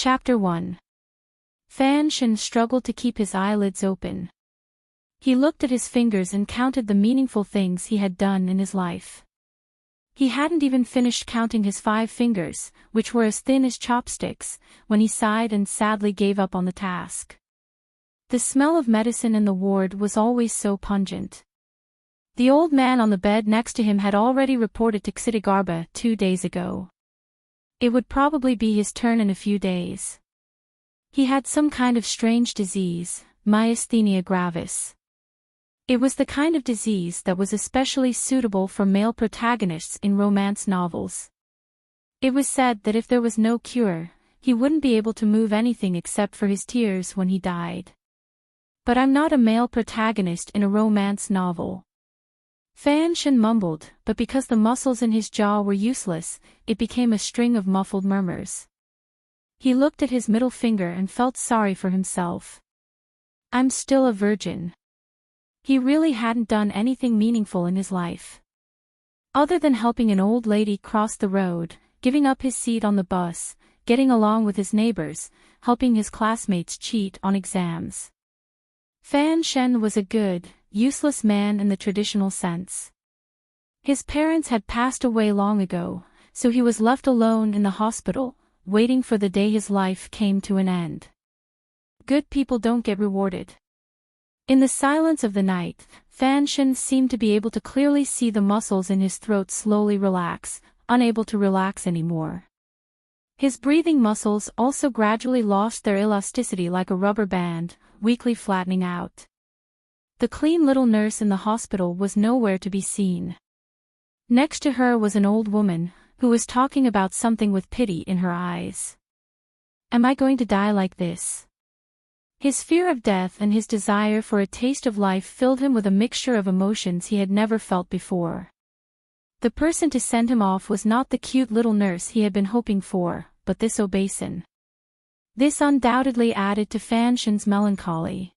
Chapter 1. Fan Shen struggled to keep his eyelids open. He looked at his fingers and counted the meaningful things he had done in his life. He hadn't even finished counting his 5 fingers, which were as thin as chopsticks, when he sighed and sadly gave up on the task. The smell of medicine in the ward was always so pungent. The old man on the bed next to him had already reported to Xitigarbha 2 days ago. It would probably be his turn in a few days. He had some kind of strange disease, myasthenia gravis. It was the kind of disease that was especially suitable for male protagonists in romance novels. It was said that if there was no cure, he wouldn't be able to move anything except for his tears when he died. But I'm not a male protagonist in a romance novel. Fan Shen mumbled, but because the muscles in his jaw were useless, it became a string of muffled murmurs. He looked at his middle finger and felt sorry for himself. I'm still a virgin. He really hadn't done anything meaningful in his life. Other than helping an old lady cross the road, giving up his seat on the bus, getting along with his neighbors, helping his classmates cheat on exams. Fan Shen was a good, useless man in the traditional sense. His parents had passed away long ago, so he was left alone in the hospital, waiting for the day his life came to an end. Good people don't get rewarded. In the silence of the night, Fan Shen seemed to be able to clearly see the muscles in his throat slowly relax, unable to relax anymore. His breathing muscles also gradually lost their elasticity like a rubber band, weakly flattening out. The clean little nurse in the hospital was nowhere to be seen. Next to her was an old woman, who was talking about something with pity in her eyes. Am I going to die like this? His fear of death and his desire for a taste of life filled him with a mixture of emotions he had never felt before. The person to send him off was not the cute little nurse he had been hoping for, but this obeson. This undoubtedly added to Fan Shen's melancholy.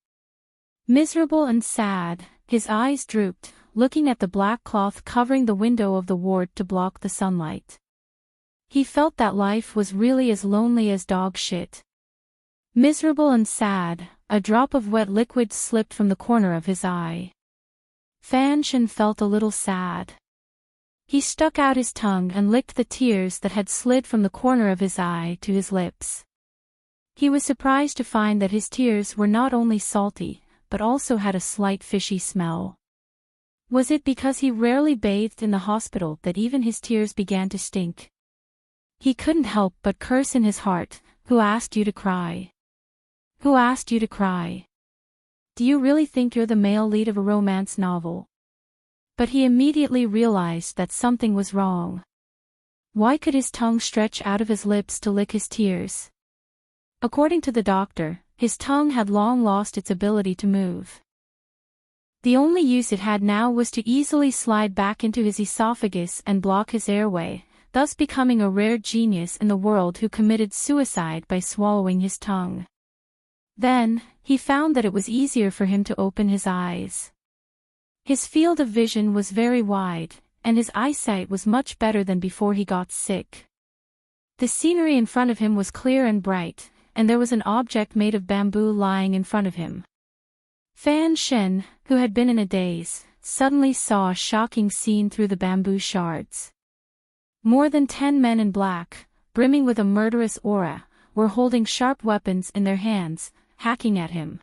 Miserable and sad, his eyes drooped, looking at the black cloth covering the window of the ward to block the sunlight. He felt that life was really as lonely as dog shit. Miserable and sad, a drop of wet liquid slipped from the corner of his eye. Fan Shen felt a little sad. He stuck out his tongue and licked the tears that had slid from the corner of his eye to his lips. He was surprised to find that his tears were not only salty, but also had a slight fishy smell. Was it because he rarely bathed in the hospital that even his tears began to stink? He couldn't help but curse in his heart, "Who asked you to cry? Who asked you to cry? Do you really think you're the male lead of a romance novel?" But he immediately realized that something was wrong. Why could his tongue stretch out of his lips to lick his tears? According to the doctor, his tongue had long lost its ability to move. The only use it had now was to easily slide back into his esophagus and block his airway, thus becoming a rare genius in the world who committed suicide by swallowing his tongue. Then, he found that it was easier for him to open his eyes. His field of vision was very wide, and his eyesight was much better than before he got sick. The scenery in front of him was clear and bright, and there was an object made of bamboo lying in front of him. Fan Shen, who had been in a daze, suddenly saw a shocking scene through the bamboo shards. More than 10 men in black, brimming with a murderous aura, were holding sharp weapons in their hands, hacking at him.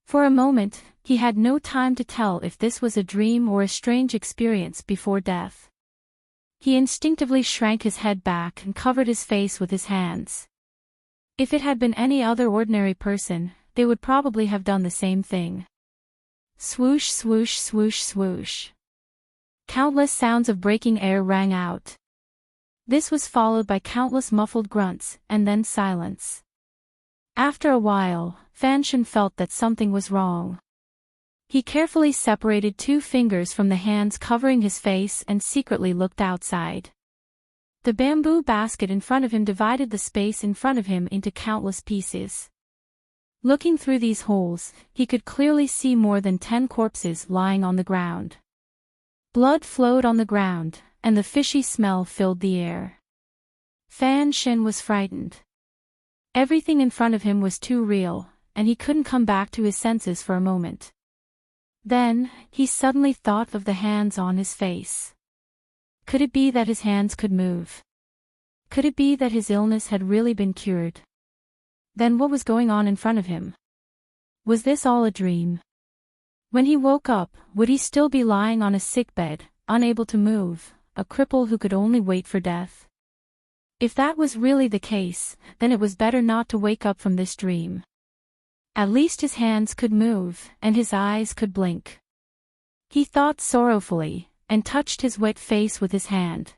For a moment, he had no time to tell if this was a dream or a strange experience before death. He instinctively shrank his head back and covered his face with his hands. If it had been any other ordinary person, they would probably have done the same thing. Swoosh, swoosh, swoosh, swoosh. Countless sounds of breaking air rang out. This was followed by countless muffled grunts, and then silence. After a while, Fan Shen felt that something was wrong. He carefully separated 2 fingers from the hands covering his face and secretly looked outside. The bamboo basket in front of him divided the space in front of him into countless pieces. Looking through these holes, he could clearly see more than 10 corpses lying on the ground. Blood flowed on the ground, and the fishy smell filled the air. Fan Shen was frightened. Everything in front of him was too real, and he couldn't come back to his senses for a moment. Then, he suddenly thought of the hands on his face. Could it be that his hands could move? Could it be that his illness had really been cured? Then what was going on in front of him? Was this all a dream? When he woke up, would he still be lying on a sickbed, unable to move, a cripple who could only wait for death? If that was really the case, then it was better not to wake up from this dream. At least his hands could move, and his eyes could blink. He thought sorrowfully, and touched his wet face with his hand.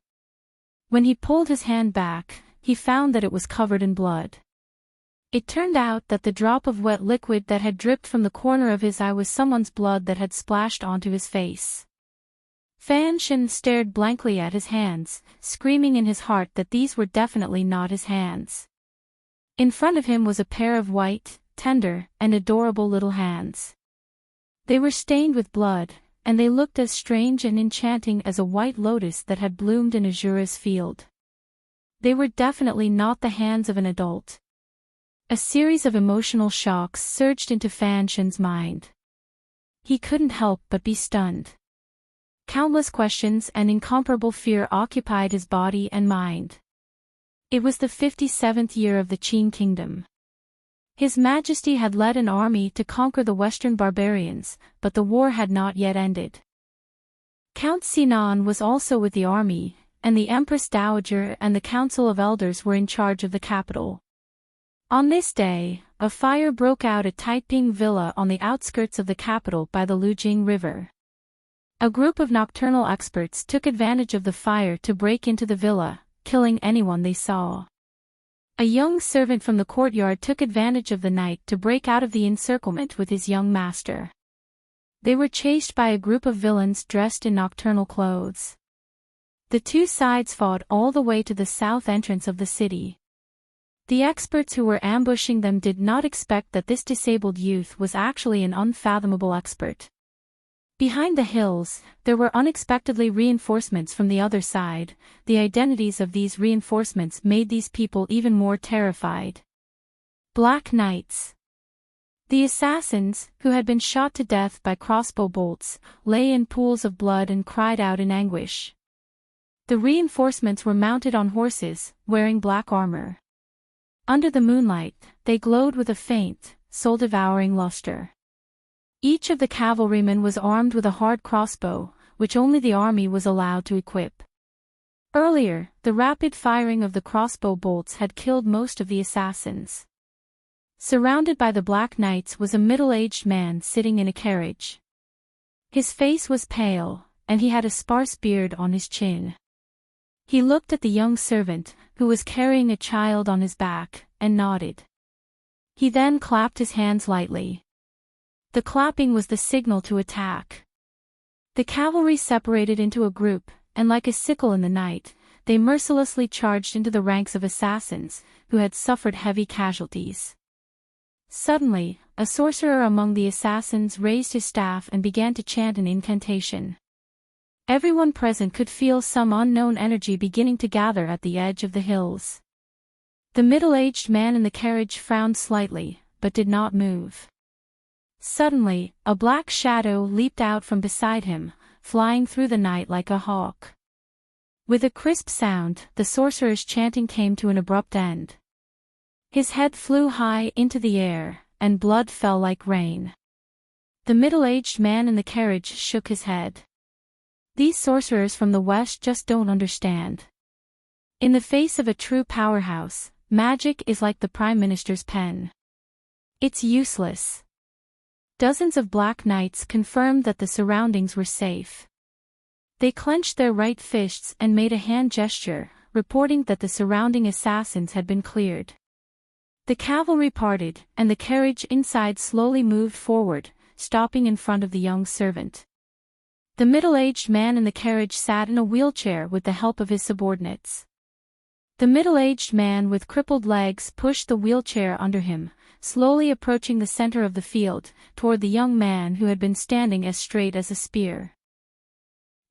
When he pulled his hand back, he found that it was covered in blood. It turned out that the drop of wet liquid that had dripped from the corner of his eye was someone's blood that had splashed onto his face. Fan Shen stared blankly at his hands, screaming in his heart that these were definitely not his hands. In front of him was a pair of white, tender, and adorable little hands. They were stained with blood, and they looked as strange and enchanting as a white lotus that had bloomed in Azura's field. They were definitely not the hands of an adult. A series of emotional shocks surged into Fan Shen's mind. He couldn't help but be stunned. Countless questions and incomparable fear occupied his body and mind. It was the 57th year of the Qin Kingdom. His Majesty had led an army to conquer the Western barbarians, but the war had not yet ended. Count Sinan was also with the army, and the Empress Dowager and the Council of Elders were in charge of the capital. On this day, a fire broke out at Taiping Villa on the outskirts of the capital by the Lujing River. A group of nocturnal experts took advantage of the fire to break into the villa, killing anyone they saw. A young servant from the courtyard took advantage of the night to break out of the encirclement with his young master. They were chased by a group of villains dressed in nocturnal clothes. The two sides fought all the way to the south entrance of the city. The experts who were ambushing them did not expect that this disabled youth was actually an unfathomable expert. Behind the hills, there were unexpectedly reinforcements from the other side. The identities of these reinforcements made these people even more terrified. Black Knights. The assassins, who had been shot to death by crossbow bolts, lay in pools of blood and cried out in anguish. The reinforcements were mounted on horses, wearing black armor. Under the moonlight, they glowed with a faint, soul-devouring luster. Each of the cavalrymen was armed with a hard crossbow, which only the army was allowed to equip. Earlier, the rapid firing of the crossbow bolts had killed most of the assassins. Surrounded by the Black Knights was a middle-aged man sitting in a carriage. His face was pale, and he had a sparse beard on his chin. He looked at the young servant, who was carrying a child on his back, and nodded. He then clapped his hands lightly. The clapping was the signal to attack. The cavalry separated into a group, and like a sickle in the night, they mercilessly charged into the ranks of assassins, who had suffered heavy casualties. Suddenly, a sorcerer among the assassins raised his staff and began to chant an incantation. Everyone present could feel some unknown energy beginning to gather at the edge of the hills. The middle-aged man in the carriage frowned slightly, but did not move. Suddenly, a black shadow leaped out from beside him, flying through the night like a hawk. With a crisp sound, the sorcerer's chanting came to an abrupt end. His head flew high into the air, and blood fell like rain. The middle-aged man in the carriage shook his head. These sorcerers from the West just don't understand. In the face of a true powerhouse, magic is like the Prime Minister's pen. It's useless. Dozens of Black Knights confirmed that the surroundings were safe. They clenched their right fists and made a hand gesture, reporting that the surrounding assassins had been cleared. The cavalry parted, and the carriage inside slowly moved forward, stopping in front of the young servant. The middle-aged man in the carriage sat in a wheelchair with the help of his subordinates. The middle-aged man with crippled legs pushed the wheelchair under him, slowly approaching the center of the field, toward the young man who had been standing as straight as a spear.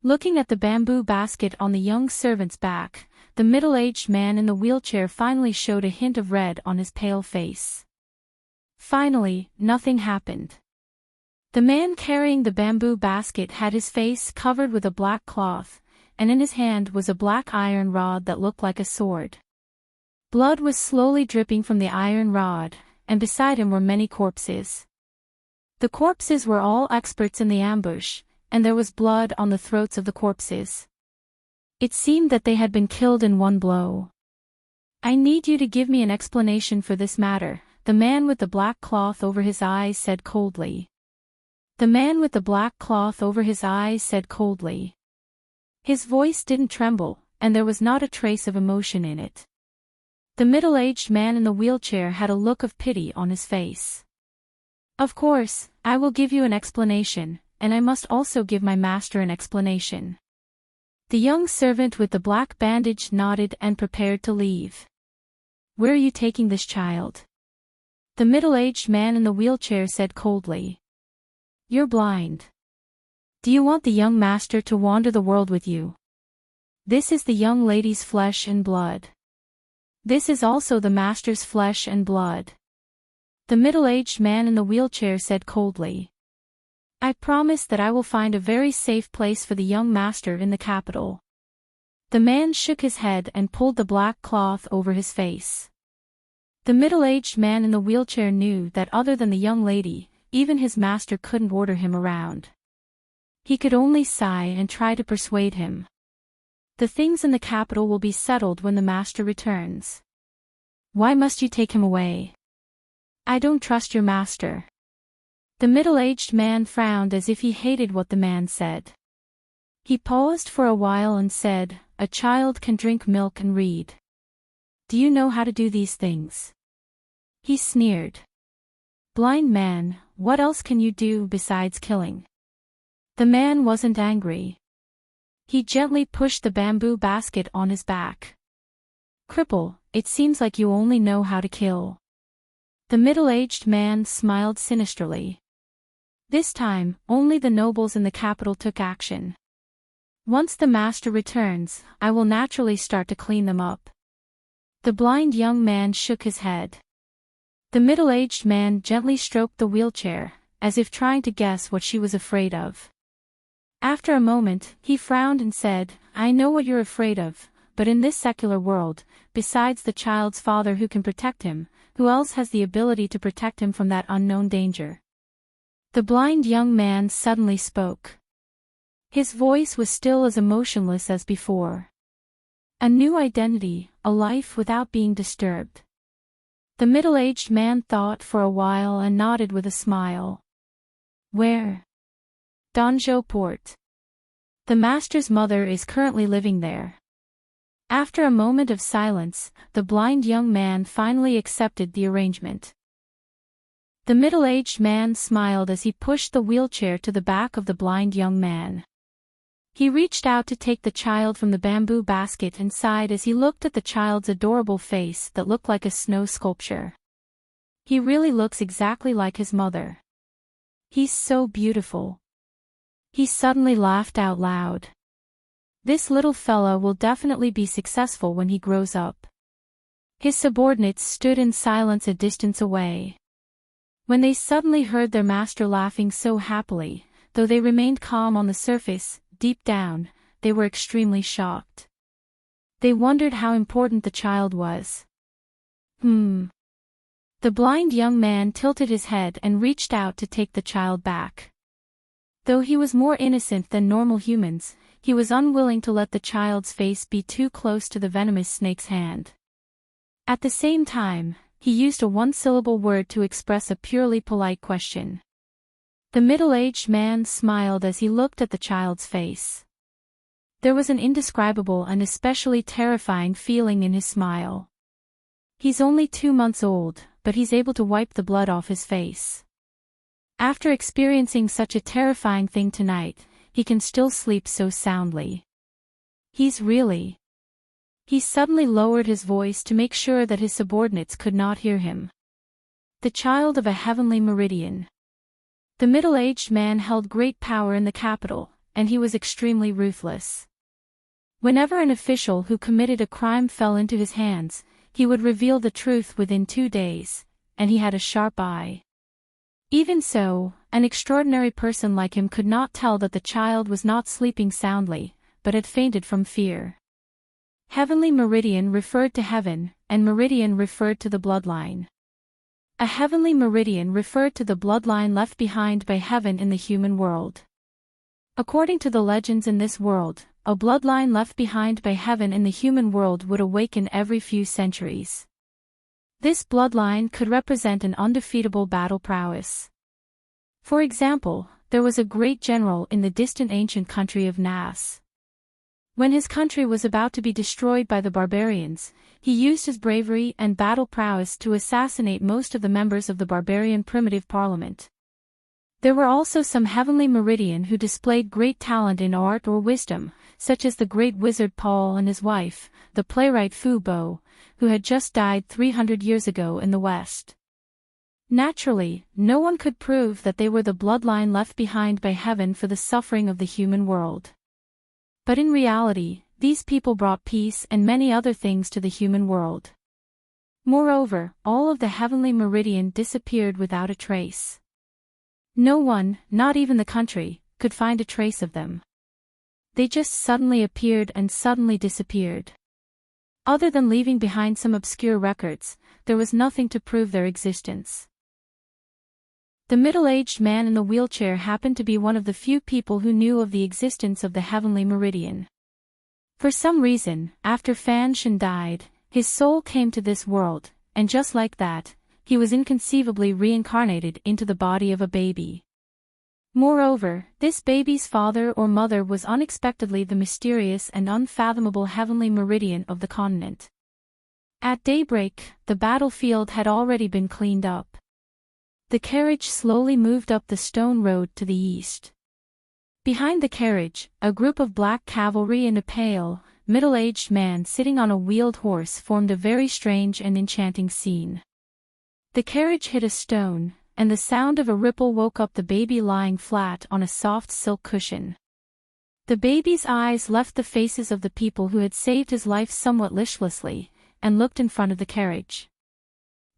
Looking at the bamboo basket on the young servant's back, the middle-aged man in the wheelchair finally showed a hint of red on his pale face. Finally, nothing happened. The man carrying the bamboo basket had his face covered with a black cloth, and in his hand was a black iron rod that looked like a sword. Blood was slowly dripping from the iron rod, and beside him were many corpses. The corpses were all experts in the ambush, and there was blood on the throats of the corpses. It seemed that they had been killed in one blow. "I need you to give me an explanation for this matter," the man with the black cloth over his eyes said coldly. The man with the black cloth over his eyes said coldly. His voice didn't tremble, and there was not a trace of emotion in it. The middle-aged man in the wheelchair had a look of pity on his face. "Of course, I will give you an explanation, and I must also give my master an explanation." The young servant with the black bandage nodded and prepared to leave. "Where are you taking this child?" The middle-aged man in the wheelchair said coldly. "You're blind. Do you want the young master to wander the world with you? This is the young lady's flesh and blood. This is also the master's flesh and blood." The middle-aged man in the wheelchair said coldly. "I promise that I will find a very safe place for the young master in the capital." The man shook his head and pulled the black cloth over his face. The middle-aged man in the wheelchair knew that other than the young lady, even his master couldn't order him around. He could only sigh and try to persuade him. "The things in the capital will be settled when the master returns. Why must you take him away? I don't trust your master." The middle-aged man frowned as if he hated what the man said. He paused for a while and said, "A child can drink milk and read. Do you know how to do these things?" He sneered. "Blind man, what else can you do besides killing?" The man wasn't angry. He gently pushed the bamboo basket on his back. "Cripple, it seems like you only know how to kill." The middle-aged man smiled sinisterly. This time, only the nobles in the capital took action. "Once the master returns, I will naturally start to clean them up." The blind young man shook his head. The middle-aged man gently stroked the wheelchair, as if trying to guess what she was afraid of. After a moment, he frowned and said, "I know what you're afraid of, but in this secular world, besides the child's father who can protect him, who else has the ability to protect him from that unknown danger?" The blind young man suddenly spoke. His voice was still as emotionless as before. "A new identity, a life without being disturbed." The middle-aged man thought for a while and nodded with a smile. "Where?" "Donjo Port. The master's mother is currently living there." After a moment of silence, the blind young man finally accepted the arrangement. The middle-aged man smiled as he pushed the wheelchair to the back of the blind young man. He reached out to take the child from the bamboo basket and sighed as he looked at the child's adorable face that looked like a snow sculpture. "He really looks exactly like his mother. He's so beautiful." He suddenly laughed out loud. "This little fella will definitely be successful when he grows up." His subordinates stood in silence a distance away. When they suddenly heard their master laughing so happily, though they remained calm on the surface, deep down, they were extremely shocked. They wondered how important the child was. The blind young man tilted his head and reached out to take the child back. Though he was more innocent than normal humans, he was unwilling to let the child's face be too close to the venomous snake's hand. At the same time, he used a one-syllable word to express a purely polite question. The middle-aged man smiled as he looked at the child's face. There was an indescribable and especially terrifying feeling in his smile. He's only 2 months old, but he's able to wipe the blood off his face. After experiencing such a terrifying thing tonight, he can still sleep so soundly. He suddenly lowered his voice to make sure that his subordinates could not hear him. "The child of a heavenly meridian." The middle-aged man held great power in the capital, and he was extremely ruthless. Whenever an official who committed a crime fell into his hands, he would reveal the truth within 2 days, and he had a sharp eye. Even so, an extraordinary person like him could not tell that the child was not sleeping soundly, but had fainted from fear. Heavenly meridian referred to heaven, and meridian referred to the bloodline. A heavenly meridian referred to the bloodline left behind by heaven in the human world. According to the legends in this world, a bloodline left behind by heaven in the human world would awaken every few centuries. This bloodline could represent an undefeatable battle prowess. For example, there was a great general in the distant ancient country of Nas. When his country was about to be destroyed by the barbarians, he used his bravery and battle prowess to assassinate most of the members of the barbarian primitive parliament. There were also some heavenly meridian who displayed great talent in art or wisdom, such as the great wizard Paul and his wife, the playwright Fu Bo, who had just died 300 years ago in the West. Naturally, no one could prove that they were the bloodline left behind by heaven for the suffering of the human world. But in reality, these people brought peace and many other things to the human world. Moreover, all of the heavenly meridian disappeared without a trace. No one, not even the country, could find a trace of them. They just suddenly appeared and suddenly disappeared. Other than leaving behind some obscure records, there was nothing to prove their existence. The middle-aged man in the wheelchair happened to be one of the few people who knew of the existence of the heavenly meridian. For some reason, after Fan Shan died, his soul came to this world, and just like that, he was inconceivably reincarnated into the body of a baby. Moreover, this baby's father or mother was unexpectedly the mysterious and unfathomable heavenly meridian of the continent. At daybreak, the battlefield had already been cleaned up. The carriage slowly moved up the stone road to the east. Behind the carriage, a group of black cavalry and a pale, middle-aged man sitting on a wheeled horse formed a very strange and enchanting scene. The carriage hit a stone, and the sound of a ripple woke up the baby lying flat on a soft silk cushion. The baby's eyes left the faces of the people who had saved his life somewhat listlessly, and looked in front of the carriage.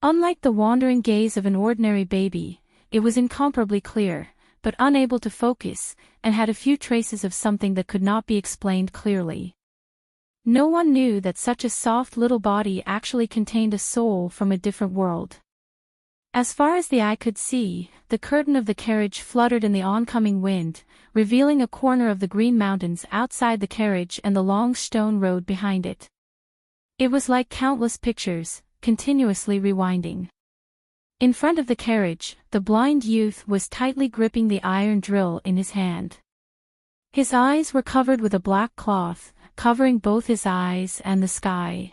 Unlike the wandering gaze of an ordinary baby, it was incomparably clear, but unable to focus, and had a few traces of something that could not be explained clearly. No one knew that such a soft little body actually contained a soul from a different world. As far as the eye could see, the curtain of the carriage fluttered in the oncoming wind, revealing a corner of the green mountains outside the carriage and the long stone road behind it. It was like countless pictures, continuously rewinding. In front of the carriage, the blind youth was tightly gripping the iron drill in his hand. His eyes were covered with a black cloth, covering both his eyes and the sky.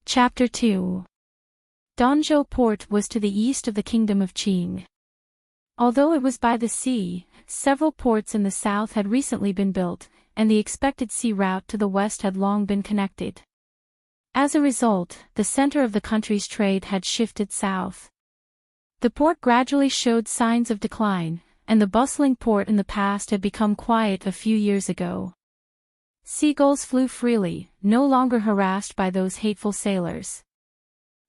Chapter 2. Danzhou Port was to the east of the kingdom of Qing. Although it was by the sea, several ports in the south had recently been built, and the expected sea route to the west had long been connected. As a result, the center of the country's trade had shifted south. The port gradually showed signs of decline, and the bustling port in the past had become quiet a few years ago. Seagulls flew freely, no longer harassed by those hateful sailors.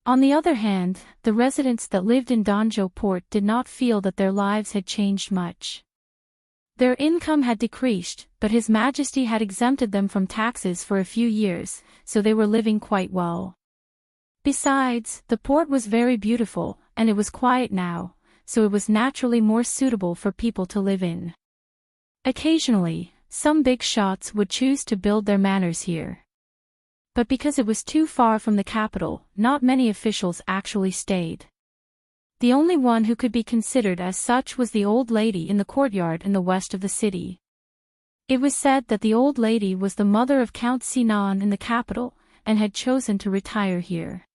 On the other hand, the residents that lived in Danzhou Port did not feel that their lives had changed much. Their income had decreased, but His Majesty had exempted them from taxes for a few years, so they were living quite well. Besides, the port was very beautiful, and it was quiet now, so it was naturally more suitable for people to live in. Occasionally, some big shots would choose to build their manors here. But because it was too far from the capital, not many officials actually stayed. The only one who could be considered as such was the old lady in the courtyard in the west of the city. It was said that the old lady was the mother of Count Sinan in the capital, and had chosen to retire here.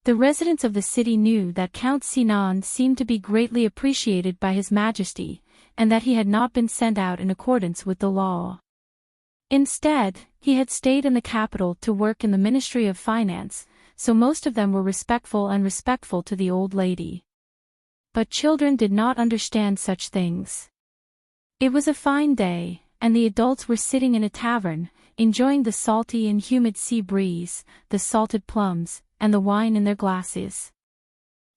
The residents of the city knew that Count Sinan seemed to be greatly appreciated by His Majesty, and that he had not been sent out in accordance with the law. Instead, he had stayed in the capital to work in the Ministry of Finance, so most of them were respectful to the old lady. But children did not understand such things. It was a fine day, and the adults were sitting in a tavern, enjoying the salty and humid sea breeze, the salted plums, and the wine in their glasses.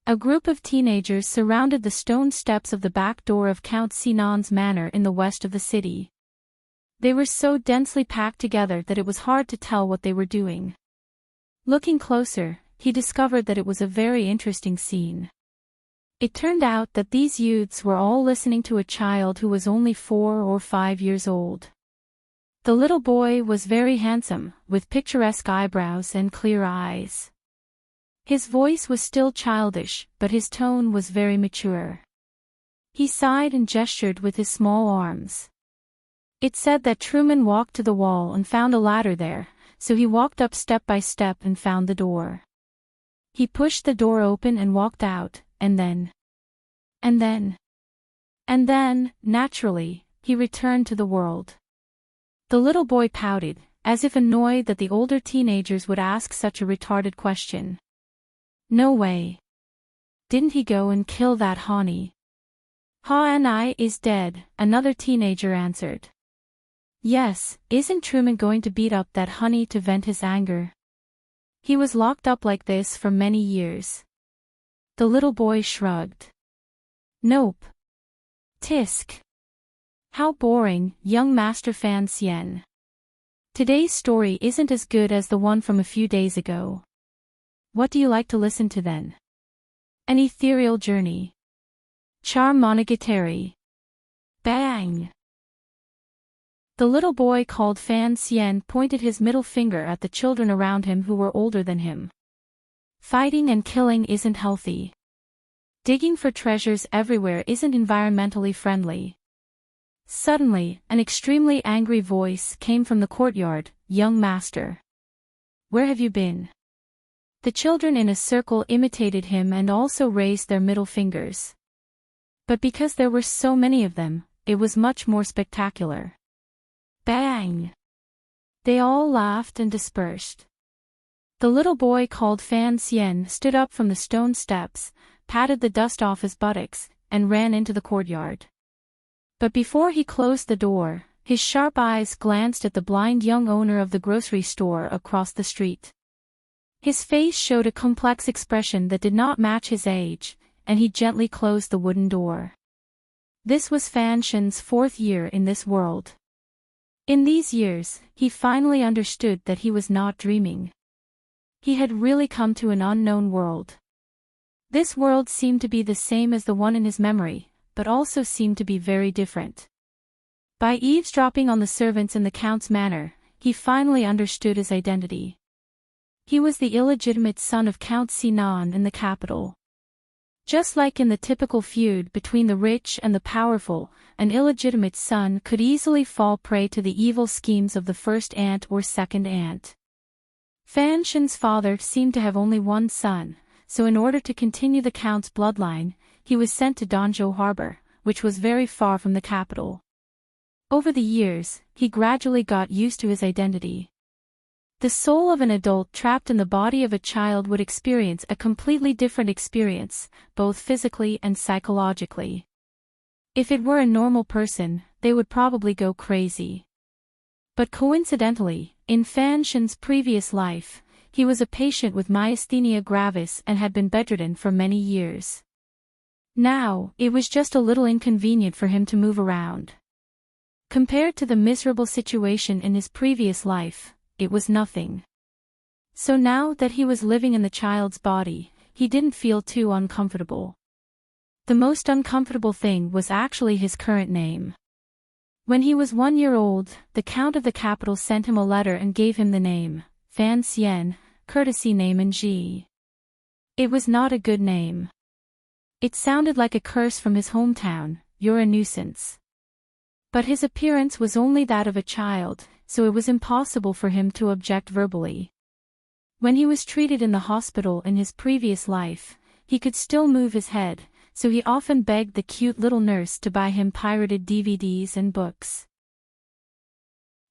A group of teenagers surrounded the stone steps of the back door of Count Sinan's manor in the west of the city. They were so densely packed together that it was hard to tell what they were doing. Looking closer, he discovered that it was a very interesting scene. It turned out that these youths were all listening to a child who was only 4 or 5 years old. The little boy was very handsome, with picturesque eyebrows and clear eyes. His voice was still childish, but his tone was very mature. He sighed and gestured with his small arms. It said that Truman walked to the wall and found a ladder there, so he walked up step by step and found the door. He pushed the door open and walked out, and then, naturally, he returned to the world. The little boy pouted, as if annoyed that the older teenagers would ask such a retarded question. No way. Didn't he go and kill that Honey? Ha-and-I is dead, another teenager answered. Yes, isn't Truman going to beat up that Honey to vent his anger? He was locked up like this for many years. The little boy shrugged. Nope. Tisk. How boring, young Master Fan Sien. Today's story isn't as good as the one from a few days ago. What do you like to listen to then? An ethereal journey. Charm Monogatari. Bang! The little boy called Fan Sien pointed his middle finger at the children around him who were older than him. Fighting and killing isn't healthy. Digging for treasures everywhere isn't environmentally friendly. Suddenly, an extremely angry voice came from the courtyard. Young master. Where have you been? The children in a circle imitated him and also raised their middle fingers. But because there were so many of them, it was much more spectacular. Bang! They all laughed and dispersed. The little boy called Fan Sien stood up from the stone steps, patted the dust off his buttocks, and ran into the courtyard. But before he closed the door, his sharp eyes glanced at the blind young owner of the grocery store across the street. His face showed a complex expression that did not match his age, and he gently closed the wooden door. This was Fan Shen's 4th year in this world. In these years, he finally understood that he was not dreaming. He had really come to an unknown world. This world seemed to be the same as the one in his memory, but also seemed to be very different. By eavesdropping on the servants in the Count's manor, he finally understood his identity. He was the illegitimate son of Count Sinan in the capital. Just like in the typical feud between the rich and the powerful, an illegitimate son could easily fall prey to the evil schemes of the first aunt or second aunt. Fan Shen's father seemed to have only one son, so in order to continue the Count's bloodline, he was sent to Danzhou Harbor, which was very far from the capital. Over the years, he gradually got used to his identity. The soul of an adult trapped in the body of a child would experience a completely different experience, both physically and psychologically. If it were a normal person, they would probably go crazy. But coincidentally, in Fan Shen's previous life, he was a patient with myasthenia gravis and had been bedridden for many years. Now, it was just a little inconvenient for him to move around. Compared to the miserable situation in his previous life, it was nothing. So now that he was living in the child's body, he didn't feel too uncomfortable. The most uncomfortable thing was actually his current name. When he was 1 year old, the Count of the capital sent him a letter and gave him the name, Fan Sien, courtesy name in Ji. It was not a good name. It sounded like a curse from his hometown, "You're a nuisance." But his appearance was only that of a child, so it was impossible for him to object verbally. When he was treated in the hospital in his previous life, he could still move his head, so he often begged the cute little nurse to buy him pirated DVDs and books.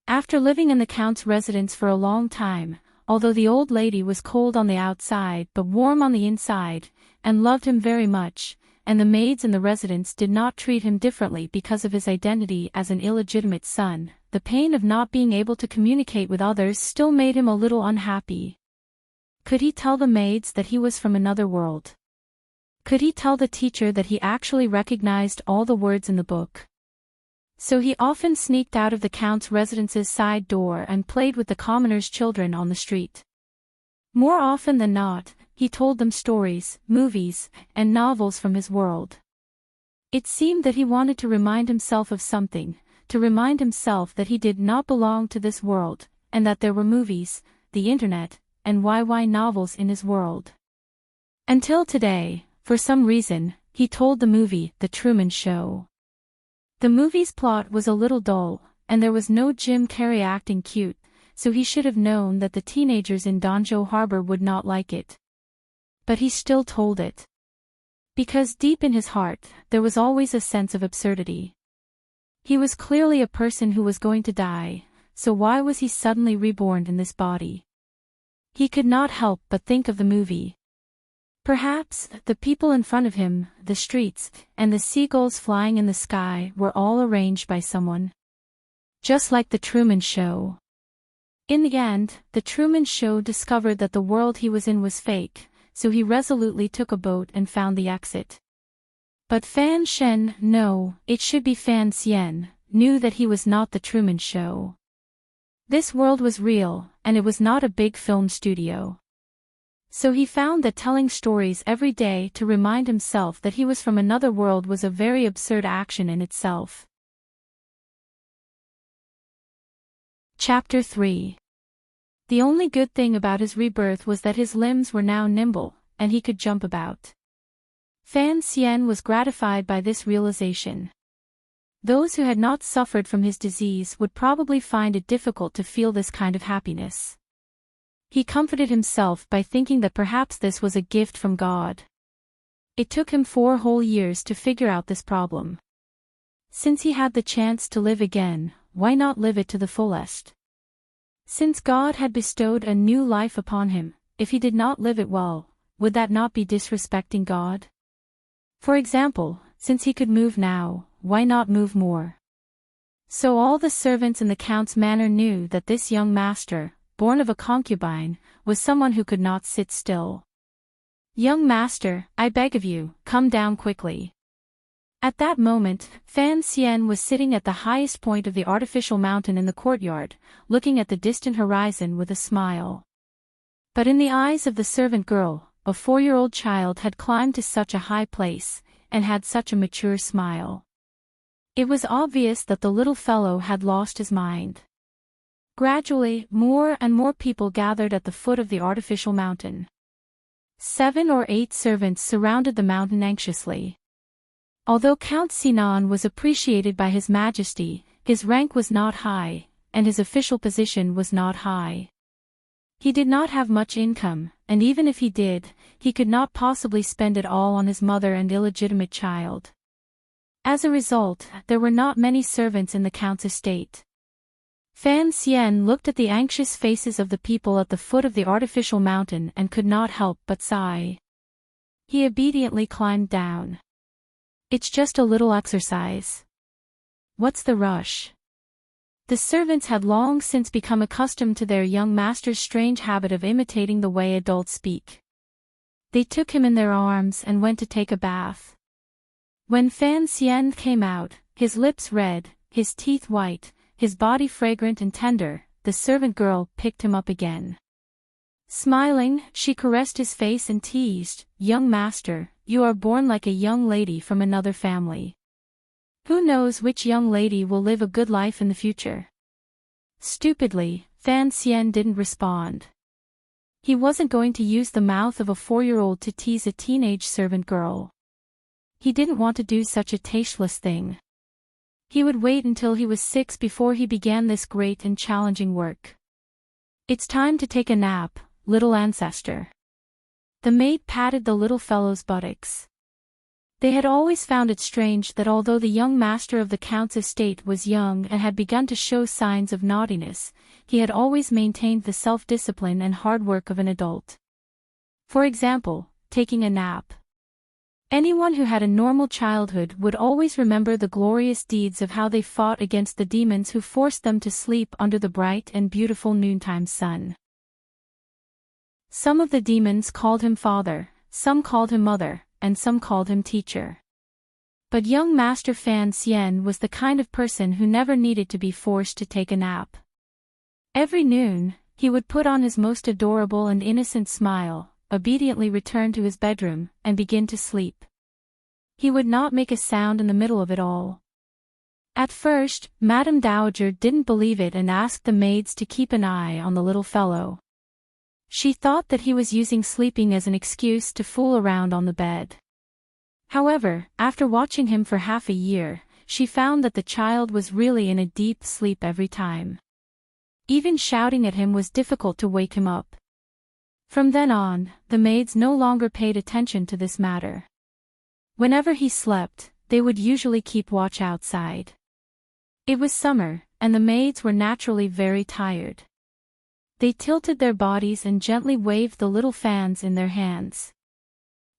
After living in the Count's residence for a long time, although the old lady was cold on the outside but warm on the inside, and loved him very much, and the maids in the residence did not treat him differently because of his identity as an illegitimate son. The pain of not being able to communicate with others still made him a little unhappy. Could he tell the maids that he was from another world? Could he tell the teacher that he actually recognized all the words in the book? So he often sneaked out of the Count's residence's side door and played with the commoners' children on the street. More often than not, he told them stories, movies, and novels from his world. It seemed that he wanted to remind himself of something, to remind himself that he did not belong to this world, and that there were movies, the internet, and YY novels in his world. Until today, for some reason, he told the movie The Truman Show. The movie's plot was a little dull, and there was no Jim Carrey acting cute, so he should have known that the teenagers in Donjo Harbor would not like it. But he still told it. Because deep in his heart, there was always a sense of absurdity. He was clearly a person who was going to die, so why was he suddenly reborn in this body? He could not help but think of the movie. Perhaps, the people in front of him, the streets, and the seagulls flying in the sky were all arranged by someone. Just like the Truman Show. In the end, the Truman Show discovered that the world he was in was fake, so he resolutely took a boat and found the exit. But Fan Shen, no, it should be Fan Xian, knew that he was not the Truman Show. This world was real, and it was not a big film studio. So he found that telling stories every day to remind himself that he was from another world was a very absurd action in itself. Chapter 3. The only good thing about his rebirth was that his limbs were now nimble, and he could jump about. Fan Xian was gratified by this realization. Those who had not suffered from his disease would probably find it difficult to feel this kind of happiness. He comforted himself by thinking that perhaps this was a gift from God. It took him 4 whole years to figure out this problem. Since he had the chance to live again, why not live it to the fullest? Since God had bestowed a new life upon him, if he did not live it well, would that not be disrespecting God? For example, since he could move now, why not move more? So all the servants in the Count's manor knew that this young master, born of a concubine, was someone who could not sit still. "Young master, I beg of you, come down quickly." At that moment, Fan Xian was sitting at the highest point of the artificial mountain in the courtyard, looking at the distant horizon with a smile. But in the eyes of the servant girl, a 4-year-old child had climbed to such a high place, and had such a mature smile. It was obvious that the little fellow had lost his mind. Gradually, more and more people gathered at the foot of the artificial mountain. 7 or 8 servants surrounded the mountain anxiously. Although Count Sinan was appreciated by His Majesty, his rank was not high, and his official position was not high. He did not have much income, and even if he did, he could not possibly spend it all on his mother and illegitimate child. As a result, there were not many servants in the Count's estate. Fan Xian looked at the anxious faces of the people at the foot of the artificial mountain and could not help but sigh. He obediently climbed down. "It's just a little exercise. What's the rush?" The servants had long since become accustomed to their young master's strange habit of imitating the way adults speak. They took him in their arms and went to take a bath. When Fan Xian came out, his lips red, his teeth white, his body fragrant and tender, the servant girl picked him up again. Smiling, she caressed his face and teased, "Young master, you are born like a young lady from another family. Who knows which young lady will live a good life in the future?" Stupidly, Fan Xian didn't respond. He wasn't going to use the mouth of a 4-year-old to tease a teenage servant girl. He didn't want to do such a tasteless thing. He would wait until he was 6 before he began this great and challenging work. "It's time to take a nap, little ancestor." The maid patted the little fellow's buttocks. They had always found it strange that although the young master of the Count's estate was young and had begun to show signs of naughtiness, he had always maintained the self-discipline and hard work of an adult. For example, taking a nap. Anyone who had a normal childhood would always remember the glorious deeds of how they fought against the demons who forced them to sleep under the bright and beautiful noontime sun. Some of the demons called him father, some called him mother, and some called him teacher. But young Master Fan Xian was the kind of person who never needed to be forced to take a nap. Every noon, he would put on his most adorable and innocent smile, obediently return to his bedroom, and begin to sleep. He would not make a sound in the middle of it all. At first, Madame Dowager didn't believe it and asked the maids to keep an eye on the little fellow. She thought that he was using sleeping as an excuse to fool around on the bed. However, after watching him for half a year, she found that the child was really in a deep sleep every time. Even shouting at him was difficult to wake him up. From then on, the maids no longer paid attention to this matter. Whenever he slept, they would usually keep watch outside. It was summer, and the maids were naturally very tired. They tilted their bodies and gently waved the little fans in their hands.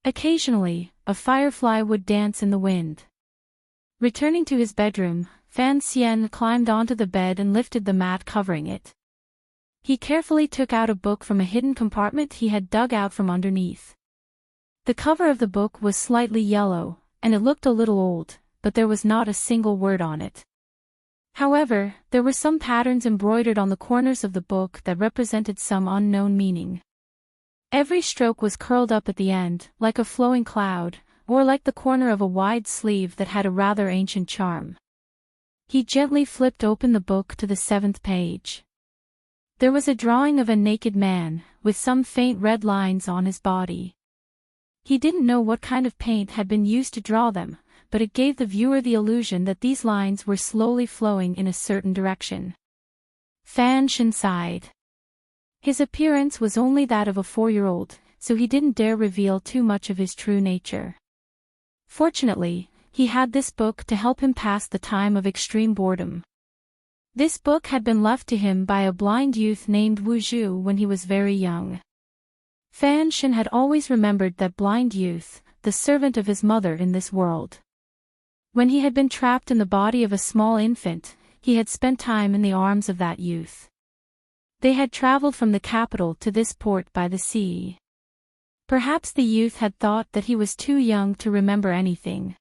Occasionally, a firefly would dance in the wind. Returning to his bedroom, Fan Xian climbed onto the bed and lifted the mat covering it. He carefully took out a book from a hidden compartment he had dug out from underneath. The cover of the book was slightly yellow, and it looked a little old, but there was not a single word on it. However, there were some patterns embroidered on the corners of the book that represented some unknown meaning. Every stroke was curled up at the end, like a flowing cloud, or like the corner of a wide sleeve that had a rather ancient charm. He gently flipped open the book to the 7th page. There was a drawing of a naked man, with some faint red lines on his body. He didn't know what kind of paint had been used to draw them, but it gave the viewer the illusion that these lines were slowly flowing in a certain direction. Fan Xian sighed. His appearance was only that of a 4-year-old, so he didn't dare reveal too much of his true nature. Fortunately, he had this book to help him pass the time of extreme boredom. This book had been left to him by a blind youth named Wu Zhu when he was very young. Fan Xian had always remembered that blind youth, the servant of his mother in this world. When he had been trapped in the body of a small infant, he had spent time in the arms of that youth. They had traveled from the capital to this port by the sea. Perhaps the youth had thought that he was too young to remember anything.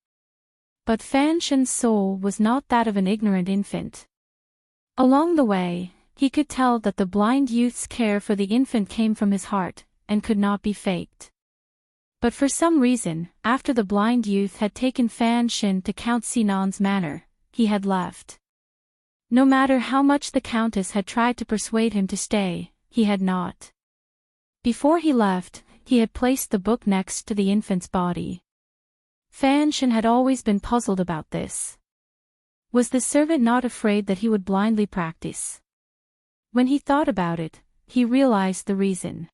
But Fan Xian's soul was not that of an ignorant infant. Along the way, he could tell that the blind youth's care for the infant came from his heart, and could not be faked. But for some reason, after the blind youth had taken Fan Xian to Count Sinan's manor, he had left. No matter how much the Countess had tried to persuade him to stay, he had not. Before he left, he had placed the book next to the infant's body. Fan Xian had always been puzzled about this. Was the servant not afraid that he would blindly practice? When he thought about it, he realized the reason.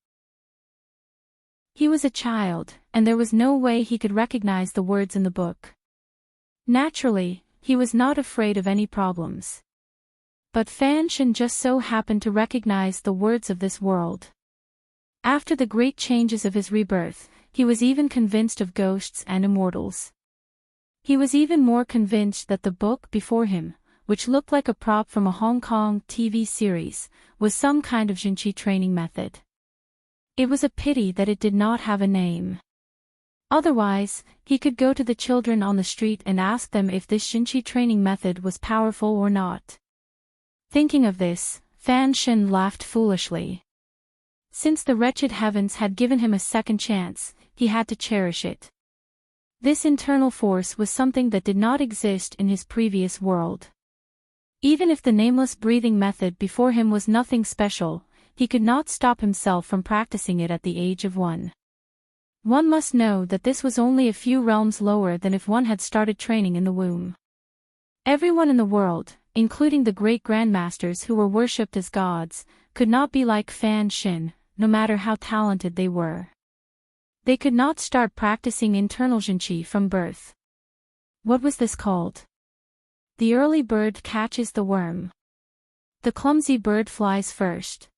He was a child, and there was no way he could recognize the words in the book. Naturally, he was not afraid of any problems. But Fan Xian just so happened to recognize the words of this world. After the great changes of his rebirth, he was even convinced of ghosts and immortals. He was even more convinced that the book before him, which looked like a prop from a Hong Kong TV series, was some kind of Jinqi training method. It was a pity that it did not have a name. Otherwise, he could go to the children on the street and ask them if this Jinqi training method was powerful or not. Thinking of this, Fan Xian laughed foolishly. Since the wretched heavens had given him a second chance, he had to cherish it. This internal force was something that did not exist in his previous world. Even if the nameless breathing method before him was nothing special, he could not stop himself from practicing it at the age of 1. One must know that this was only a few realms lower than if one had started training in the womb. Everyone in the world, including the great grandmasters who were worshipped as gods, could not be like Fan Xian, no matter how talented they were. They could not start practicing internal Jinqi from birth. What was this called? The early bird catches the worm. The clumsy bird flies first.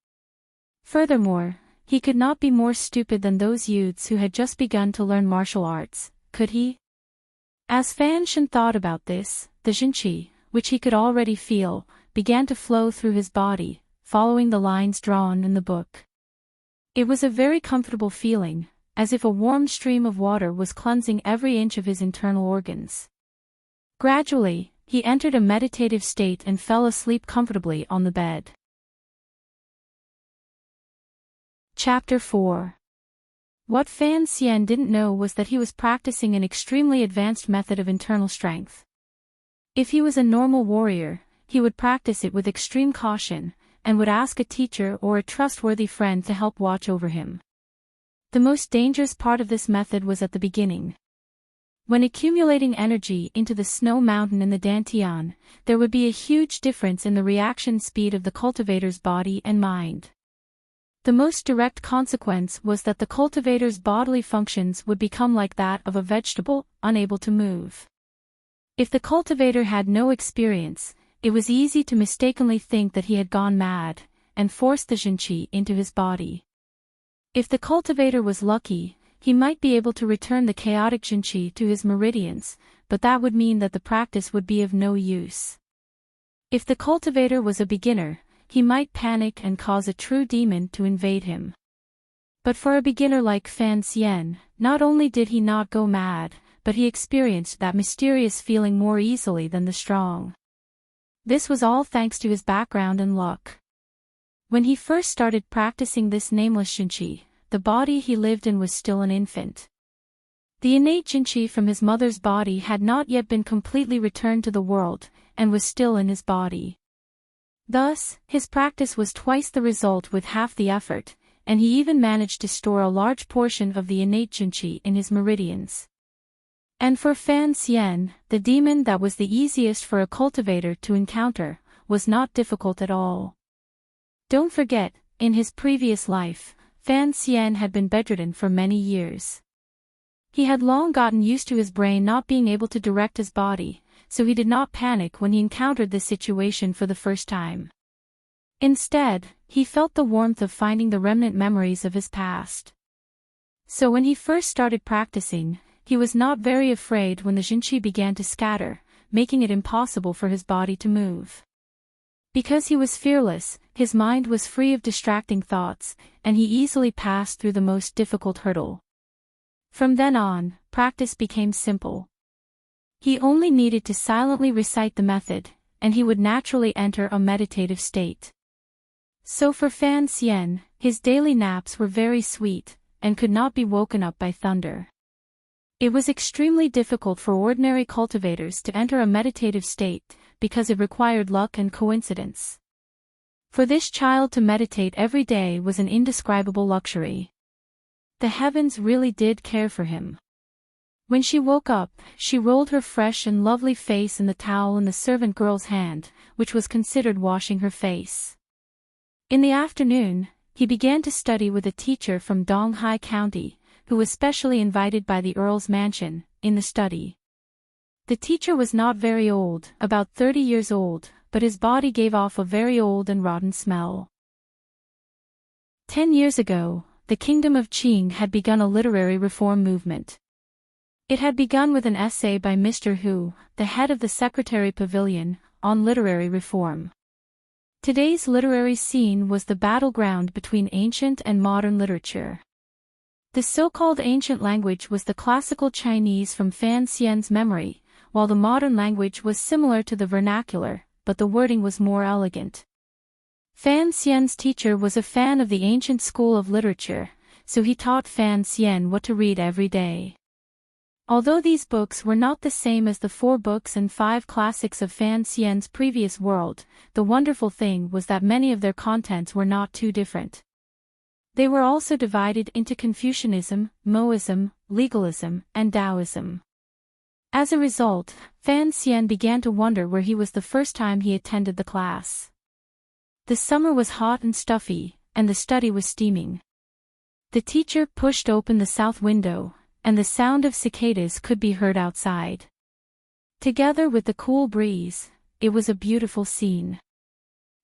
Furthermore, he could not be more stupid than those youths who had just begun to learn martial arts, could he? As Fan Shan thought about this, the Jinqi, which he could already feel, began to flow through his body, following the lines drawn in the book. It was a very comfortable feeling, as if a warm stream of water was cleansing every inch of his internal organs. Gradually, he entered a meditative state and fell asleep comfortably on the bed. Chapter 4. What Fan Xian didn't know was that he was practicing an extremely advanced method of internal strength. If he was a normal warrior, he would practice it with extreme caution, and would ask a teacher or a trustworthy friend to help watch over him. The most dangerous part of this method was at the beginning. When accumulating energy into the snow mountain in the Dantian, there would be a huge difference in the reaction speed of the cultivator's body and mind. The most direct consequence was that the cultivator's bodily functions would become like that of a vegetable, unable to move. If the cultivator had no experience, it was easy to mistakenly think that he had gone mad, and force the Jinqi into his body. If the cultivator was lucky, he might be able to return the chaotic Jinqi to his meridians, but that would mean that the practice would be of no use. If the cultivator was a beginner, he might panic and cause a true demon to invade him. But for a beginner like Fan Xian, not only did he not go mad, but he experienced that mysterious feeling more easily than the strong. This was all thanks to his background and luck. When he first started practicing this nameless Jinqi, the body he lived in was still an infant. The innate Jinqi from his mother's body had not yet been completely returned to the world, and was still in his body. Thus, his practice was twice the result with half the effort, and he even managed to store a large portion of the innate Jinqi in his meridians. And for Fan Xian, the demon that was the easiest for a cultivator to encounter, was not difficult at all. Don't forget, in his previous life, Fan Xian had been bedridden for many years. He had long gotten used to his brain not being able to direct his body, so he did not panic when he encountered this situation for the first time. Instead, he felt the warmth of finding the remnant memories of his past. So when he first started practicing, he was not very afraid when the Jinqi began to scatter, making it impossible for his body to move. Because he was fearless, his mind was free of distracting thoughts, and he easily passed through the most difficult hurdle. From then on, practice became simple. He only needed to silently recite the method, and he would naturally enter a meditative state. So for Fan Xian, his daily naps were very sweet, and could not be woken up by thunder. It was extremely difficult for ordinary cultivators to enter a meditative state, because it required luck and coincidence. For this child to meditate every day was an indescribable luxury. The heavens really did care for him. When she woke up, she rolled her fresh and lovely face in the towel in the servant girl's hand, which was considered washing her face. In the afternoon, he began to study with a teacher from Donghai County, who was specially invited by the Earl's mansion, in the study. The teacher was not very old, about 30 years old, but his body gave off a very old and rotten smell. 10 years ago, the kingdom of Qing had begun a literary reform movement. It had begun with an essay by Mr. Hu, the head of the Secretary Pavilion, on literary reform. Today's literary scene was the battleground between ancient and modern literature. The so-called ancient language was the classical Chinese from Fan Xian's memory, while the modern language was similar to the vernacular, but the wording was more elegant. Fan Xian's teacher was a fan of the ancient school of literature, so he taught Fan Xian what to read every day. Although these books were not the same as the 4 books and 5 classics of Fan Xian's previous world, the wonderful thing was that many of their contents were not too different. They were also divided into Confucianism, Moism, legalism, and Taoism. As a result, Fan Xian began to wonder where he was the first time he attended the class. The summer was hot and stuffy, and the study was steaming. The teacher pushed open the south window, and the sound of cicadas could be heard outside. Together with the cool breeze, it was a beautiful scene.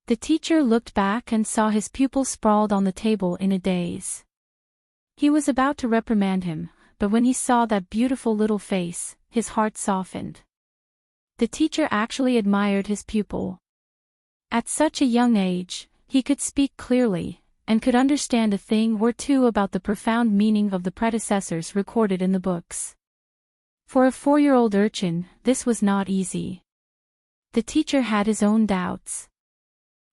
The teacher looked back and saw his pupil sprawled on the table in a daze. He was about to reprimand him, but when he saw that beautiful little face, his heart softened. The teacher actually admired his pupil. At such a young age, he could speak clearly, and could understand a thing or two about the profound meaning of the predecessors recorded in the books. For a 4-year-old urchin, this was not easy. The teacher had his own doubts.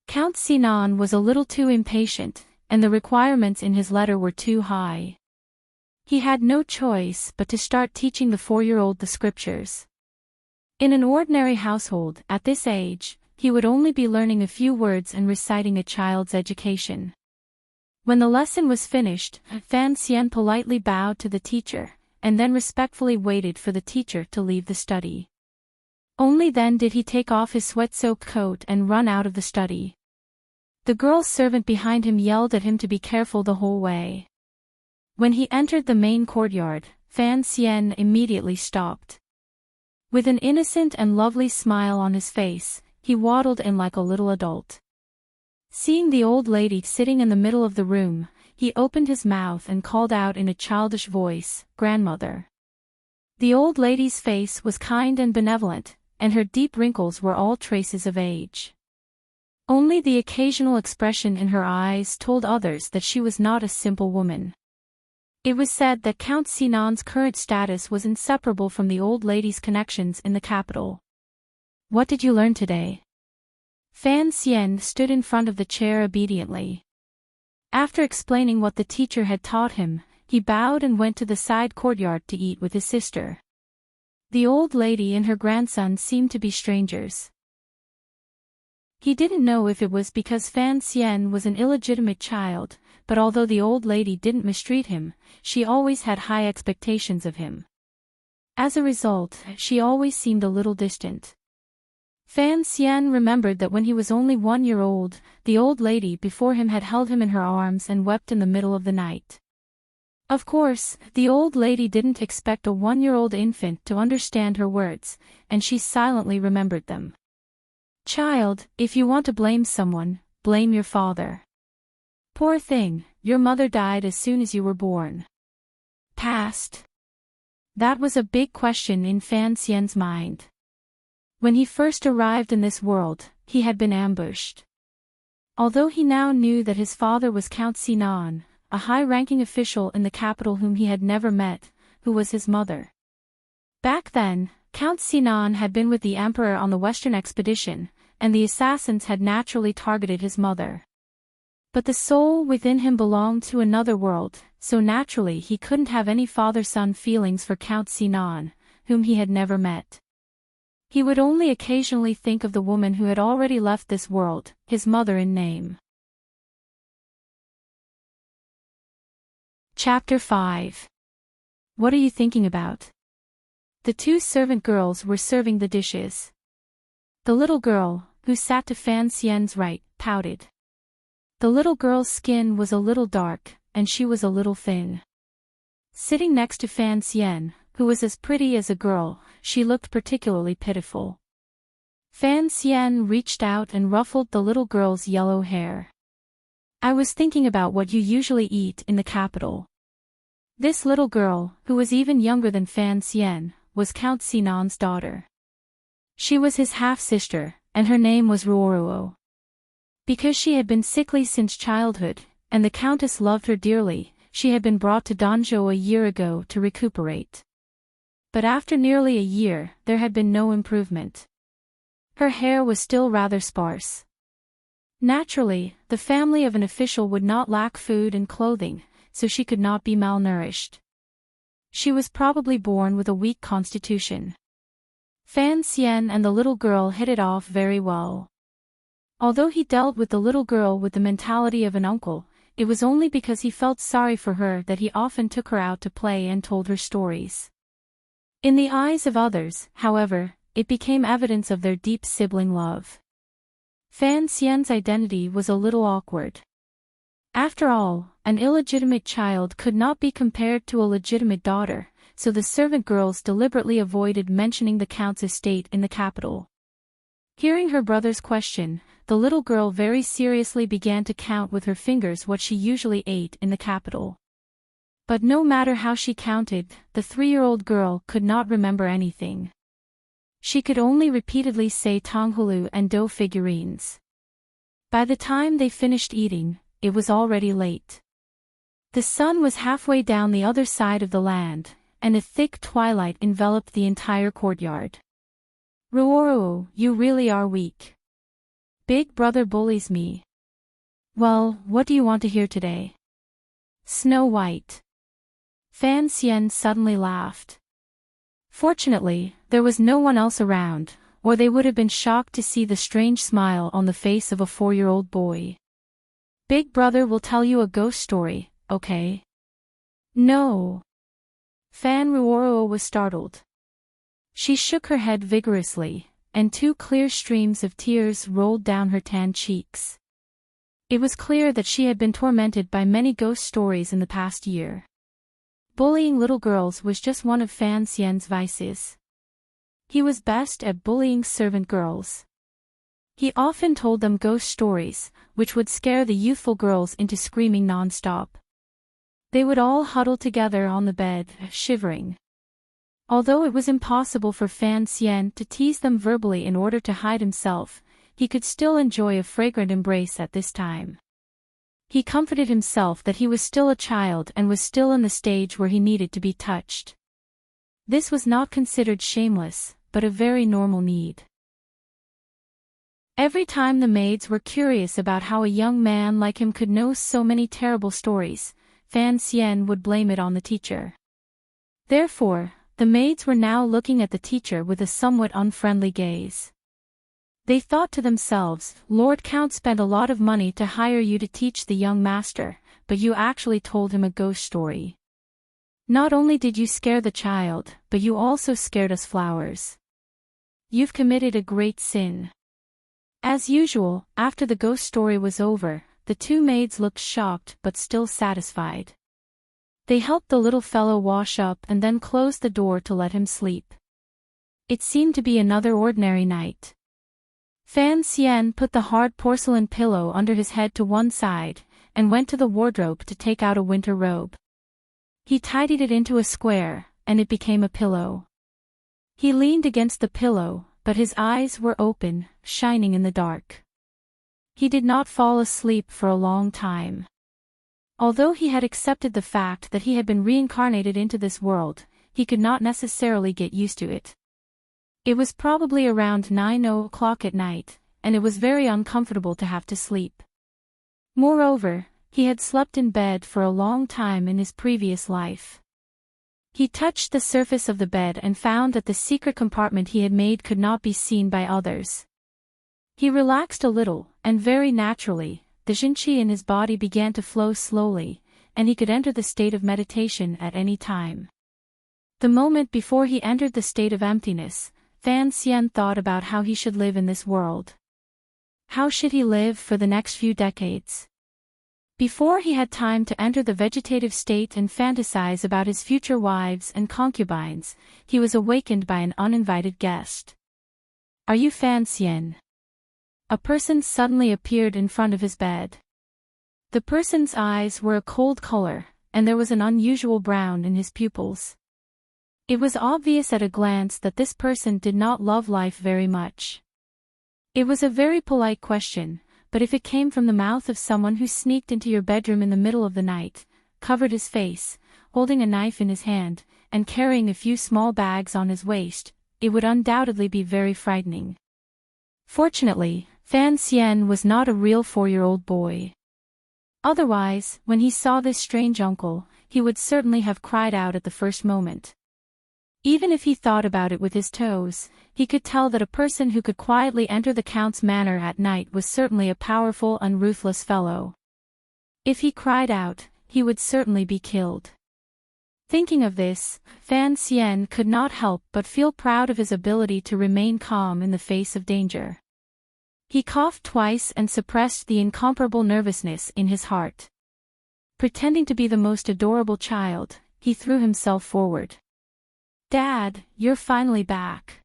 Count Sinan was a little too impatient, and the requirements in his letter were too high. He had no choice but to start teaching the 4-year-old the scriptures. In an ordinary household, at this age, he would only be learning a few words and reciting a child's education. When the lesson was finished, Fan Xian politely bowed to the teacher, and then respectfully waited for the teacher to leave the study. Only then did he take off his sweat-soaked coat and run out of the study. The girl servant behind him yelled at him to be careful the whole way. When he entered the main courtyard, Fan Xian immediately stopped. With an innocent and lovely smile on his face, he waddled in like a little adult. Seeing the old lady sitting in the middle of the room, he opened his mouth and called out in a childish voice, "Grandmother." The old lady's face was kind and benevolent, and her deep wrinkles were all traces of age. Only the occasional expression in her eyes told others that she was not a simple woman. It was said that Count Sinan's current status was inseparable from the old lady's connections in the capital. "What did you learn today?" Fan Xian stood in front of the chair obediently. After explaining what the teacher had taught him, he bowed and went to the side courtyard to eat with his sister. The old lady and her grandson seemed to be strangers. He didn't know if it was because Fan Xian was an illegitimate child, but although the old lady didn't mistreat him, she always had high expectations of him. As a result, she always seemed a little distant. Fan Xian remembered that when he was only 1 year old, the old lady before him had held him in her arms and wept in the middle of the night. Of course, the old lady didn't expect a 1-year-old infant to understand her words, and she silently remembered them. "Child, if you want to blame someone, blame your father. Poor thing, your mother died as soon as you were born." Past. That was a big question in Fan Xian's mind. When he first arrived in this world, he had been ambushed. Although he now knew that his father was Count Sinan, a high-ranking official in the capital whom he had never met, who was his mother. Back then, Count Sinan had been with the emperor on the western expedition, and the assassins had naturally targeted his mother. But the soul within him belonged to another world, so naturally he couldn't have any father-son feelings for Count Sinan, whom he had never met. He would only occasionally think of the woman who had already left this world, his mother in name. Chapter 5. What are you thinking about? The 2 servant girls were serving the dishes. The little girl, who sat to Fan Xian's right, pouted. The little girl's skin was a little dark, and she was a little thin. Sitting next to Fan Xian, who was as pretty as a girl, she looked particularly pitiful. Fan Xian reached out and ruffled the little girl's yellow hair. "I was thinking about what you usually eat in the capital." This little girl, who was even younger than Fan Xian, was Count Sinan's daughter. She was his half-sister, and her name was Ruoruo. Because she had been sickly since childhood, and the countess loved her dearly, she had been brought to Danzhou a year ago to recuperate. But after nearly a year, there had been no improvement. Her hair was still rather sparse. Naturally, the family of an official would not lack food and clothing, so she could not be malnourished. She was probably born with a weak constitution. Fan Xian and the little girl hit it off very well. Although he dealt with the little girl with the mentality of an uncle, it was only because he felt sorry for her that he often took her out to play and told her stories. In the eyes of others, however, it became evidence of their deep sibling love. Fan Xian's identity was a little awkward. After all, an illegitimate child could not be compared to a legitimate daughter, so the servant girls deliberately avoided mentioning the count's estate in the capital. Hearing her brother's question, the little girl very seriously began to count with her fingers what she usually ate in the capital. But no matter how she counted, the 3-year-old girl could not remember anything. She could only repeatedly say Tonghulu and dough figurines. By the time they finished eating, it was already late. The sun was halfway down the other side of the land, and a thick twilight enveloped the entire courtyard. Ruoro, you really are weak. Big brother bullies me. Well, what do you want to hear today? Snow White. Fan Xian suddenly laughed. Fortunately, there was no one else around, or they would have been shocked to see the strange smile on the face of a 4-year-old boy. Big brother will tell you a ghost story, okay? No. Fan Ruoro was startled. She shook her head vigorously, and 2 clear streams of tears rolled down her tan cheeks. It was clear that she had been tormented by many ghost stories in the past year. Bullying little girls was just one of Fan Xian's vices. He was best at bullying servant girls. He often told them ghost stories, which would scare the youthful girls into screaming non-stop. They would all huddle together on the bed, shivering. Although it was impossible for Fan Xian to tease them verbally in order to hide himself, he could still enjoy a fragrant embrace at this time. He comforted himself that he was still a child and was still in the stage where he needed to be touched. This was not considered shameless, but a very normal need. Every time the maids were curious about how a young man like him could know so many terrible stories, Fan Xian would blame it on the teacher. Therefore, the maids were now looking at the teacher with a somewhat unfriendly gaze. They thought to themselves, Lord Count spent a lot of money to hire you to teach the young master, but you actually told him a ghost story. Not only did you scare the child, but you also scared us flowers. You've committed a great sin. As usual, after the ghost story was over, the 2 maids looked shocked but still satisfied. They helped the little fellow wash up and then closed the door to let him sleep. It seemed to be another ordinary night. Fan Xian put the hard porcelain pillow under his head to one side, and went to the wardrobe to take out a winter robe. He tidied it into a square, and it became a pillow. He leaned against the pillow, but his eyes were open, shining in the dark. He did not fall asleep for a long time. Although he had accepted the fact that he had been reincarnated into this world, he could not necessarily get used to it. It was probably around 9 o'clock at night, and it was very uncomfortable to have to sleep. Moreover, he had slept in bed for a long time in his previous life. He touched the surface of the bed and found that the secret compartment he had made could not be seen by others. He relaxed a little, and very naturally, the Jinqi in his body began to flow slowly, and he could enter the state of meditation at any time. The moment before he entered the state of emptiness, Fan Xian thought about how he should live in this world. How should he live for the next few decades? Before he had time to enter the vegetative state and fantasize about his future wives and concubines, he was awakened by an uninvited guest. Are you Fan Xian? A person suddenly appeared in front of his bed. The person's eyes were a cold color, and there was an unusual brown in his pupils. It was obvious at a glance that this person did not love life very much. It was a very polite question, but if it came from the mouth of someone who sneaked into your bedroom in the middle of the night, covered his face, holding a knife in his hand, and carrying a few small bags on his waist, it would undoubtedly be very frightening. Fortunately, Fan Xian was not a real 4-year-old boy. Otherwise, when he saw this strange uncle, he would certainly have cried out at the first moment. Even if he thought about it with his toes, he could tell that a person who could quietly enter the Count's manor at night was certainly a powerful and ruthless fellow. If he cried out, he would certainly be killed. Thinking of this, Fan Xian could not help but feel proud of his ability to remain calm in the face of danger. He coughed twice and suppressed the incomparable nervousness in his heart. Pretending to be the most adorable child, he threw himself forward. Dad, you're finally back.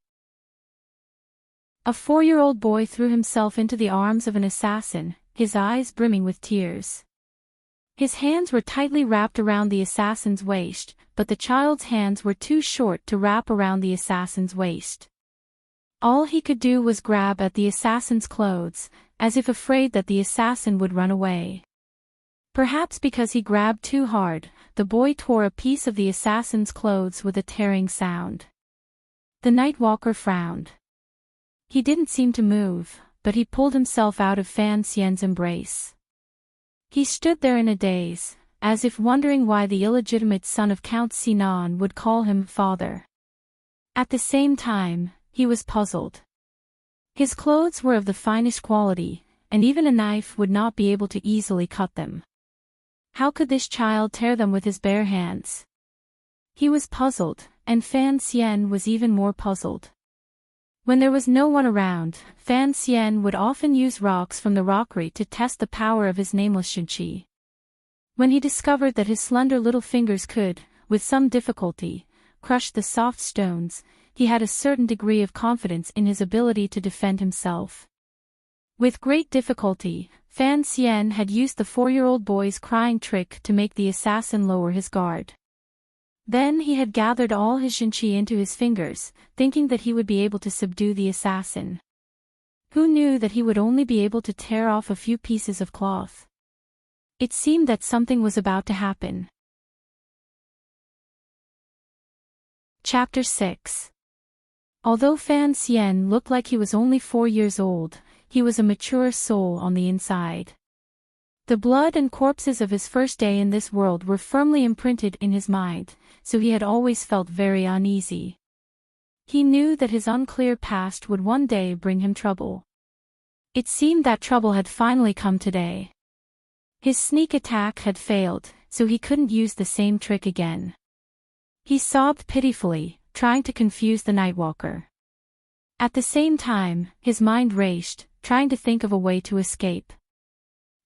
A 4-year-old boy threw himself into the arms of an assassin, his eyes brimming with tears. His hands were tightly wrapped around the assassin's waist, but the child's hands were too short to wrap around the assassin's waist. All he could do was grab at the assassin's clothes, as if afraid that the assassin would run away. Perhaps because he grabbed too hard, the boy tore a piece of the assassin's clothes with a tearing sound. The Nightwalker frowned. He didn't seem to move, but he pulled himself out of Fan Xian's embrace. He stood there in a daze, as if wondering why the illegitimate son of Count Sinan would call him father. At the same time, he was puzzled. His clothes were of the finest quality, and even a knife would not be able to easily cut them. How could this child tear them with his bare hands? He was puzzled, and Fan Xian was even more puzzled. When there was no one around, Fan Xian would often use rocks from the rockery to test the power of his nameless shenqi. When he discovered that his slender little fingers could, with some difficulty, crush the soft stones, he had a certain degree of confidence in his ability to defend himself. With great difficulty, Fan Xian had used the 4-year-old boy's crying trick to make the assassin lower his guard. Then he had gathered all his shenqi into his fingers, thinking that he would be able to subdue the assassin. Who knew that he would only be able to tear off a few pieces of cloth? It seemed that something was about to happen. Chapter 6. Although Fan Xian looked like he was only 4 years old, he was a mature soul on the inside. The blood and corpses of his first day in this world were firmly imprinted in his mind, so he had always felt very uneasy. He knew that his unclear past would one day bring him trouble. It seemed that trouble had finally come today. His sneak attack had failed, so he couldn't use the same trick again. He sobbed pitifully, trying to confuse the Nightwalker. At the same time, his mind raced, trying to think of a way to escape.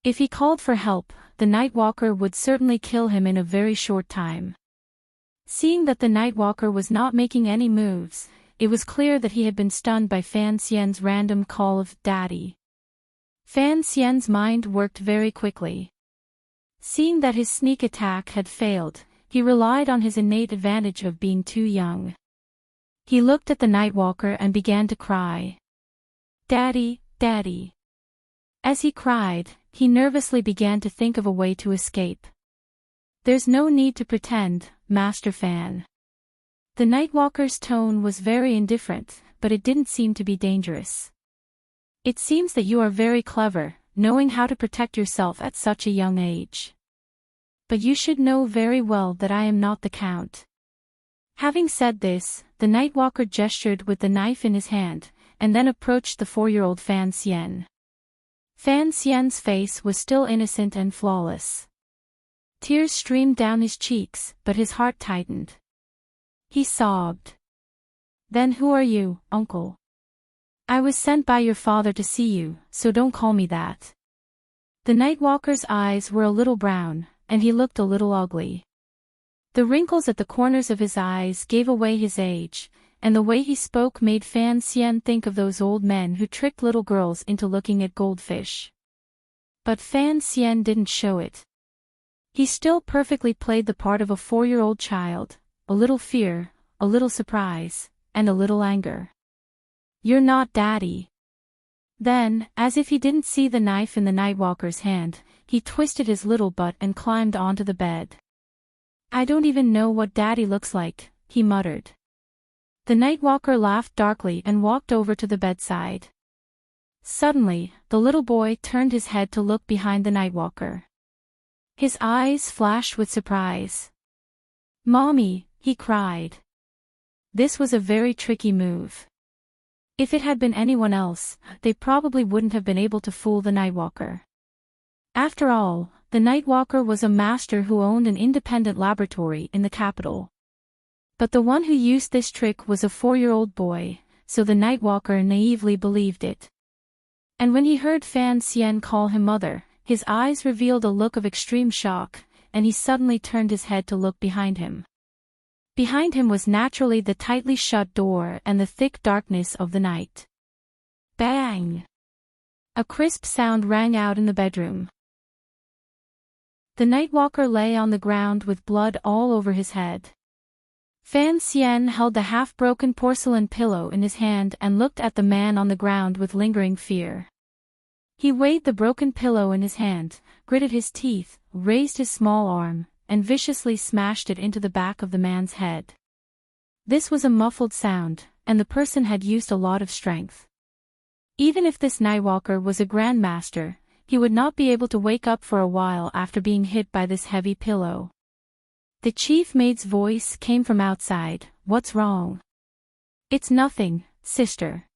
If he called for help, the Nightwalker would certainly kill him in a very short time. Seeing that the Nightwalker was not making any moves, it was clear that he had been stunned by Fan Xian's random call of "Daddy." Fan Xian's mind worked very quickly. Seeing that his sneak attack had failed, he relied on his innate advantage of being too young. He looked at the Nightwalker and began to cry. "Daddy, Daddy." As he cried, he nervously began to think of a way to escape. "There's no need to pretend, Master Fan." The Nightwalker's tone was very indifferent, but it didn't seem to be dangerous. "It seems that you are very clever, knowing how to protect yourself at such a young age. But you should know very well that I am not the Count." Having said this, the Nightwalker gestured with the knife in his hand, and then approached the 4-year-old Fan Xian. Fan Xian's face was still innocent and flawless. Tears streamed down his cheeks, but his heart tightened. He sobbed. "Then who are you, uncle?" "I was sent by your father to see you, so don't call me that." The Nightwalker's eyes were a little brown, and he looked a little ugly. The wrinkles at the corners of his eyes gave away his age, and the way he spoke made Fan Xian think of those old men who tricked little girls into looking at goldfish. But Fan Xian didn't show it. He still perfectly played the part of a 4-year-old child, a little fear, a little surprise, and a little anger. "You're not Daddy." Then, as if he didn't see the knife in the Nightwalker's hand, he twisted his little butt and climbed onto the bed. "I don't even know what Daddy looks like," he muttered. The Nightwalker laughed darkly and walked over to the bedside. Suddenly, the little boy turned his head to look behind the Nightwalker. His eyes flashed with surprise. "Mommy," he cried. This was a very tricky move. If it had been anyone else, they probably wouldn't have been able to fool the Nightwalker. After all, the Nightwalker was a master who owned an independent laboratory in the capital. But the one who used this trick was a 4-year-old boy, so the Nightwalker naively believed it. And when he heard Fan Xian call him mother, his eyes revealed a look of extreme shock, and he suddenly turned his head to look behind him. Behind him was naturally the tightly shut door and the thick darkness of the night. Bang! A crisp sound rang out in the bedroom. The Nightwalker lay on the ground with blood all over his head. Fan Xian held the half-broken porcelain pillow in his hand and looked at the man on the ground with lingering fear. He weighed the broken pillow in his hand, gritted his teeth, raised his small arm, and viciously smashed it into the back of the man's head. This was a muffled sound, and the person had used a lot of strength. Even if this Nightwalker was a grandmaster, he would not be able to wake up for a while after being hit by this heavy pillow. The chief maid's voice came from outside. "What's wrong?" "It's nothing, sister.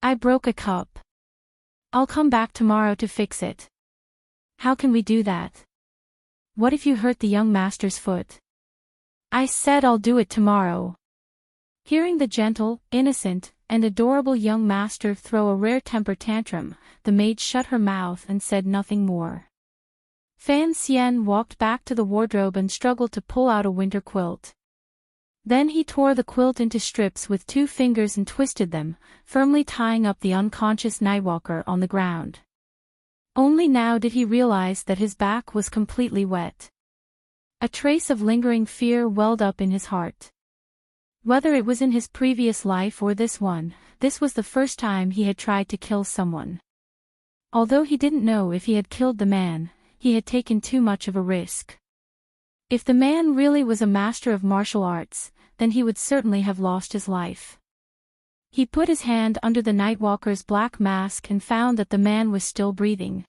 I broke a cup. I'll come back tomorrow to fix it." "How can we do that? What if you hurt the young master's foot?" "I said I'll do it tomorrow." Hearing the gentle, innocent, and adorable young master throw a rare temper tantrum, the maid shut her mouth and said nothing more. Fan Xian walked back to the wardrobe and struggled to pull out a winter quilt. Then he tore the quilt into strips with 2 fingers and twisted them, firmly tying up the unconscious Nightwalker on the ground. Only now did he realize that his back was completely wet. A trace of lingering fear welled up in his heart. Whether it was in his previous life or this one, this was the first time he had tried to kill someone. Although he didn't know if he had killed the man, he had taken too much of a risk. If the man really was a master of martial arts, then he would certainly have lost his life. He put his hand under the Nightwalker's black mask and found that the man was still breathing.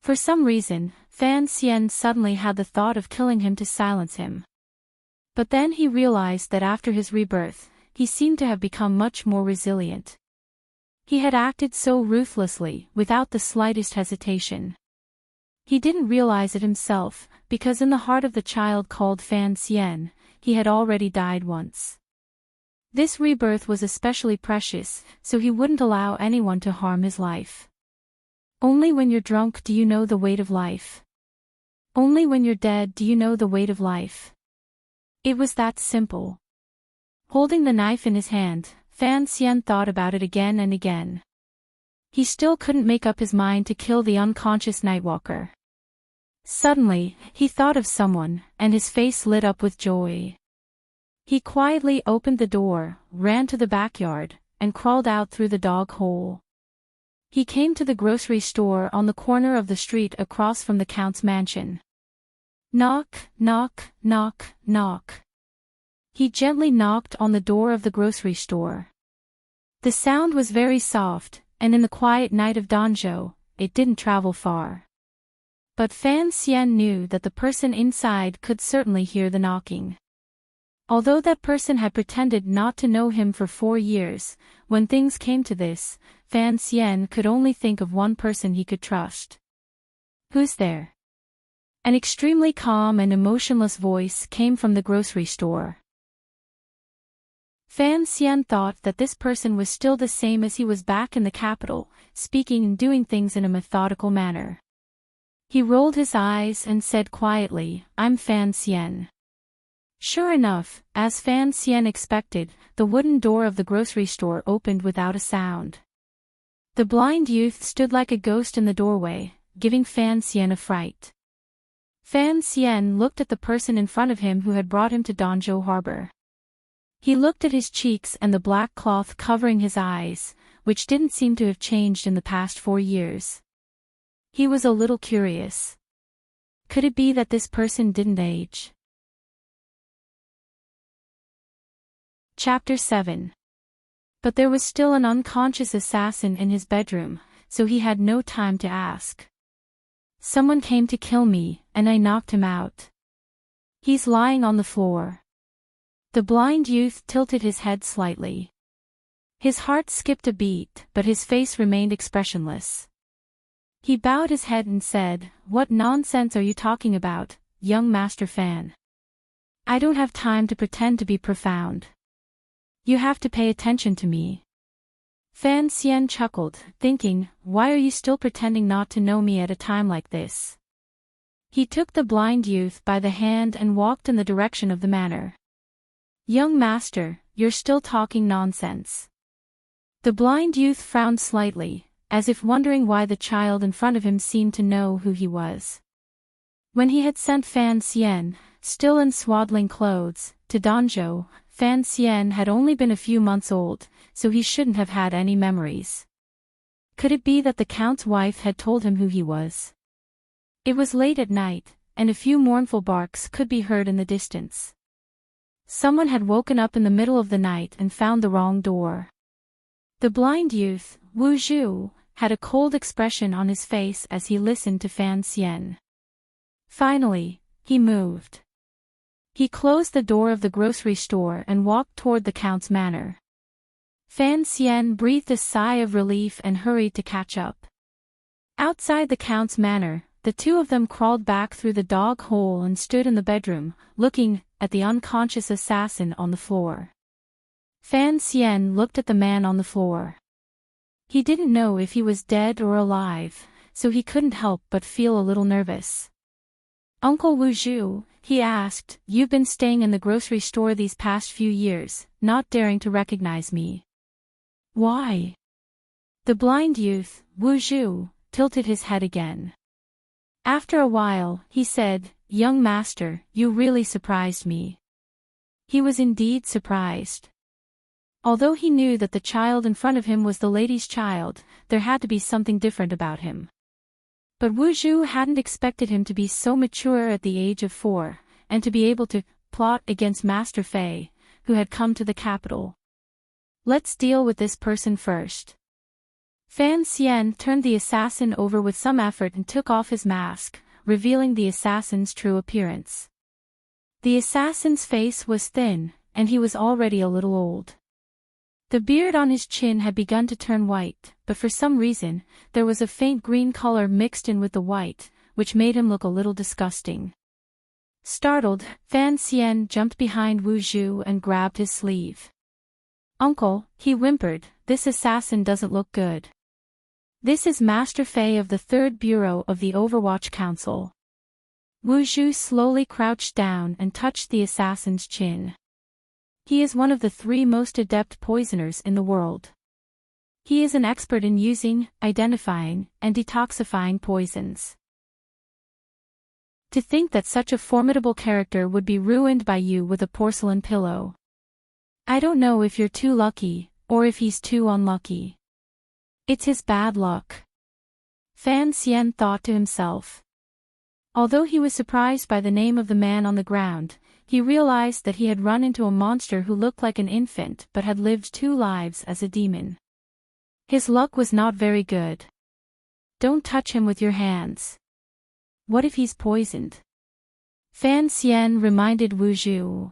For some reason, Fan Xian suddenly had the thought of killing him to silence him. But then he realized that after his rebirth, he seemed to have become much more resilient. He had acted so ruthlessly, without the slightest hesitation. He didn't realize it himself, because in the heart of the child called Fan Xian, he had already died once. This rebirth was especially precious, so he wouldn't allow anyone to harm his life. Only when you're drunk do you know the weight of life. Only when you're dead do you know the weight of life. It was that simple. Holding the knife in his hand, Fan Xian thought about it again and again. He still couldn't make up his mind to kill the unconscious Nightwalker. Suddenly, he thought of someone, and his face lit up with joy. He quietly opened the door, ran to the backyard, and crawled out through the dog hole. He came to the grocery store on the corner of the street across from the Count's mansion. Knock, knock, knock, knock. He gently knocked on the door of the grocery store. The sound was very soft, and in the quiet night of Danzhou, it didn't travel far. But Fan Xian knew that the person inside could certainly hear the knocking. Although that person had pretended not to know him for 4 years, when things came to this, Fan Xian could only think of one person he could trust. "Who's there?" An extremely calm and emotionless voice came from the grocery store. Fan Xian thought that this person was still the same as he was back in the capital, speaking and doing things in a methodical manner. He rolled his eyes and said quietly, "I'm Fan Xian." Sure enough, as Fan Xian expected, the wooden door of the grocery store opened without a sound. The blind youth stood like a ghost in the doorway, giving Fan Xian a fright. Fan Xian looked at the person in front of him who had brought him to Danzhou Harbor. He looked at his cheeks and the black cloth covering his eyes, which didn't seem to have changed in the past 4 years. He was a little curious. Could it be that this person didn't age? Chapter 7. But there was still an unconscious assassin in his bedroom, so he had no time to ask. "Someone came to kill me, and I knocked him out. He's lying on the floor." The blind youth tilted his head slightly. His heart skipped a beat, but his face remained expressionless. He bowed his head and said, "What nonsense are you talking about, young Master Fan? I don't have time to pretend to be profound. You have to pay attention to me." Fan Xian chuckled, thinking, "Why are you still pretending not to know me at a time like this?" He took the blind youth by the hand and walked in the direction of the manor. "Young master, you're still talking nonsense." The blind youth frowned slightly, as if wondering why the child in front of him seemed to know who he was. When he had sent Fan Xian, still in swaddling clothes, to Danzhou, Fan Xian had only been a few months old, so he shouldn't have had any memories. Could it be that the Count's wife had told him who he was? It was late at night, and a few mournful barks could be heard in the distance. Someone had woken up in the middle of the night and found the wrong door. The blind youth, Wu Zhu, had a cold expression on his face as he listened to Fan Xian. Finally, he moved. He closed the door of the grocery store and walked toward the Count's manor. Fan Xian breathed a sigh of relief and hurried to catch up. Outside the Count's manor, the two of them crawled back through the dog hole and stood in the bedroom, looking at the unconscious assassin on the floor. Fan Xian looked at the man on the floor. He didn't know if he was dead or alive, so he couldn't help but feel a little nervous. "Uncle Wu Zhu," he asked, "you've been staying in the grocery store these past few years, not daring to recognize me. Why?" The blind youth, Wu Zhu, tilted his head again. After a while, he said, "Young master, you really surprised me." He was indeed surprised. Although he knew that the child in front of him was the lady's child, there had to be something different about him. But Wu Zhu hadn't expected him to be so mature at the age of 4, and to be able to plot against Master Fei, who had come to the capital. "Let's deal with this person first." Fan Xian turned the assassin over with some effort and took off his mask, revealing the assassin's true appearance. The assassin's face was thin, and he was already a little old. The beard on his chin had begun to turn white, but for some reason, there was a faint green color mixed in with the white, which made him look a little disgusting. Startled, Fan Xian jumped behind Wu Zhu and grabbed his sleeve. "Uncle," he whimpered, "this assassin doesn't look good. This is Master Fei of the 3rd Bureau of the Overwatch Council." Wu Zhu slowly crouched down and touched the assassin's chin. "He is one of the 3 most adept poisoners in the world. He is an expert in using, identifying, and detoxifying poisons. To think that such a formidable character would be ruined by you with a porcelain pillow. I don't know if you're too lucky, or if he's too unlucky. It's his bad luck." Fan Xian thought to himself. Although he was surprised by the name of the man on the ground, he realized that he had run into a monster who looked like an infant but had lived 2 lives as a demon. His luck was not very good. "Don't touch him with your hands. What if he's poisoned?" Fan Xian reminded Wu Zhu.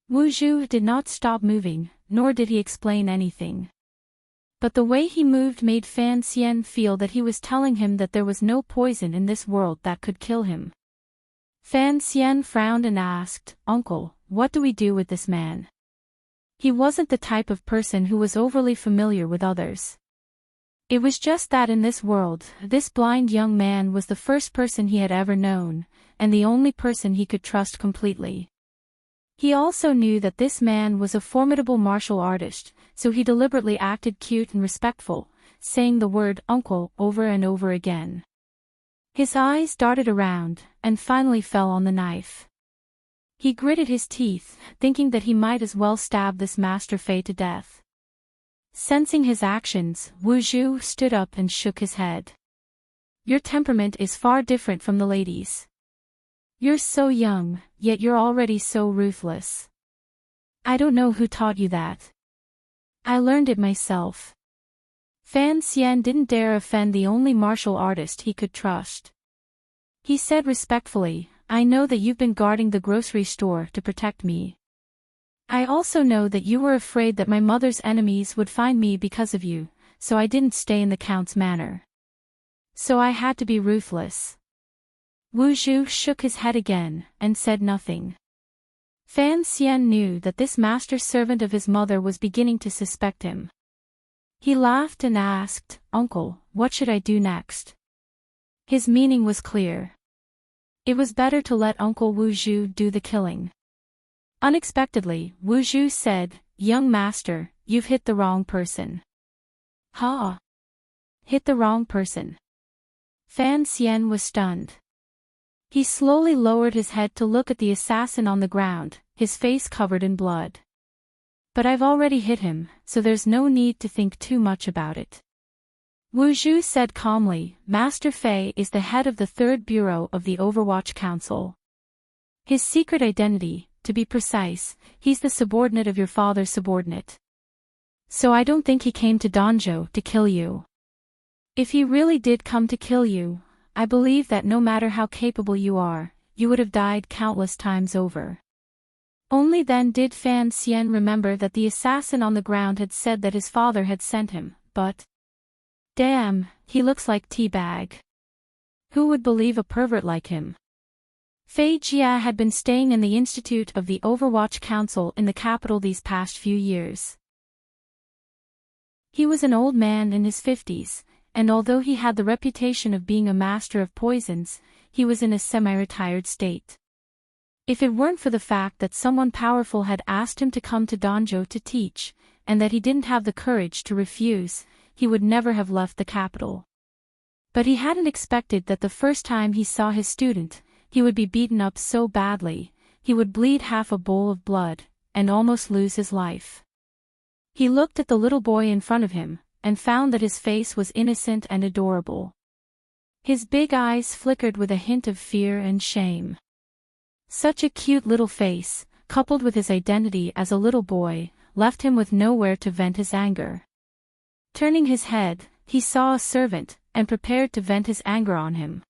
Wu Zhu did not stop moving, nor did he explain anything. But the way he moved made Fan Xian feel that he was telling him that there was no poison in this world that could kill him. Fan Xian frowned and asked, "Uncle, what do we do with this man?" He wasn't the type of person who was overly familiar with others. It was just that in this world, this blind young man was the first person he had ever known, and the only person he could trust completely. He also knew that this man was a formidable martial artist, so he deliberately acted cute and respectful, saying the word "uncle" over and over again. His eyes darted around, and finally fell on the knife. He gritted his teeth, thinking that he might as well stab this Master Fei to death. Sensing his actions, Wu Zhu stood up and shook his head. "Your temperament is far different from the lady's. You're so young, yet you're already so ruthless. I don't know who taught you that. I learned it myself." Fan Xian didn't dare offend the only martial artist he could trust. He said respectfully, "I know that you've been guarding the grocery store to protect me. I also know that you were afraid that my mother's enemies would find me because of you, so I didn't stay in the Count's manor. So I had to be ruthless." Wu Zhu shook his head again, and said nothing. Fan Xian knew that this master servant of his mother was beginning to suspect him. He laughed and asked, "Uncle, what should I do next?" His meaning was clear. It was better to let Uncle Wu Zhu do the killing. Unexpectedly, Wu Zhu said, "Young master, you've hit the wrong person." "Ha! Hit the wrong person?" Fan Xian was stunned. He slowly lowered his head to look at the assassin on the ground, his face covered in blood. But I've already hit him, so there's no need to think too much about it. Wu Zhu said calmly. Master Fei is the head of the Third Bureau of the Overwatch Council. His secret identity, to be precise, he's the subordinate of your father's subordinate. So I don't think he came to Danzhou to kill you. If he really did come to kill you, I believe that no matter how capable you are, you would have died countless times over. Only then did Fan Xian remember that the assassin on the ground had said that his father had sent him, but... Damn, he looks like Teabag. Who would believe a pervert like him? Fei Jia had been staying in the Institute of the Overwatch Council in the capital these past few years. He was an old man in his 50s, and although he had the reputation of being a master of poisons, he was in a semi-retired state. If it weren't for the fact that someone powerful had asked him to come to Danzhou to teach, and that he didn't have the courage to refuse, he would never have left the capital. But he hadn't expected that the first time he saw his student, he would be beaten up so badly, he would bleed half a bowl of blood, and almost lose his life. He looked at the little boy in front of him, and found that his face was innocent and adorable. His big eyes flickered with a hint of fear and shame. Such a cute little face, coupled with his identity as a little boy, left him with nowhere to vent his anger. Turning his head, he saw a servant, and prepared to vent his anger on him.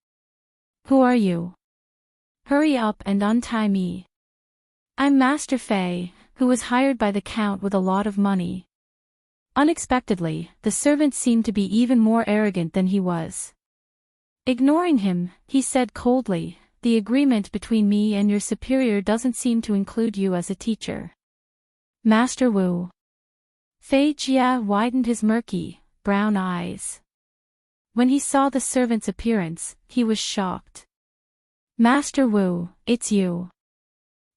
Who are you? Hurry up and untie me. I'm Master Fei, who was hired by the Count with a lot of money. Unexpectedly, the servant seemed to be even more arrogant than he was. Ignoring him, he said coldly, the agreement between me and your superior doesn't seem to include you as a teacher. Master Wu. Fei Jia widened his murky, brown eyes. When he saw the servant's appearance, he was shocked. Master Wu, it's you.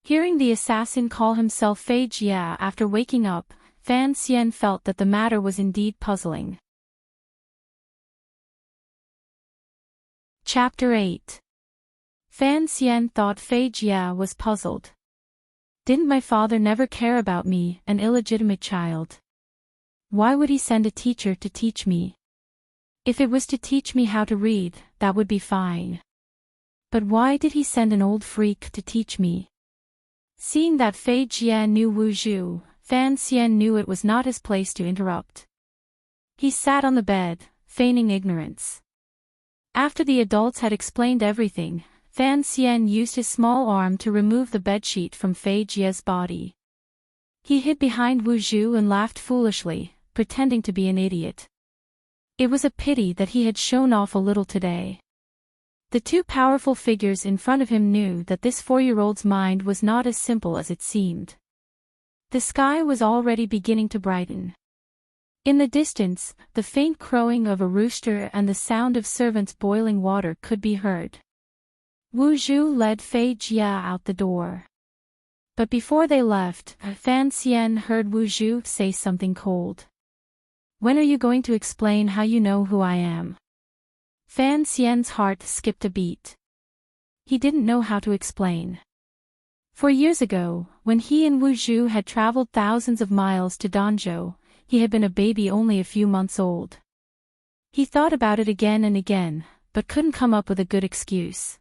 Hearing the assassin call himself Fei Jia after waking up, Fan Xian felt that the matter was indeed puzzling. Chapter 8. Fan Xian thought Fei Jia was puzzled. Didn't my father never care about me, an illegitimate child? Why would he send a teacher to teach me? If it was to teach me how to read, that would be fine. But why did he send an old freak to teach me? Seeing that Fei Jia knew Wu Zhu, Fan Xian knew it was not his place to interrupt. He sat on the bed, feigning ignorance. After the adults had explained everything, Fan Xian used his small arm to remove the bedsheet from Fei Jia's body. He hid behind Wu Zhu and laughed foolishly, pretending to be an idiot. It was a pity that he had shown off a little today. The two powerful figures in front of him knew that this 4-year-old's mind was not as simple as it seemed. The sky was already beginning to brighten. In the distance, the faint crowing of a rooster and the sound of servants boiling water could be heard. Wu Zhu led Fei Jia out the door. But before they left, Fan Xian heard Wu Zhu say something cold. When are you going to explain how you know who I am? Fan Xian's heart skipped a beat. He didn't know how to explain. 4 years ago, when he and Wu Zhu had traveled thousands of miles to Danzhou, he had been a baby only a few months old. He thought about it again and again, but couldn't come up with a good excuse.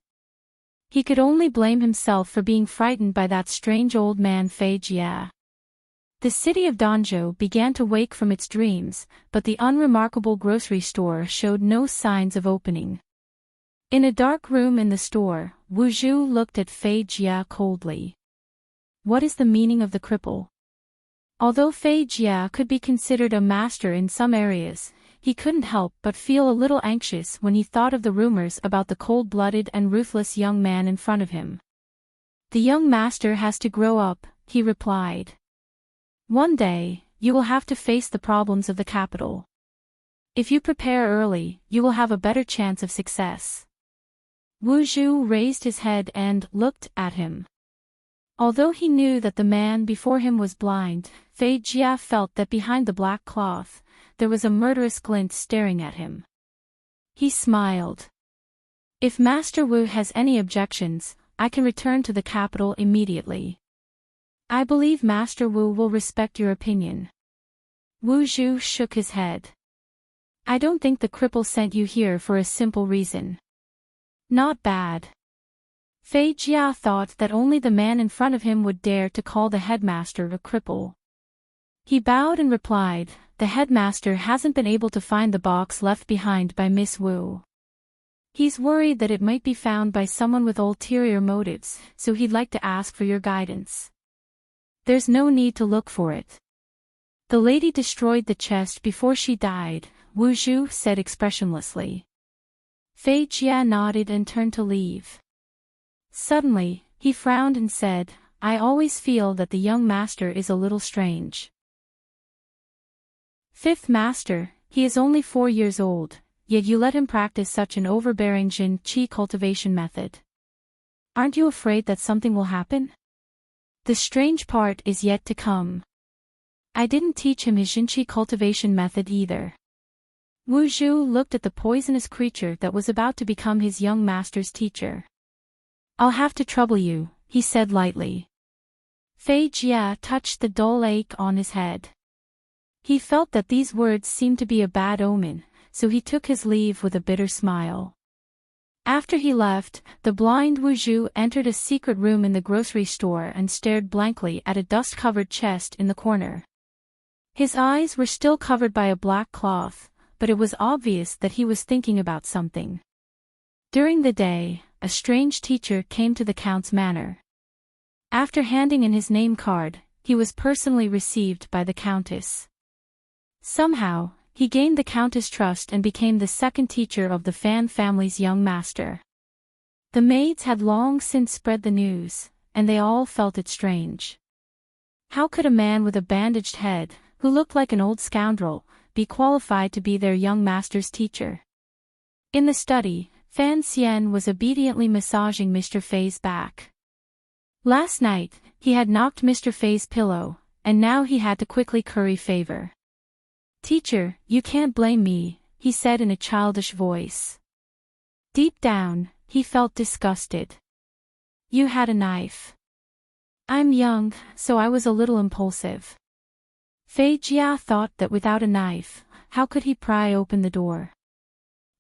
He could only blame himself for being frightened by that strange old man Fei Jia. The city of Danzhou began to wake from its dreams, but the unremarkable grocery store showed no signs of opening. In a dark room in the store, Wu Zhu looked at Fei Jia coldly. What is the meaning of the cripple? Although Fei Jia could be considered a master in some areas, he couldn't help but feel a little anxious when he thought of the rumors about the cold-blooded and ruthless young man in front of him. The young master has to grow up, he replied. One day, you will have to face the problems of the capital. If you prepare early, you will have a better chance of success. Wu Zhu raised his head and looked at him. Although he knew that the man before him was blind, Fei Jia felt that behind the black cloth, there was a murderous glint staring at him. He smiled. If Master Wu has any objections, I can return to the capital immediately. I believe Master Wu will respect your opinion. Wu Zhu shook his head. I don't think the cripple sent you here for a simple reason. Not bad. Fei Jia thought that only the man in front of him would dare to call the headmaster a cripple. He bowed and replied, the headmaster hasn't been able to find the box left behind by Miss Wu. He's worried that it might be found by someone with ulterior motives, so he'd like to ask for your guidance. There's no need to look for it. The lady destroyed the chest before she died, Wu Zhu said expressionlessly. Fei Jia nodded and turned to leave. Suddenly, he frowned and said, I always feel that the young master is a little strange. Fifth master, he is only 4 years old, yet you let him practice such an overbearing Jin Qi cultivation method. Aren't you afraid that something will happen? The strange part is yet to come. I didn't teach him his Jin Qi cultivation method either. Wu Zhu looked at the poisonous creature that was about to become his young master's teacher. I'll have to trouble you, he said lightly. Fei Jia touched the dull ache on his head. He felt that these words seemed to be a bad omen, so he took his leave with a bitter smile. After he left, the blind Wu Zhu entered a secret room in the grocery store and stared blankly at a dust-covered chest in the corner. His eyes were still covered by a black cloth, but it was obvious that he was thinking about something. During the day, a strange teacher came to the Count's manor. After handing in his name card, he was personally received by the Countess. Somehow, he gained the Countess' trust and became the second teacher of the Fan family's young master. The maids had long since spread the news, and they all felt it strange. How could a man with a bandaged head, who looked like an old scoundrel, be qualified to be their young master's teacher? In the study, Fan Xian was obediently massaging Mr. Fei's back. Last night, he had knocked Mr. Fei's pillow, and now he had to quickly curry favor. Teacher, you can't blame me, he said in a childish voice. Deep down, he felt disgusted. You had a knife. I'm young, so I was a little impulsive. Fei Jia thought that without a knife, how could he pry open the door?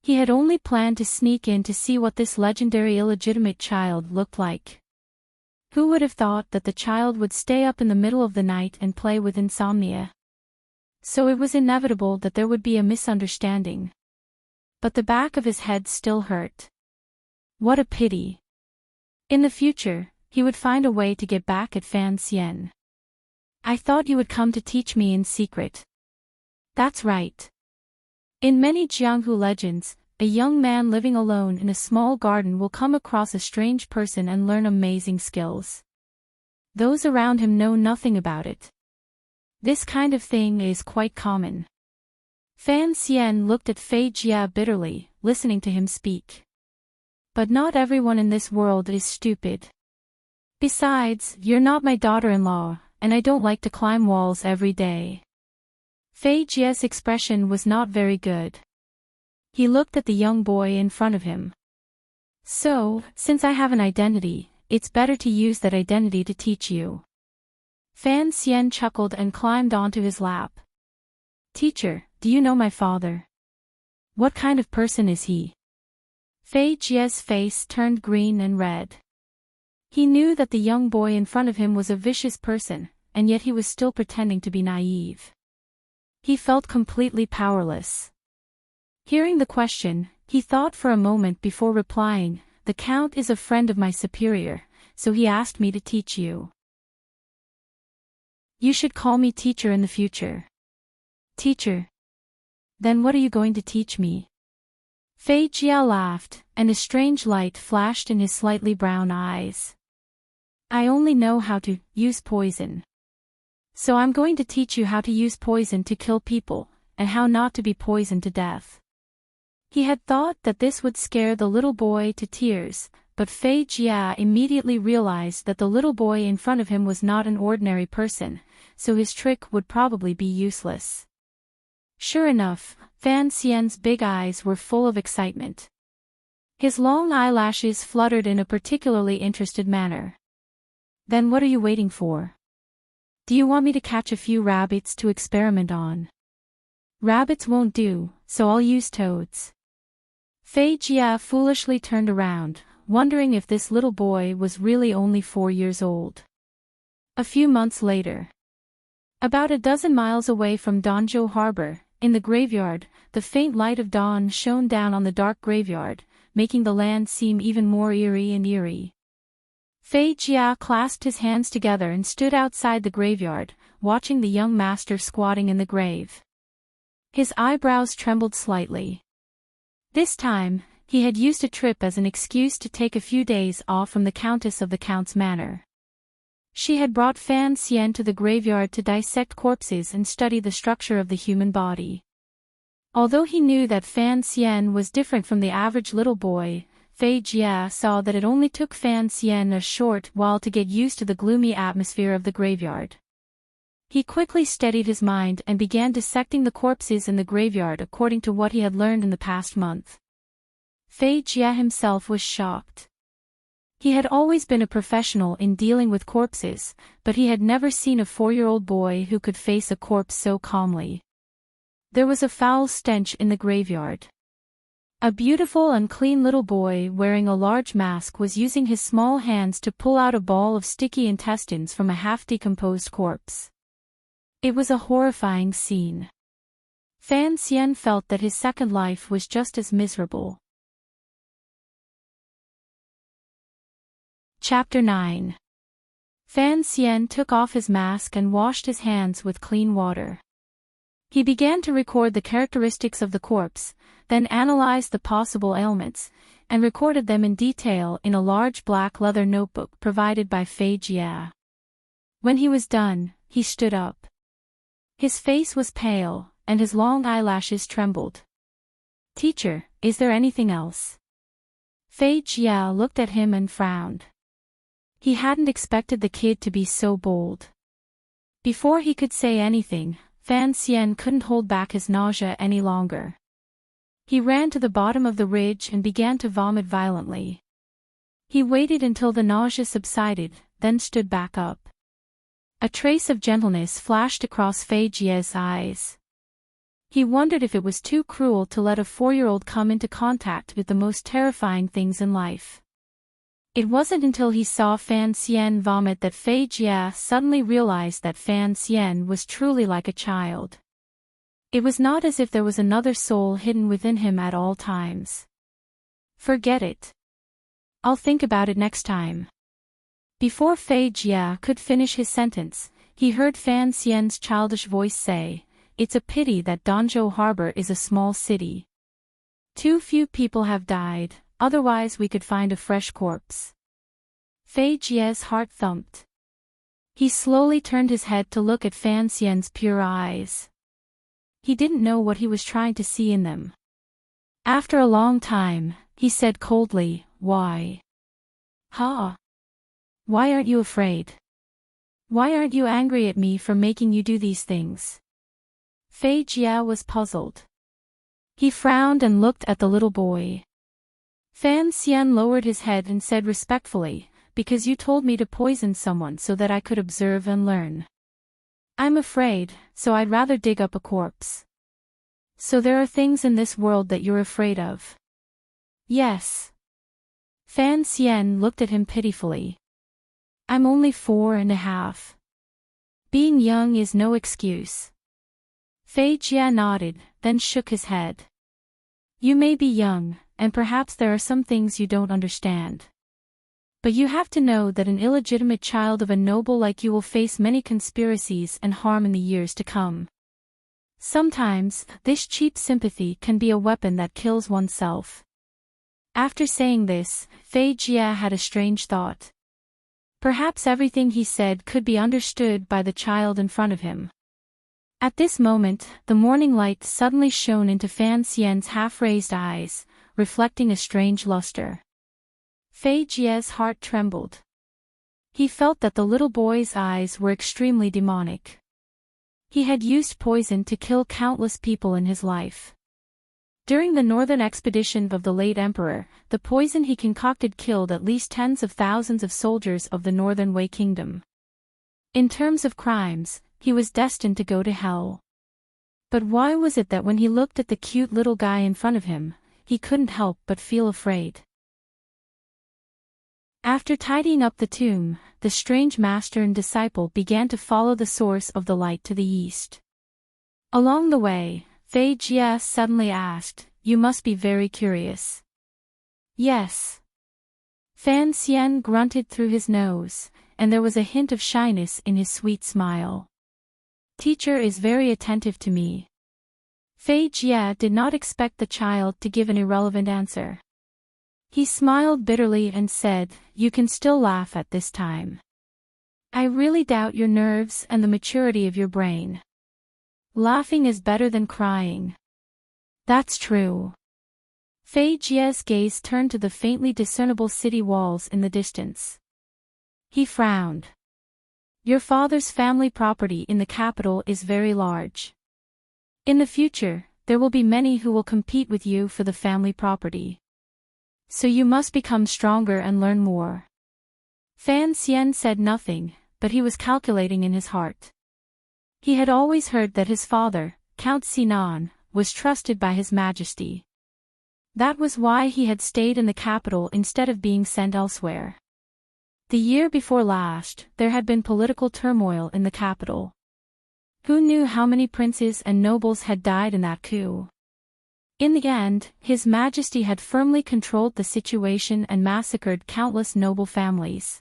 He had only planned to sneak in to see what this legendary illegitimate child looked like. Who would have thought that the child would stay up in the middle of the night and play with insomnia? So it was inevitable that there would be a misunderstanding. But the back of his head still hurt. What a pity. In the future, he would find a way to get back at Fan Xian. I thought you would come to teach me in secret. That's right. In many Jianghu legends, a young man living alone in a small garden will come across a strange person and learn amazing skills. Those around him know nothing about it. This kind of thing is quite common. Fan Xian looked at Fei Jia bitterly, listening to him speak. But not everyone in this world is stupid. Besides, you're not my daughter-in-law, and I don't like to climb walls every day. Fei Jia's expression was not very good. He looked at the young boy in front of him. So, since I have an identity, it's better to use that identity to teach you. Fan Xian chuckled and climbed onto his lap. Teacher, do you know my father? What kind of person is he? Fei Jia's face turned green and red. He knew that the young boy in front of him was a vicious person, and yet he was still pretending to be naive. He felt completely powerless. Hearing the question, he thought for a moment before replying, the Count is a friend of my superior, so he asked me to teach you. You should call me teacher in the future. Teacher. Then what are you going to teach me? Fei Jia laughed, and a strange light flashed in his slightly brown eyes. I only know how to use poison. So I'm going to teach you how to use poison to kill people, and how not to be poisoned to death. He had thought that this would scare the little boy to tears, but Fei Jia immediately realized that the little boy in front of him was not an ordinary person, so his trick would probably be useless. Sure enough, Fan Xian's big eyes were full of excitement. His long eyelashes fluttered in a particularly interested manner. Then what are you waiting for? Do you want me to catch a few rabbits to experiment on? Rabbits won't do, so I'll use toads. Fei Jia foolishly turned around, wondering if this little boy was really only 4 years old. A few months later. About a dozen miles away from Danzhou Harbor, in the graveyard, the faint light of dawn shone down on the dark graveyard, making the land seem even more eerie and eerie. Fei Jia clasped his hands together and stood outside the graveyard, watching the young master squatting in the grave. His eyebrows trembled slightly. This time, he had used a trip as an excuse to take a few days off from the Countess of the Count's manor. She had brought Fan Xian to the graveyard to dissect corpses and study the structure of the human body. Although he knew that Fan Xian was different from the average little boy, Fei Jia saw that it only took Fan Xian a short while to get used to the gloomy atmosphere of the graveyard. He quickly steadied his mind and began dissecting the corpses in the graveyard according to what he had learned in the past month. Fei Jia himself was shocked. He had always been a professional in dealing with corpses, but he had never seen a 4-year-old boy who could face a corpse so calmly. There was a foul stench in the graveyard. A beautiful and clean little boy wearing a large mask was using his small hands to pull out a ball of sticky intestines from a half-decomposed corpse. It was a horrifying scene. Fan Xian felt that his second life was just as miserable. Chapter 9. Fan Xian took off his mask and washed his hands with clean water. He began to record the characteristics of the corpse, then analyzed the possible ailments, and recorded them in detail in a large black leather notebook provided by Fei Jia. When he was done, he stood up. His face was pale, and his long eyelashes trembled. "Teacher, is there anything else?" Fei Jia looked at him and frowned. He hadn't expected the kid to be so bold. Before he could say anything, Fan Xian couldn't hold back his nausea any longer. He ran to the bottom of the ridge and began to vomit violently. He waited until the nausea subsided, then stood back up. A trace of gentleness flashed across Fei Jia's eyes. He wondered if it was too cruel to let a 4-year-old come into contact with the most terrifying things in life. It wasn't until he saw Fan Xian vomit that Fei Jia suddenly realized that Fan Xian was truly like a child. It was not as if there was another soul hidden within him at all times. "Forget it. I'll think about it next time." Before Fei Jia could finish his sentence, he heard Fan Xian's childish voice say, "It's a pity that Danzhou Harbor is a small city. Too few people have died, otherwise we could find a fresh corpse." Fei Jia's heart thumped. He slowly turned his head to look at Fan Xian's pure eyes. He didn't know what he was trying to see in them. After a long time, he said coldly, "Why? Huh? Why aren't you afraid? Why aren't you angry at me for making you do these things?" Fei Jia was puzzled. He frowned and looked at the little boy. Fan Xian lowered his head and said respectfully, "Because you told me to poison someone so that I could observe and learn. I'm afraid, so I'd rather dig up a corpse." "So there are things in this world that you're afraid of?" "Yes." Fan Xian looked at him pitifully. "I'm only 4.5. Being young is no excuse." Fei Jia nodded, then shook his head. "You may be young, and perhaps there are some things you don't understand. But you have to know that an illegitimate child of a noble like you will face many conspiracies and harm in the years to come. Sometimes, this cheap sympathy can be a weapon that kills oneself." After saying this, Fei Jia had a strange thought. Perhaps everything he said could be understood by the child in front of him. At this moment, the morning light suddenly shone into Fan Xian's half-raised eyes, reflecting a strange luster. Fei Jia's heart trembled. He felt that the little boy's eyes were extremely demonic. He had used poison to kill countless people in his life. During the northern expedition of the late emperor, the poison he concocted killed at least tens of thousands of soldiers of the northern Wei kingdom. In terms of crimes, he was destined to go to hell. But why was it that when he looked at the cute little guy in front of him, he couldn't help but feel afraid? After tidying up the tomb, the strange master and disciple began to follow the source of the light to the east. Along the way, Fei Jia suddenly asked, "You must be very curious." "Yes." Fan Xian grunted through his nose, and there was a hint of shyness in his sweet smile. "Teacher is very attentive to me." Fei Jia did not expect the child to give an irrelevant answer. He smiled bitterly and said, "You can still laugh at this time. I really doubt your nerves and the maturity of your brain. Laughing is better than crying." "That's true." Fei Jia's gaze turned to the faintly discernible city walls in the distance. He frowned. "Your father's family property in the capital is very large. In the future, there will be many who will compete with you for the family property. So you must become stronger and learn more." Fan Xian said nothing, but he was calculating in his heart. He had always heard that his father, Count Sinan, was trusted by His Majesty. That was why he had stayed in the capital instead of being sent elsewhere. The year before last, there had been political turmoil in the capital. Who knew how many princes and nobles had died in that coup? In the end, His Majesty had firmly controlled the situation and massacred countless noble families.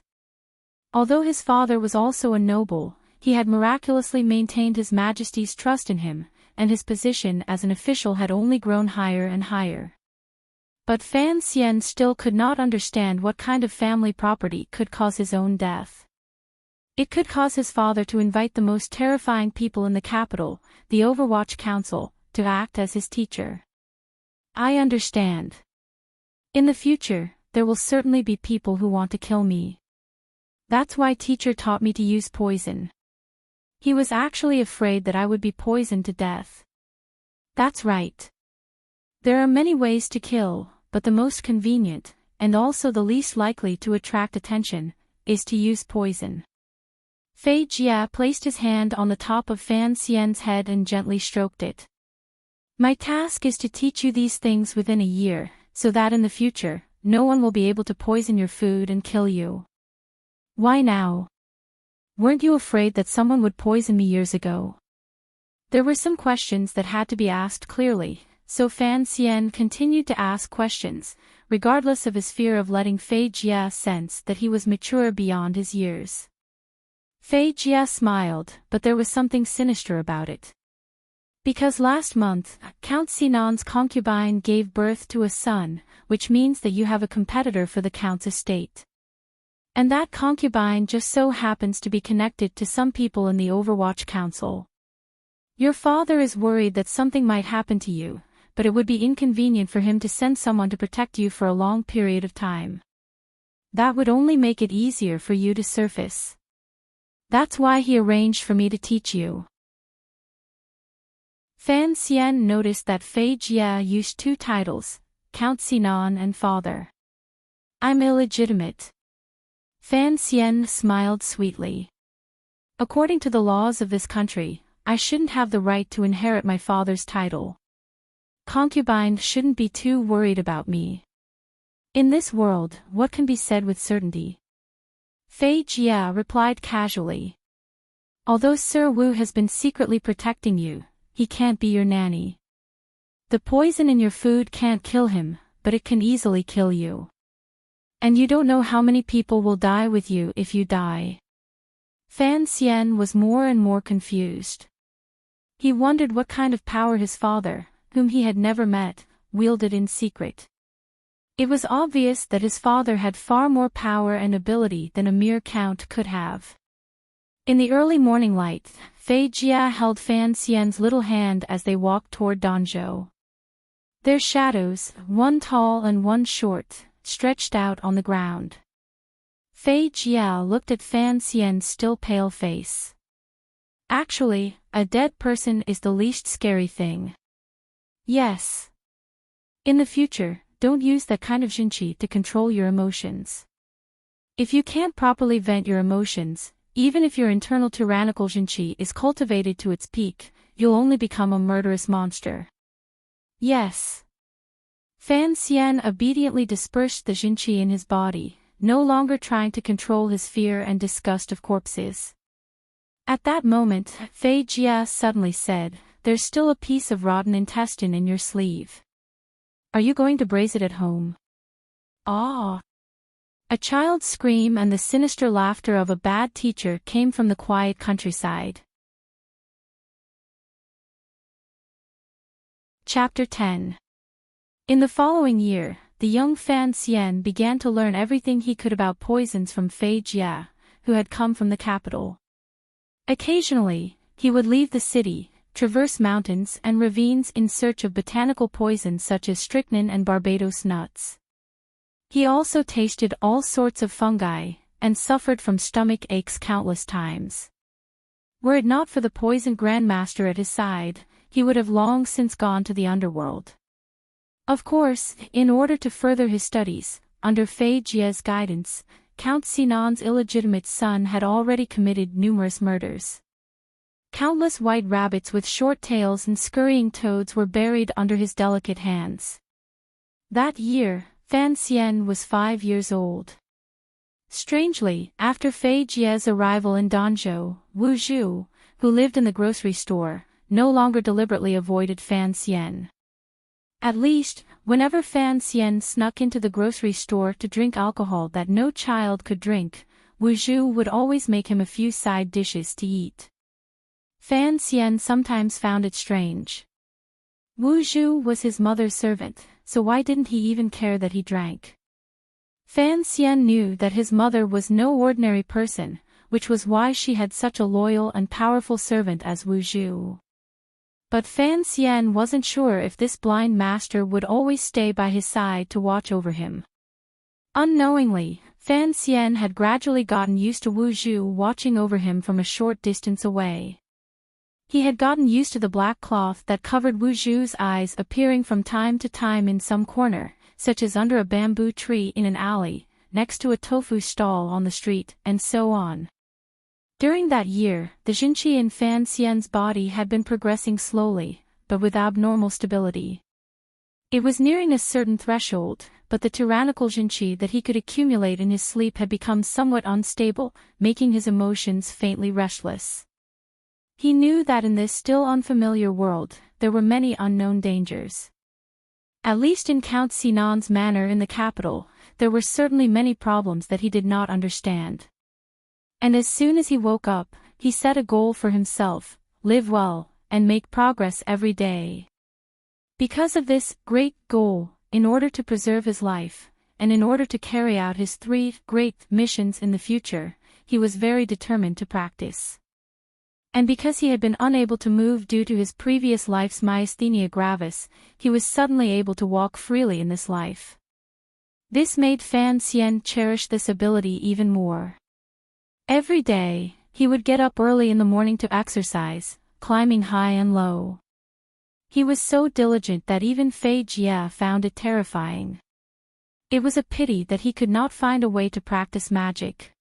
Although his father was also a noble, he had miraculously maintained His Majesty's trust in him, and his position as an official had only grown higher and higher. But Fan Xian still could not understand what kind of family property could cause his own death. It could cause his father to invite the most terrifying people in the capital, the Overwatch Council, to act as his teacher. "I understand. In the future, there will certainly be people who want to kill me. That's why teacher taught me to use poison." He was actually afraid that I would be poisoned to death. "That's right. There are many ways to kill, but the most convenient, and also the least likely to attract attention, is to use poison." Fei Jia placed his hand on the top of Fan Xian's head and gently stroked it. "My task is to teach you these things within a year, so that in the future, no one will be able to poison your food and kill you." "Why now? Weren't you afraid that someone would poison me years ago?" There were some questions that had to be asked clearly, so Fan Xian continued to ask questions, regardless of his fear of letting Fei Jia sense that he was mature beyond his years. Fei Jia smiled, but there was something sinister about it. "Because last month, Count Sinan's concubine gave birth to a son, which means that you have a competitor for the Count's estate. And that concubine just so happens to be connected to some people in the Overwatch Council. Your father is worried that something might happen to you, but it would be inconvenient for him to send someone to protect you for a long period of time. That would only make it easier for you to surface. That's why he arranged for me to teach you." Fan Xian noticed that Fei Jia used two titles, Count Sinan and Father. "I'm illegitimate." Fan Xian smiled sweetly. "According to the laws of this country, I shouldn't have the right to inherit my father's title. Concubine shouldn't be too worried about me. In this world, what can be said with certainty?" Fei Jia replied casually. "Although Sir Wu has been secretly protecting you, he can't be your nanny. The poison in your food can't kill him, but it can easily kill you. And you don't know how many people will die with you if you die." Fan Xian was more and more confused. He wondered what kind of power his father, whom he had never met, wielded in secret. It was obvious that his father had far more power and ability than a mere count could have. In the early morning light, Fei Jia held Fan Xian's little hand as they walked toward Danzhou. Their shadows, one tall and one short, stretched out on the ground. Fei Jia looked at Fan Xian's still pale face. "Actually, a dead person is the least scary thing." "Yes. In the future, don't use that kind of jinchi to control your emotions. If you can't properly vent your emotions, even if your internal tyrannical jinchi is cultivated to its peak, you'll only become a murderous monster. Yes. Fan Xian obediently dispersed the jinchi in his body, no longer trying to control his fear and disgust of corpses. At that moment, Fei Jia suddenly said, "There's still a piece of rotten intestine in your sleeve. Are you going to braise it at home?" Ah! A child's scream and the sinister laughter of a bad teacher came from the quiet countryside. Chapter 10. In the following year, the young Fan Xian began to learn everything he could about poisons from Fei Jia, who had come from the capital. Occasionally, he would leave the city, traverse mountains and ravines in search of botanical poisons such as strychnine and Barbados nuts. He also tasted all sorts of fungi, and suffered from stomach aches countless times. Were it not for the poison grandmaster at his side, he would have long since gone to the underworld. Of course, in order to further his studies, under Fei Jia's guidance, Count Sinan's illegitimate son had already committed numerous murders. Countless white rabbits with short tails and scurrying toads were buried under his delicate hands. That year, Fan Xian was 5 years old. Strangely, after Fei Jia's arrival in Danzhou, Wu Zhu, who lived in the grocery store, no longer deliberately avoided Fan Xian. At least, whenever Fan Xian snuck into the grocery store to drink alcohol that no child could drink, Wu Zhu would always make him a few side dishes to eat. Fan Xian sometimes found it strange. Wu Zhu was his mother's servant, so why didn't he even care that he drank? Fan Xian knew that his mother was no ordinary person, which was why she had such a loyal and powerful servant as Wu Zhu. But Fan Xian wasn't sure if this blind master would always stay by his side to watch over him. Unknowingly, Fan Xian had gradually gotten used to Wu Zhu watching over him from a short distance away. He had gotten used to the black cloth that covered Wu Zhu's eyes appearing from time to time in some corner, such as under a bamboo tree in an alley, next to a tofu stall on the street, and so on. During that year, the jinqi in Fan Xian's body had been progressing slowly, but with abnormal stability. It was nearing a certain threshold, but the tyrannical jinqi that he could accumulate in his sleep had become somewhat unstable, making his emotions faintly restless. He knew that in this still unfamiliar world, there were many unknown dangers. At least in Count Sinan's manor in the capital, there were certainly many problems that he did not understand. And as soon as he woke up, he set a goal for himself: live well, and make progress every day. Because of this great goal, in order to preserve his life, and in order to carry out his 3 great missions in the future, he was very determined to practice. And because he had been unable to move due to his previous life's myasthenia gravis, he was suddenly able to walk freely in this life. This made Fan Xian cherish this ability even more. Every day, he would get up early in the morning to exercise, climbing high and low. He was so diligent that even Fei Jia found it terrifying. It was a pity that he could not find a way to practice magic.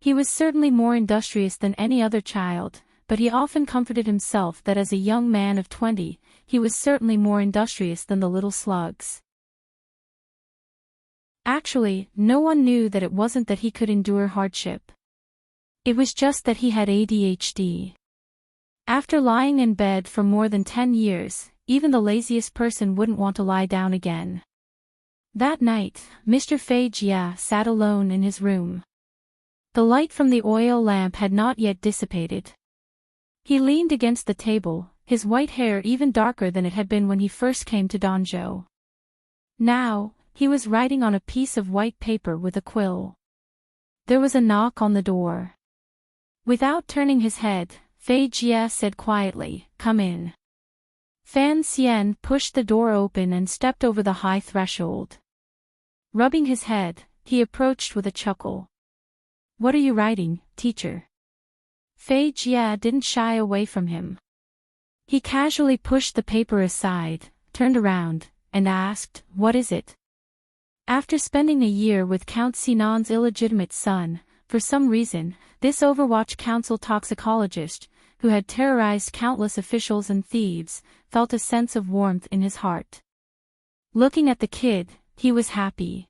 He was certainly more industrious than any other child, but he often comforted himself that as a young man of 20, he was certainly more industrious than the little slugs. Actually, no one knew that it wasn't that he could endure hardship. It was just that he had ADHD. After lying in bed for more than 10 years, even the laziest person wouldn't want to lie down again. That night, Mr. Fei Jia sat alone in his room. The light from the oil lamp had not yet dissipated. He leaned against the table, his white hair even darker than it had been when he first came to Danzhou. Now, he was writing on a piece of white paper with a quill. There was a knock on the door. Without turning his head, Fei Jia said quietly, "Come in." Fan Xian pushed the door open and stepped over the high threshold. Rubbing his head, he approached with a chuckle. "What are you writing, teacher?" Fei Jia didn't shy away from him. He casually pushed the paper aside, turned around, and asked, "What is it?" After spending a year with Count Sinan's illegitimate son, for some reason, this Overwatch Council toxicologist, who had terrorized countless officials and thieves, felt a sense of warmth in his heart. Looking at the kid, he was happy.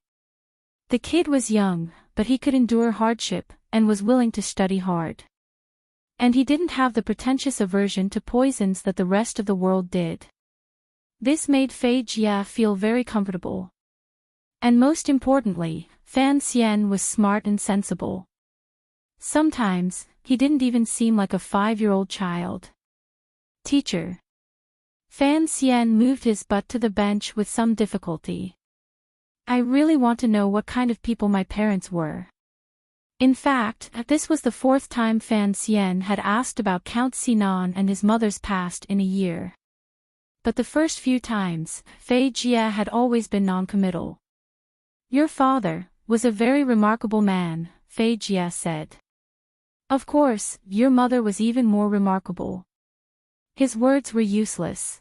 The kid was young, but he could endure hardship, and was willing to study hard. And he didn't have the pretentious aversion to poisons that the rest of the world did. This made Fei Jia feel very comfortable. And most importantly, Fan Xian was smart and sensible. Sometimes, he didn't even seem like a 5-year-old child. "Teacher." Fan Xian moved his butt to the bench with some difficulty. "I really want to know what kind of people my parents were." In fact, this was the 4th time Fan Xian had asked about Count Sinan and his mother's past in a year. But the first few times, Fei Jia had always been non-committal. "Your father was a very remarkable man," Fei Jia said. "Of course, your mother was even more remarkable." His words were useless.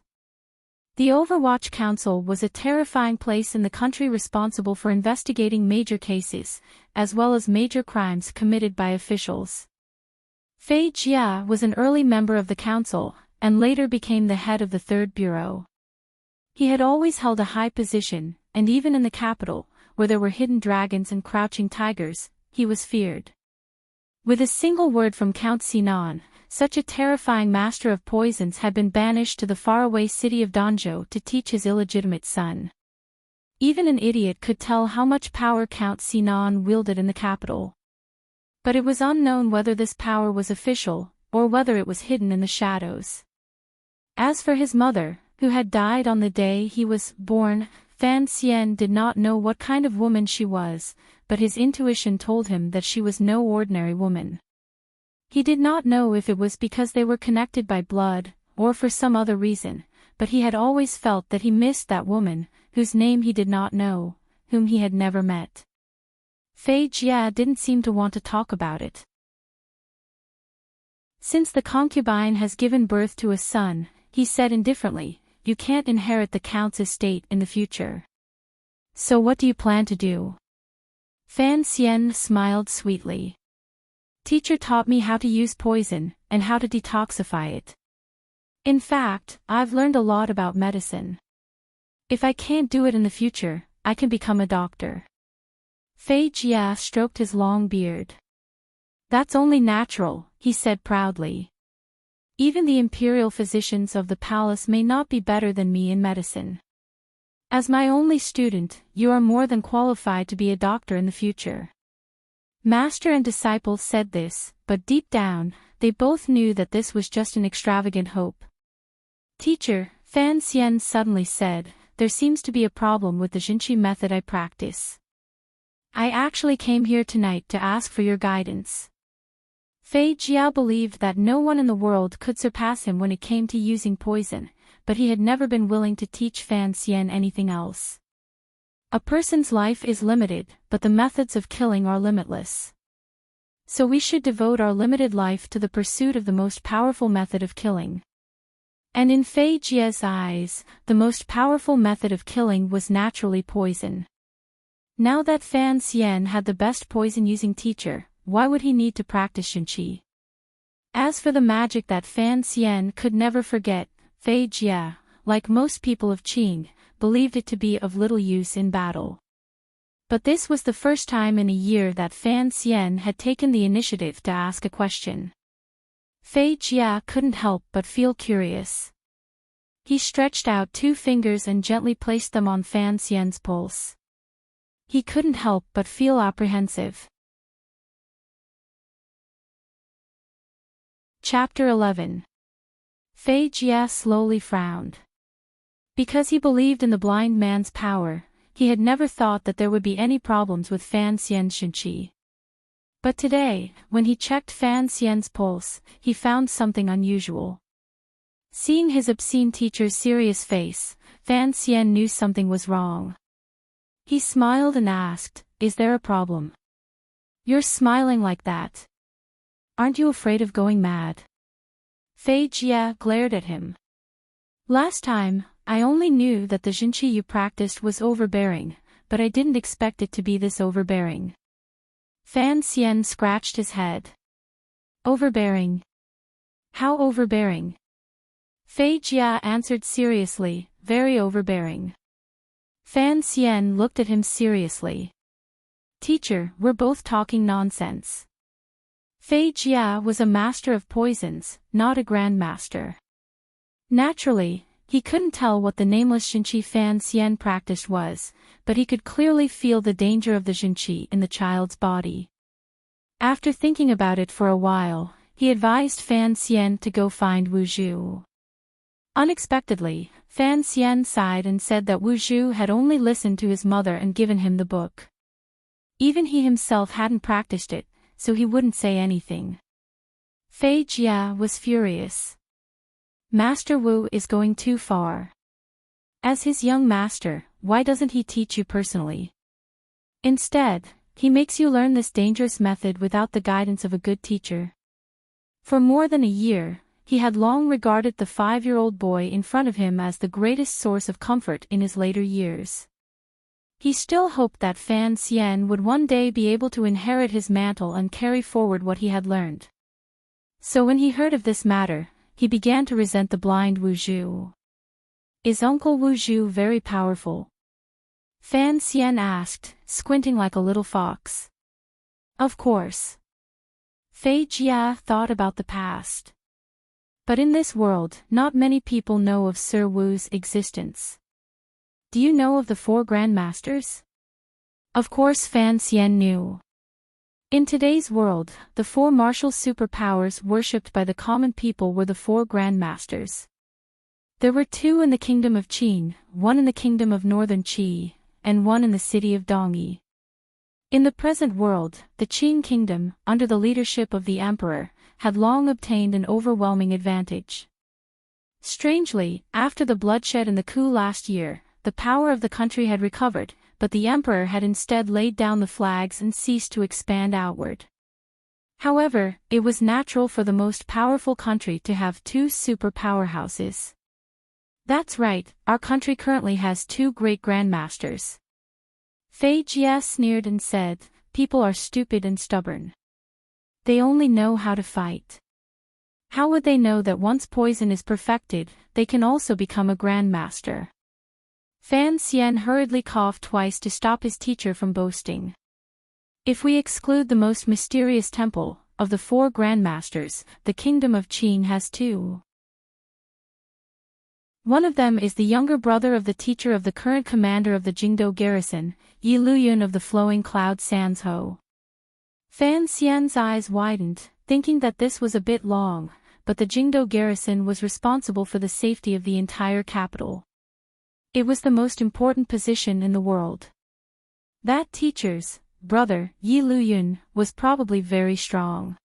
The Overwatch Council was a terrifying place in the country, responsible for investigating major cases, as well as major crimes committed by officials. Fei Jia was an early member of the council, and later became the head of the 3rd Bureau. He had always held a high position, and even in the capital, where there were hidden dragons and crouching tigers, he was feared. With a single word from Count Sinan, such a terrifying master of poisons had been banished to the faraway city of Danzhou to teach his illegitimate son. Even an idiot could tell how much power Count Sinan wielded in the capital. But it was unknown whether this power was official, or whether it was hidden in the shadows. As for his mother, who had died on the day he was born, Fan Xian did not know what kind of woman she was, but his intuition told him that she was no ordinary woman. He did not know if it was because they were connected by blood, or for some other reason, but he had always felt that he missed that woman, whose name he did not know, whom he had never met. Fei Jia didn't seem to want to talk about it. "Since the concubine has given birth to a son," he said indifferently, "you can't inherit the count's estate in the future. So what do you plan to do?" Fan Xian smiled sweetly. "Teacher taught me how to use poison, and how to detoxify it. In fact, I've learned a lot about medicine. If I can't do it in the future, I can become a doctor." Fei Jia stroked his long beard. "That's only natural," he said proudly. "Even the imperial physicians of the palace may not be better than me in medicine. As my only student, you are more than qualified to be a doctor in the future." Master and disciple said this, but deep down, they both knew that this was just an extravagant hope. "Teacher," Fan Xian suddenly said, "there seems to be a problem with the Jinqi method I practice. I actually came here tonight to ask for your guidance." Fei Jia believed that no one in the world could surpass him when it came to using poison, but he had never been willing to teach Fan Xian anything else. A person's life is limited, but the methods of killing are limitless. So we should devote our limited life to the pursuit of the most powerful method of killing. And in Fei Jia's eyes, the most powerful method of killing was naturally poison. Now that Fan Xian had the best poison-using teacher, why would he need to practice Jinqi? As for the magic that Fan Xian could never forget, Fei Jia, like most people of Qing, believed it to be of little use in battle. But this was the first time in a year that Fan Xian had taken the initiative to ask a question. Fei Jia couldn't help but feel curious. He stretched out 2 fingers and gently placed them on Fan Xian's pulse. He couldn't help but feel apprehensive. Chapter 11. Fei Jia slowly frowned. Because he believed in the blind man's power, he had never thought that there would be any problems with Fan Xian's Jinqi. But today, when he checked Fan Xian's pulse, he found something unusual. Seeing his obscene teacher's serious face, Fan Xian knew something was wrong. He smiled and asked, "Is there a problem? You're smiling like that. Aren't you afraid of going mad?" Fei Jia glared at him. "Last time, I only knew that the Jinqi you practiced was overbearing, but I didn't expect it to be this overbearing. Fan Xian scratched his head. Overbearing? How overbearing? Fei Jia answered seriously, very overbearing. Fan Xian looked at him seriously. Teacher, we're both talking nonsense. Fei Jia was a master of poisons, not a grandmaster. Naturally, he couldn't tell what the nameless Jinqi Fan Xian practiced was, but he could clearly feel the danger of the Jinqi in the child's body. After thinking about it for a while, he advised Fan Xian to go find Wu Zhu. Unexpectedly, Fan Xian sighed and said that Wu Zhu had only listened to his mother and given him the book. Even he himself hadn't practiced it, so he wouldn't say anything. Fei Jia was furious. Master Wu is going too far. As his young master, why doesn't he teach you personally? Instead, he makes you learn this dangerous method without the guidance of a good teacher. For more than a year, he had long regarded the 5-year-old boy in front of him as the greatest source of comfort in his later years. He still hoped that Fan Xian would one day be able to inherit his mantle and carry forward what he had learned. So when he heard of this matter, he began to resent the blind Wu Zhu. Is Uncle Wu Zhu very powerful? Fan Xian asked, squinting like a little fox. Of course. Fei Jia thought about the past. But in this world, not many people know of Sir Wu's existence. Do you know of the 4 grandmasters? Of course Fan Xian knew. In today's world, the 4 martial superpowers worshipped by the common people were the 4 grandmasters. There were 2 in the kingdom of Qin, 1 in the kingdom of northern Qi, and 1 in the city of Dongyi. In the present world, the Qin kingdom, under the leadership of the emperor, had long obtained an overwhelming advantage. Strangely, after the bloodshed and the coup last year, the power of the country had recovered, but the emperor had instead laid down the flags and ceased to expand outward. However, it was natural for the most powerful country to have 2 super powerhouses. That's right, our country currently has 2 great grandmasters. Fei Jia sneered and said, people are stupid and stubborn. They only know how to fight. How would they know that once poison is perfected, they can also become a grandmaster? Fan Xian hurriedly coughed twice to stop his teacher from boasting. If we exclude the most mysterious temple, of the 4 grandmasters, the kingdom of Qin has 2. One of them is the younger brother of the teacher of the current commander of the Jingdou garrison, Yi Luyun of the Flowing Cloud Sands Ho. Fan Xian's eyes widened, thinking that this was a bit long, but the Jingdou garrison was responsible for the safety of the entire capital. It was the most important position in the world. That teacher's brother, Yi Luyun, was probably very strong.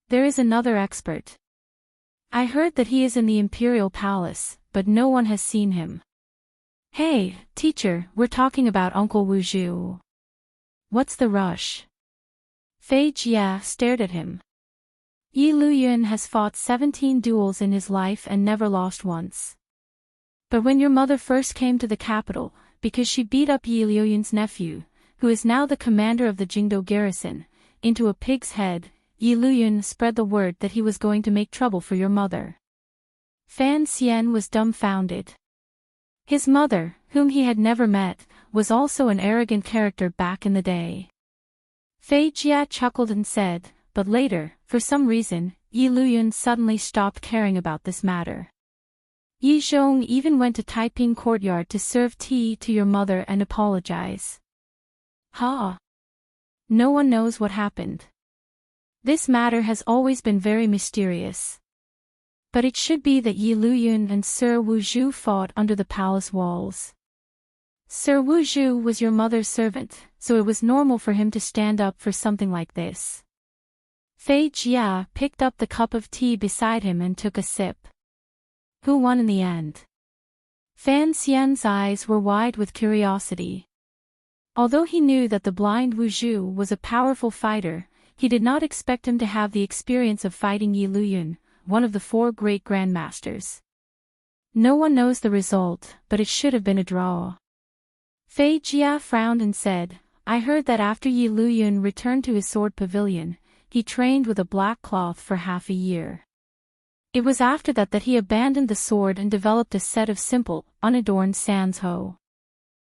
There is another expert. I heard that he is in the imperial palace, but no one has seen him. Hey, teacher, we're talking about Uncle Wu Zhu. What's the rush? Fei Jia stared at him. Yi Luyun has fought 17 duels in his life and never lost once. But when your mother first came to the capital, because she beat up Yi Luyun's nephew, who is now the commander of the Jingdou garrison, into a pig's head, Yi Luyun spread the word that he was going to make trouble for your mother. Fan Xian was dumbfounded. His mother, whom he had never met, was also an arrogant character back in the day. Fei Jia chuckled and said, but later, for some reason, Yi Luyun suddenly stopped caring about this matter. Yi Zhong even went to Taiping courtyard to serve tea to your mother and apologize. Ha! No one knows what happened. This matter has always been very mysterious. But it should be that Yi Luyun and Sir Wu Zhu fought under the palace walls. Sir Wu Zhu was your mother's servant, so it was normal for him to stand up for something like this. Fei Jia picked up the cup of tea beside him and took a sip. Who won in the end? Fan Xian's eyes were wide with curiosity. Although he knew that the blind Wu Zhu was a powerful fighter, he did not expect him to have the experience of fighting Yi Luyun, one of the 4 great grandmasters. No one knows the result, but it should have been a draw. Fei Jia frowned and said, I heard that after Yi Luyun returned to his sword pavilion, he trained with a black cloth for half a year. It was after that he abandoned the sword and developed a set of simple, unadorned sanzhou.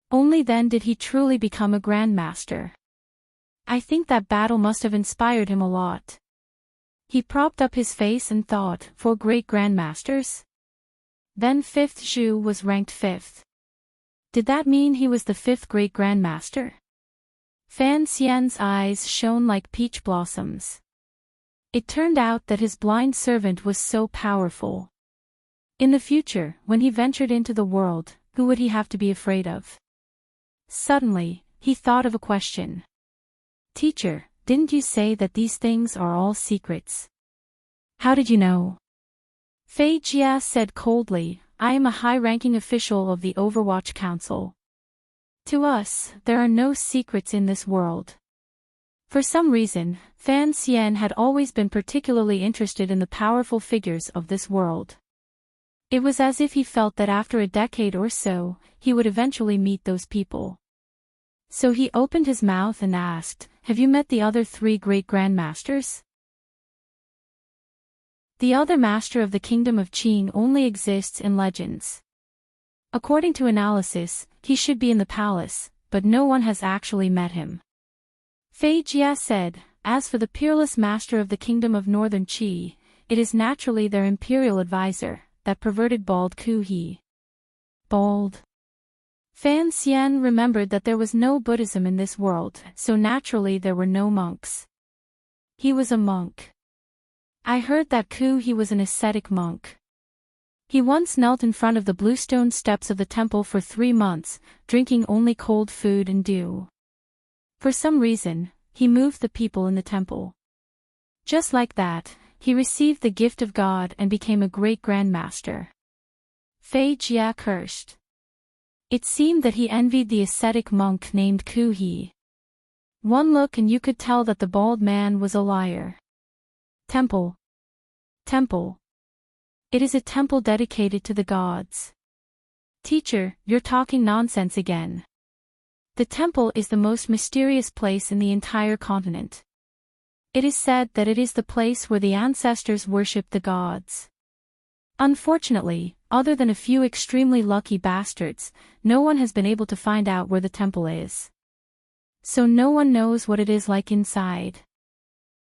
Only then did he truly become a grandmaster. I think that battle must have inspired him a lot. He propped up his face and thought, 4 great grandmasters? Then 5th Zhu was ranked 5th. Did that mean he was the 5th great grandmaster? Fan Xian's eyes shone like peach blossoms. It turned out that his blind servant was so powerful. In the future, when he ventured into the world, who would he have to be afraid of? Suddenly, he thought of a question. Teacher, didn't you say that these things are all secrets? How did you know? Fei Jia said coldly, I am a high-ranking official of the Overwatch Council. To us, there are no secrets in this world. For some reason, Fan Xian had always been particularly interested in the powerful figures of this world. It was as if he felt that after a decade or so, he would eventually meet those people. So he opened his mouth and asked, Have you met the other 3 great grandmasters? The other master of the kingdom of Qing only exists in legends. According to analysis, he should be in the palace, but no one has actually met him. Fei Jia said, As for the peerless master of the kingdom of northern Qi, it is naturally their imperial advisor, that perverted bald Ku He. Bald. Fan Xian remembered that there was no Buddhism in this world, so naturally there were no monks. He was a monk. I heard that Ku He was an ascetic monk. He once knelt in front of the bluestone steps of the temple for 3 months, drinking only cold food and dew. For some reason, he moved the people in the temple. Just like that, he received the gift of God and became a great grandmaster. Fei Jia cursed. It seemed that he envied the ascetic monk named Ku He. One look and you could tell that the bald man was a liar. Temple. Temple. It is a temple dedicated to the gods. Teacher, you're talking nonsense again. The temple is the most mysterious place in the entire continent. It is said that it is the place where the ancestors worshipped the gods. Unfortunately, other than a few extremely lucky bastards, no one has been able to find out where the temple is. So no one knows what it is like inside.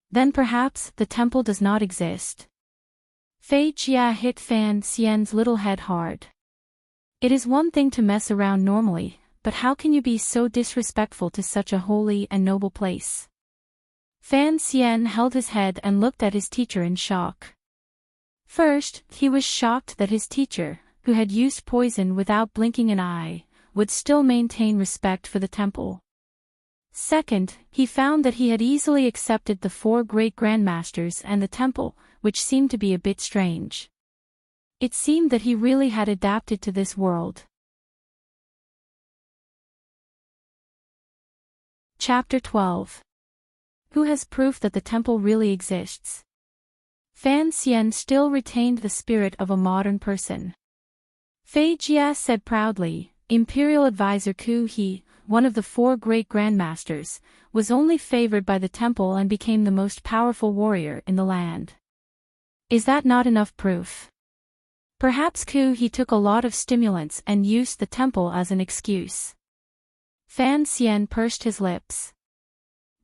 Then perhaps the temple does not exist. Fei Jia hit Fan Xian's little head hard. It is one thing to mess around normally, but how can you be so disrespectful to such a holy and noble place? Fan Xian held his head and looked at his teacher in shock. First, he was shocked that his teacher, who had used poison without blinking an eye, would still maintain respect for the temple. Second, he found that he had easily accepted the 4 great grandmasters and the temple, which seemed to be a bit strange. It seemed that he really had adapted to this world. Chapter 12. Who has proof that the temple really exists? Fan Xian still retained the spirit of a modern person. Fei Jia said proudly, Imperial Advisor Ku He, one of the 4 great grandmasters, was only favored by the temple and became the most powerful warrior in the land. Is that not enough proof? Perhaps Ku He took a lot of stimulants and used the temple as an excuse. Fan Xian pursed his lips.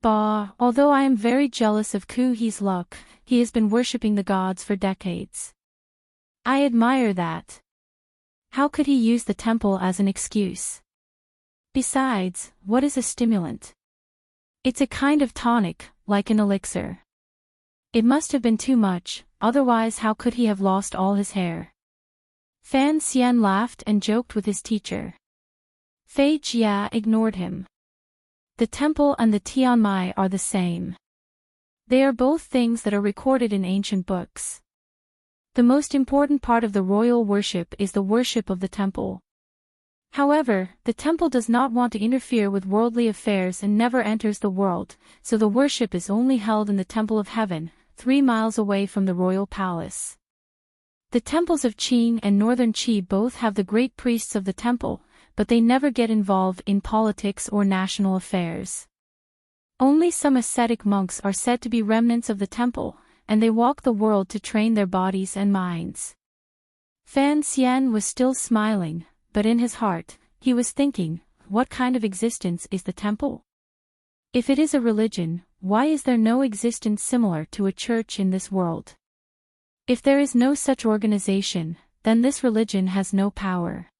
Bah, although I am very jealous of Ku He's luck, he has been worshipping the gods for decades. I admire that. How could he use the temple as an excuse? Besides, what is a stimulant? It's a kind of tonic, like an elixir. It must have been too much, otherwise how could he have lost all his hair? Fan Xian laughed and joked with his teacher. Fei Jia ignored him. The temple and the Tianmai are the same. They are both things that are recorded in ancient books. The most important part of the royal worship is the worship of the temple. However, the temple does not want to interfere with worldly affairs and never enters the world, so the worship is only held in the Temple of Heaven, 3 miles away from the royal palace. The temples of Qing and northern Qi both have the great priests of the temple, but they never get involved in politics or national affairs. Only some ascetic monks are said to be remnants of the temple, and they walk the world to train their bodies and minds. Fan Xian was still smiling, but in his heart, he was thinking, what kind of existence is the temple? If it is a religion, why is there no existence similar to a church in this world? If there is no such organization, then this religion has no power.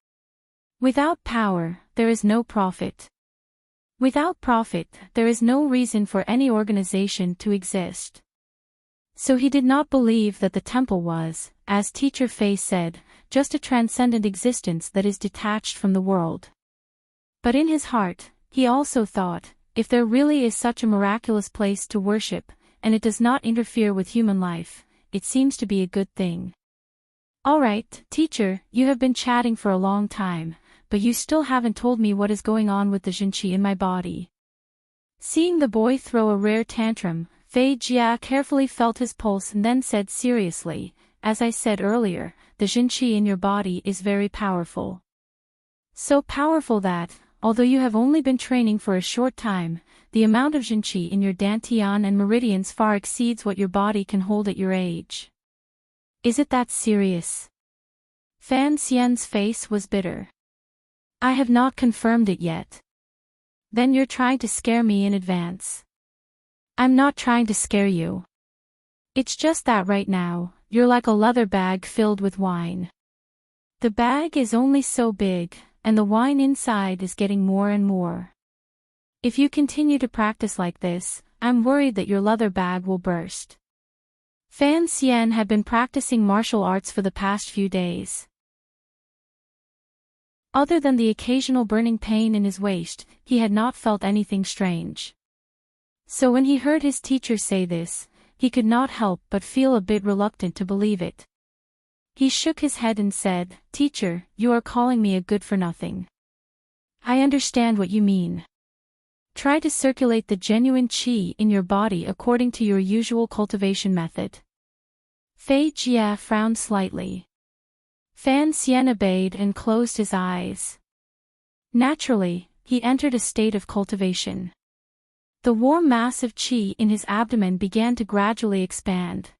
Without power, there is no profit. Without profit, there is no reason for any organization to exist. So he did not believe that the temple was, as Teacher Fei said, just a transcendent existence that is detached from the world. But in his heart, he also thought, if there really is such a miraculous place to worship, and it does not interfere with human life, it seems to be a good thing. Alright, teacher, you have been chatting for a long time, but you still haven't told me what is going on with the Jinqi in my body. Seeing the boy throw a rare tantrum, Fei Jia carefully felt his pulse and then said seriously, as I said earlier, the Jinqi in your body is very powerful. So powerful that, although you have only been training for a short time, the amount of Jinqi in your dantian and meridians far exceeds what your body can hold at your age. Is it that serious? Fan Xian's face was bitter. I have not confirmed it yet. Then you're trying to scare me in advance. I'm not trying to scare you. It's just that right now, you're like a leather bag filled with wine. The bag is only so big, and the wine inside is getting more and more. If you continue to practice like this, I'm worried that your leather bag will burst. Fan Xian had been practicing martial arts for the past few days. Other than the occasional burning pain in his waist, he had not felt anything strange. So when he heard his teacher say this, he could not help but feel a bit reluctant to believe it. He shook his head and said, Teacher, you are calling me a good-for-nothing. I understand what you mean. Try to circulate the genuine qi in your body according to your usual cultivation method. Fei Jia frowned slightly. Fan Xian obeyed and closed his eyes. Naturally, he entered a state of cultivation. The warm mass of qi in his abdomen began to gradually expand.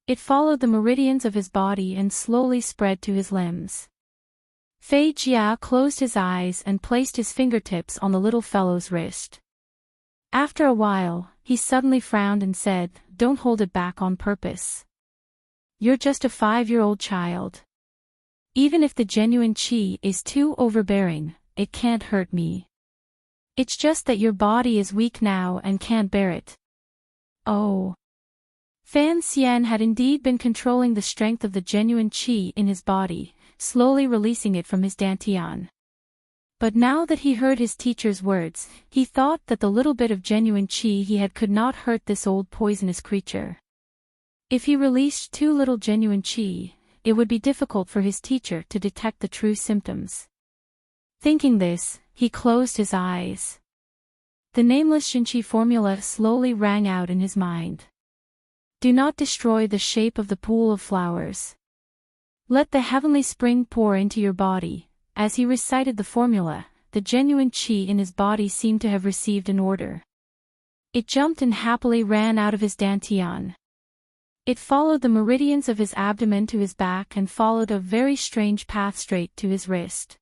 It followed the meridians of his body and slowly spread to his limbs. Fei Jia closed his eyes and placed his fingertips on the little fellow's wrist. After a while, he suddenly frowned and said, Don't hold it back on purpose. You're just a 5-year-old child. Even if the genuine qi is too overbearing, it can't hurt me. It's just that your body is weak now and can't bear it. Oh. Fan Xian had indeed been controlling the strength of the genuine qi in his body, slowly releasing it from his dantian. But now that he heard his teacher's words, he thought that the little bit of genuine qi he had could not hurt this old poisonous creature. If he released too little genuine qi, it would be difficult for his teacher to detect the true symptoms. Thinking this, he closed his eyes. The nameless Jinqi formula slowly rang out in his mind. Do not destroy the shape of the pool of flowers. Let the heavenly spring pour into your body. As he recited the formula, the genuine qi in his body seemed to have received an order. It jumped and happily ran out of his dantian. It followed the meridians of his abdomen to his back and followed a very strange path straight to his wrist.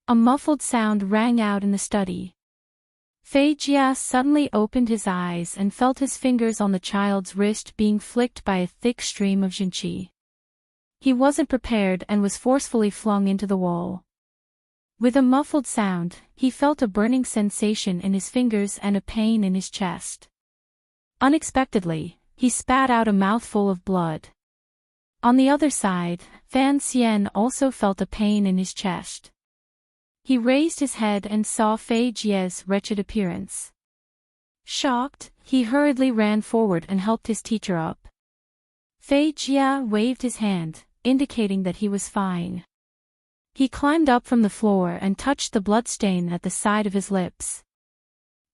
A muffled sound rang out in the study. Fei Jia suddenly opened his eyes and felt his fingers on the child's wrist being flicked by a thick stream of Jinqi. He wasn't prepared and was forcefully flung into the wall. With a muffled sound, he felt a burning sensation in his fingers and a pain in his chest. Unexpectedly, he spat out a mouthful of blood. On the other side, Fan Xian also felt a pain in his chest. He raised his head and saw Fei Jia's wretched appearance. Shocked, he hurriedly ran forward and helped his teacher up. Fei Jia waved his hand, indicating that he was fine. He climbed up from the floor and touched the bloodstain at the side of his lips.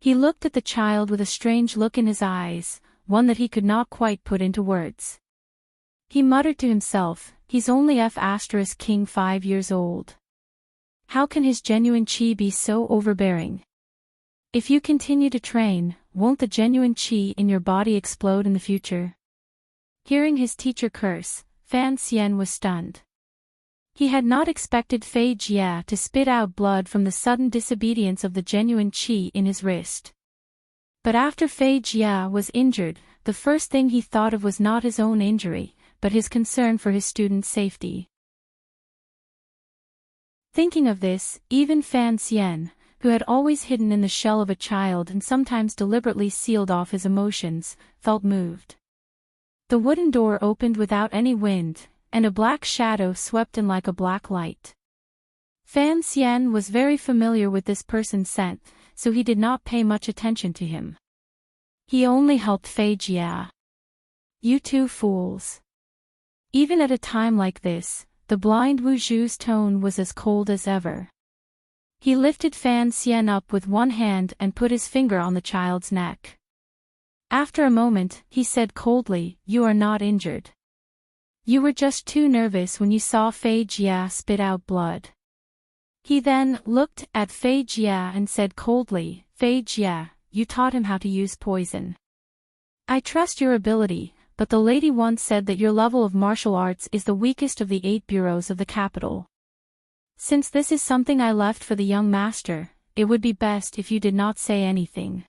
He looked at the child with a strange look in his eyes, one that he could not quite put into words. He muttered to himself, he's only King 5 years old. How can his genuine chi be so overbearing? If you continue to train, won't the genuine chi in your body explode in the future? Hearing his teacher curse, Fan Xian was stunned. He had not expected Fei Jia to spit out blood from the sudden disobedience of the genuine chi in his wrist. But after Fei Jia was injured, the first thing he thought of was not his own injury, but his concern for his student's safety. Thinking of this, even Fan Xian, who had always hidden in the shell of a child and sometimes deliberately sealed off his emotions, felt moved. The wooden door opened without any wind, and a black shadow swept in like a black light. Fan Xian was very familiar with this person's scent, so he did not pay much attention to him. He only helped Fei Jia. You two fools. Even at a time like this, the blind Wu Zhu's tone was as cold as ever. He lifted Fan Xian up with one hand and put his finger on the child's neck. After a moment, he said coldly, "You are not injured. You were just too nervous when you saw Fei Jia spit out blood." He then looked at Fei Jia and said coldly, "Fei Jia, you taught him how to use poison. I trust your ability, but the lady once said that your level of martial arts is the weakest of the 8 bureaus of the capital. Since this is something I left for the young master, it would be best if you did not say anything."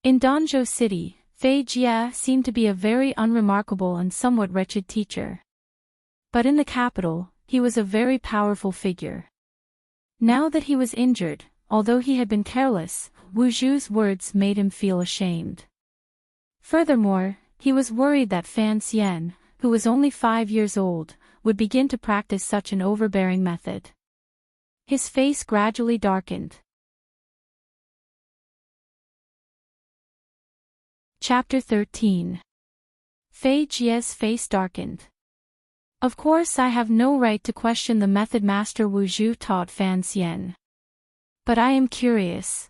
In Danzhou City, Fei Jia seemed to be a very unremarkable and somewhat wretched teacher. But in the capital, he was a very powerful figure. Now that he was injured, although he had been careless, Wu Zhu's words made him feel ashamed. Furthermore, he was worried that Fan Xian, who was only 5 years old, would begin to practice such an overbearing method. His face gradually darkened. Chapter 13. Fei Jia's face darkened. Of course I have no right to question the method Master Wu Zhu taught Fan Xian. But I am curious.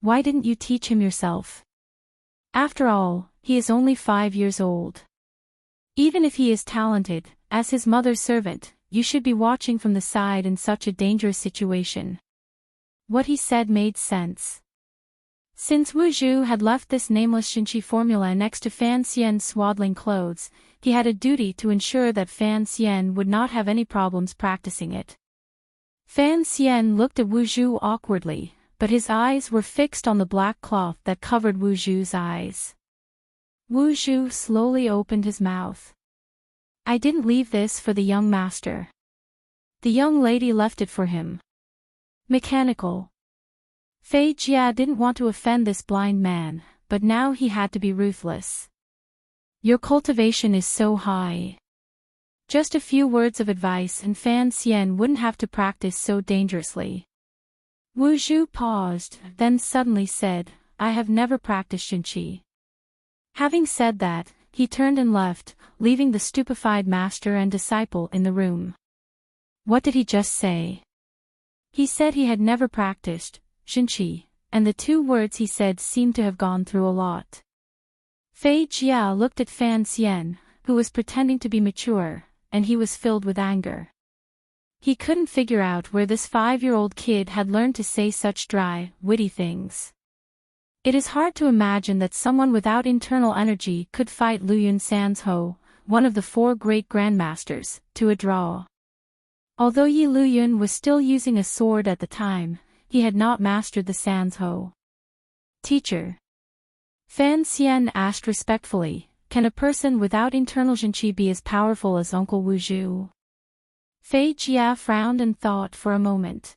Why didn't you teach him yourself? After all, he is only 5 years old. Even if he is talented, as his mother's servant, you should be watching from the side in such a dangerous situation. What he said made sense. Since Wu Zhu had left this nameless Xinqi formula next to Fan Xian's swaddling clothes, he had a duty to ensure that Fan Xian would not have any problems practicing it. Fan Xian looked at Wu Zhu awkwardly, but his eyes were fixed on the black cloth that covered Wu Zhu's eyes. Wu Zhu slowly opened his mouth. I didn't leave this for the young master. The young lady left it for him. Mechanical. Fei Jia didn't want to offend this blind man, but now he had to be ruthless. Your cultivation is so high. Just a few words of advice and Fan Xian wouldn't have to practice so dangerously. Wu Zhu paused, then suddenly said, I have never practiced Xinqi. Having said that, he turned and left, leaving the stupefied master and disciple in the room. What did he just say? He said he had never practiced Xinqi, and the 2 words he said seemed to have gone through a lot. Fei Jia looked at Fan Xian, who was pretending to be mature, and he was filled with anger. He couldn't figure out where this 5-year-old kid had learned to say such dry, witty things. It is hard to imagine that someone without internal energy could fight Luyun Sanzhou, one of the 4 great grandmasters, to a draw. Although Yi Luyun was still using a sword at the time, he had not mastered the Sanzhou. Teacher. Fan Xian asked respectfully, can a person without internal Xinqi be as powerful as Uncle Wu Zhu? Fei Jia frowned and thought for a moment.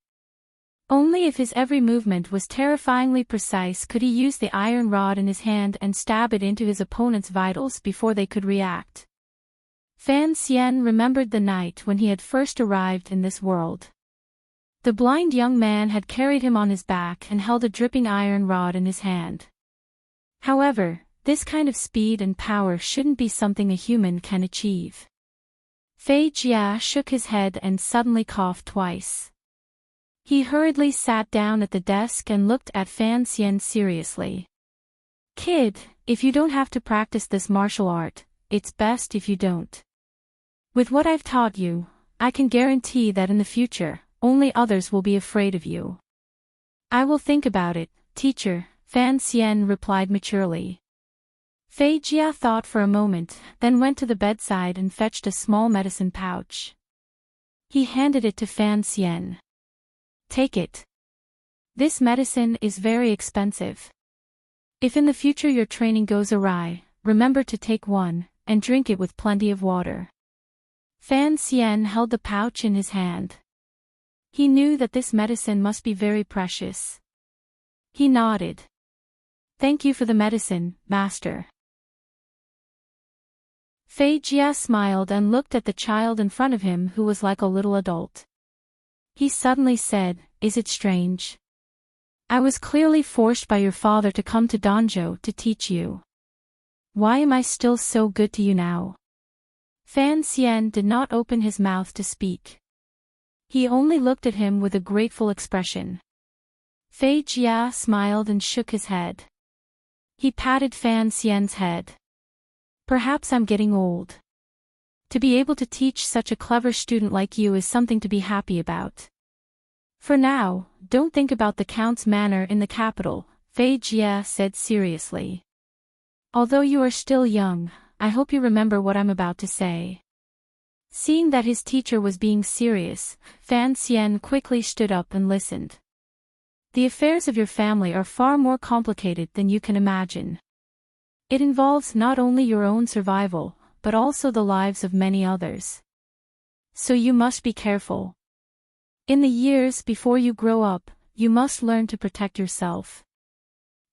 Only if his every movement was terrifyingly precise could he use the iron rod in his hand and stab it into his opponent's vitals before they could react. Fan Xian remembered the night when he had first arrived in this world. The blind young man had carried him on his back and held a dripping iron rod in his hand. However, this kind of speed and power shouldn't be something a human can achieve. Fei Jia shook his head and suddenly coughed twice. He hurriedly sat down at the desk and looked at Fan Xian seriously. Kid, if you don't have to practice this martial art, it's best if you don't. With what I've taught you, I can guarantee that in the future, only others will be afraid of you. I will think about it, teacher, Fan Xian replied maturely. Fei Jia thought for a moment, then went to the bedside and fetched a small medicine pouch. He handed it to Fan Xian. Take it. This medicine is very expensive. If in the future your training goes awry, remember to take one, and drink it with plenty of water. Fan Xian held the pouch in his hand. He knew that this medicine must be very precious. He nodded. Thank you for the medicine, master. Fei Jia smiled and looked at the child in front of him who was like a little adult. He suddenly said, Is it strange? I was clearly forced by your father to come to Danzhou to teach you. Why am I still so good to you now? Fan Xian did not open his mouth to speak. He only looked at him with a grateful expression. Fei Jia smiled and shook his head. He patted Fan Xian's head. Perhaps I'm getting old. To be able to teach such a clever student like you is something to be happy about. For now, don't think about the Count's manor in the capital, Fei Jia said seriously. Although you are still young, I hope you remember what I'm about to say. Seeing that his teacher was being serious, Fan Xian quickly stood up and listened. The affairs of your family are far more complicated than you can imagine. It involves not only your own survival, but also the lives of many others. So you must be careful. In the years before you grow up, you must learn to protect yourself.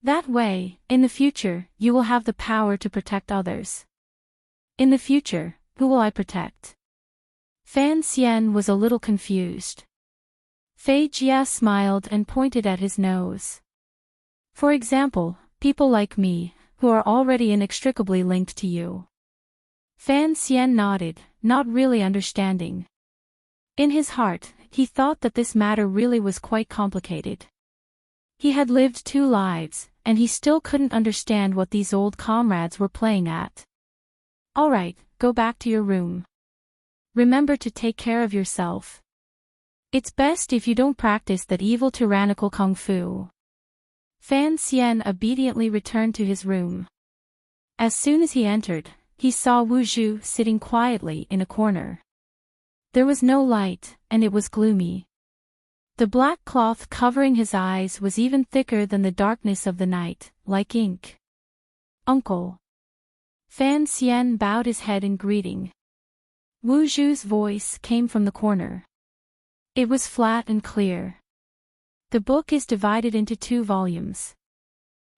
That way, in the future, you will have the power to protect others. In the future, who will I protect? Fan Xian was a little confused. Fei Jia smiled and pointed at his nose. For example, people like me, who are already inextricably linked to you. Fan Xian nodded, not really understanding. In his heart, he thought that this matter really was quite complicated. He had lived 2 lives, and he still couldn't understand what these old comrades were playing at. All right, go back to your room. Remember to take care of yourself. It's best if you don't practice that evil tyrannical kung fu. Fan Xian obediently returned to his room. As soon as he entered, he saw Wu Zhu sitting quietly in a corner. There was no light, and it was gloomy. The black cloth covering his eyes was even thicker than the darkness of the night, like ink. Uncle. Fan Xian bowed his head in greeting. Wu Zhu's voice came from the corner. It was flat and clear. The book is divided into 2 volumes.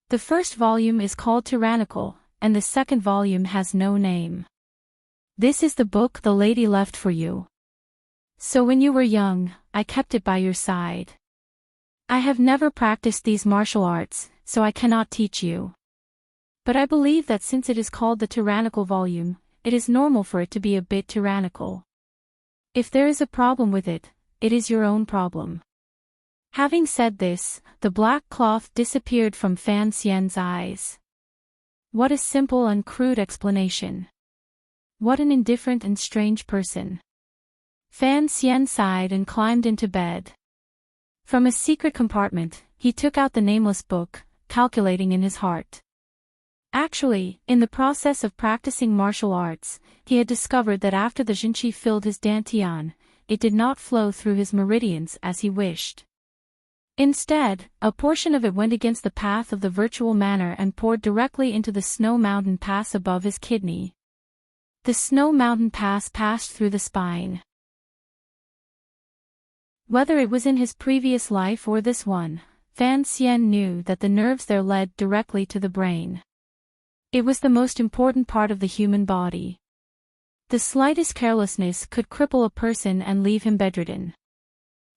The first volume is called Tyrannical, and the second volume has no name. This is the book the lady left for you. So when you were young, I kept it by your side. I have never practiced these martial arts, so I cannot teach you. But I believe that since it is called the Tyrannical volume, it is normal for it to be a bit tyrannical. If there is a problem with it, it is your own problem. Having said this, the black cloth disappeared from Fan Xian's eyes. What a simple and crude explanation. What an indifferent and strange person. Fan Xian sighed and climbed into bed. From a secret compartment, he took out the nameless book, calculating in his heart. Actually, in the process of practicing martial arts, he had discovered that after the Jinqi filled his dantian, it did not flow through his meridians as he wished. Instead, a portion of it went against the path of the virtual manor and poured directly into the snow mountain pass above his kidney. The snow mountain pass passed through the spine. Whether it was in his previous life or this one, Fan Xian knew that the nerves there led directly to the brain. It was the most important part of the human body. The slightest carelessness could cripple a person and leave him bedridden.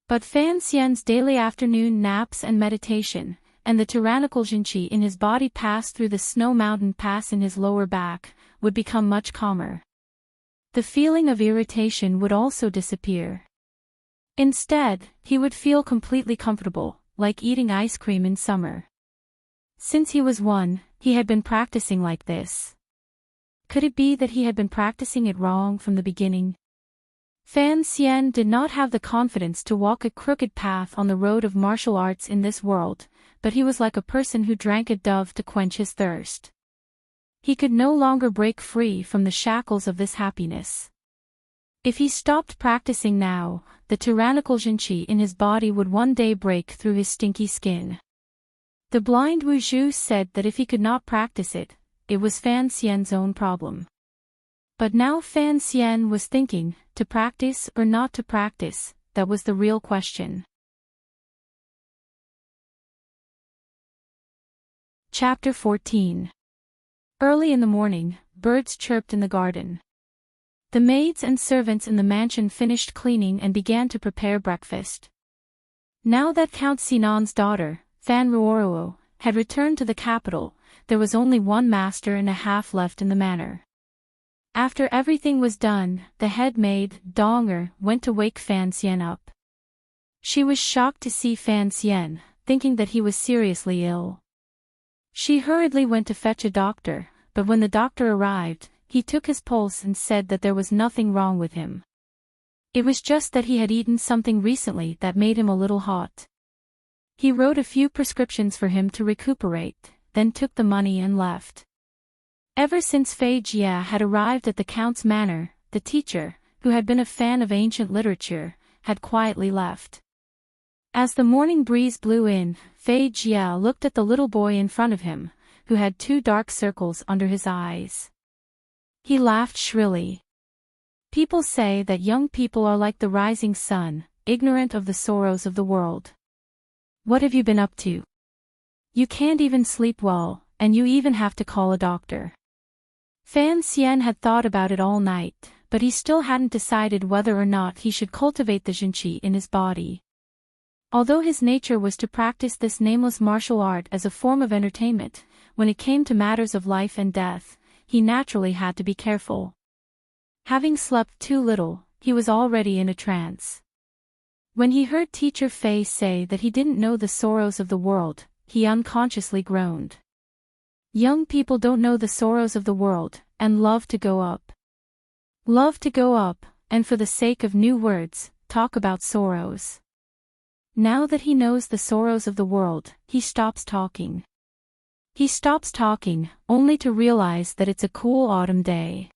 But Fan Xian's daily afternoon naps and meditation, and the tyrannical Jinqi in his body passed through the snow mountain pass in his lower back, would become much calmer. The feeling of irritation would also disappear. Instead, he would feel completely comfortable, like eating ice cream in summer. Since he was 1, he had been practicing like this. Could it be that he had been practicing it wrong from the beginning? Fan Xian did not have the confidence to walk a crooked path on the road of martial arts in this world, but he was like a person who drank a dove to quench his thirst. He could no longer break free from the shackles of this happiness. If he stopped practicing now, the tyrannical Jinqi in his body would one day break through his stinky skin. The blind Wu Zhu said that if he could not practice it, it was Fan Xian's own problem. But now Fan Xian was thinking, to practice or not to practice, that was the real question. Chapter 14. Early in the morning, birds chirped in the garden. The maids and servants in the mansion finished cleaning and began to prepare breakfast. Now that Count Sinan's daughter, Fan Ruoruo, had returned to the capital, there was only one master and a half left in the manor. After everything was done, the head maid, Donger, went to wake Fan Xian up. She was shocked to see Fan Xian, thinking that he was seriously ill. She hurriedly went to fetch a doctor, but when the doctor arrived, he took his pulse and said that there was nothing wrong with him. It was just that he had eaten something recently that made him a little hot. He wrote a few prescriptions for him to recuperate, then took the money and left. Ever since Fei Jia had arrived at the Count's manor, the teacher, who had been a fan of ancient literature, had quietly left. As the morning breeze blew in, Fei Jia looked at the little boy in front of him, who had 2 dark circles under his eyes. He laughed shrilly. People say that young people are like the rising sun, ignorant of the sorrows of the world. What have you been up to? You can't even sleep well, and you even have to call a doctor. Fan Xian had thought about it all night, but he still hadn't decided whether or not he should cultivate the Jinqi in his body. Although his nature was to practice this nameless martial art as a form of entertainment, when it came to matters of life and death, he naturally had to be careful. Having slept too little, he was already in a trance. When he heard Teacher Fei say that he didn't know the sorrows of the world, he unconsciously groaned. Young people don't know the sorrows of the world, and love to go up. Love to go up, and for the sake of new words, talk about sorrows. Now that he knows the sorrows of the world, he stops talking. He stops talking, only to realize that it's a cool autumn day.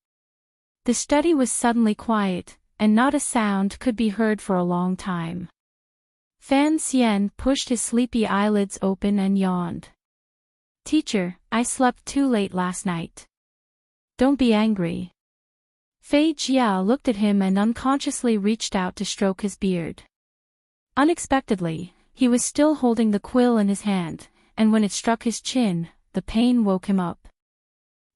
The study was suddenly quiet, and not a sound could be heard for a long time. Fan Xian pushed his sleepy eyelids open and yawned. Teacher, I slept too late last night. Don't be angry. Fei Jia looked at him and unconsciously reached out to stroke his beard. Unexpectedly, he was still holding the quill in his hand, and when it struck his chin, the pain woke him up.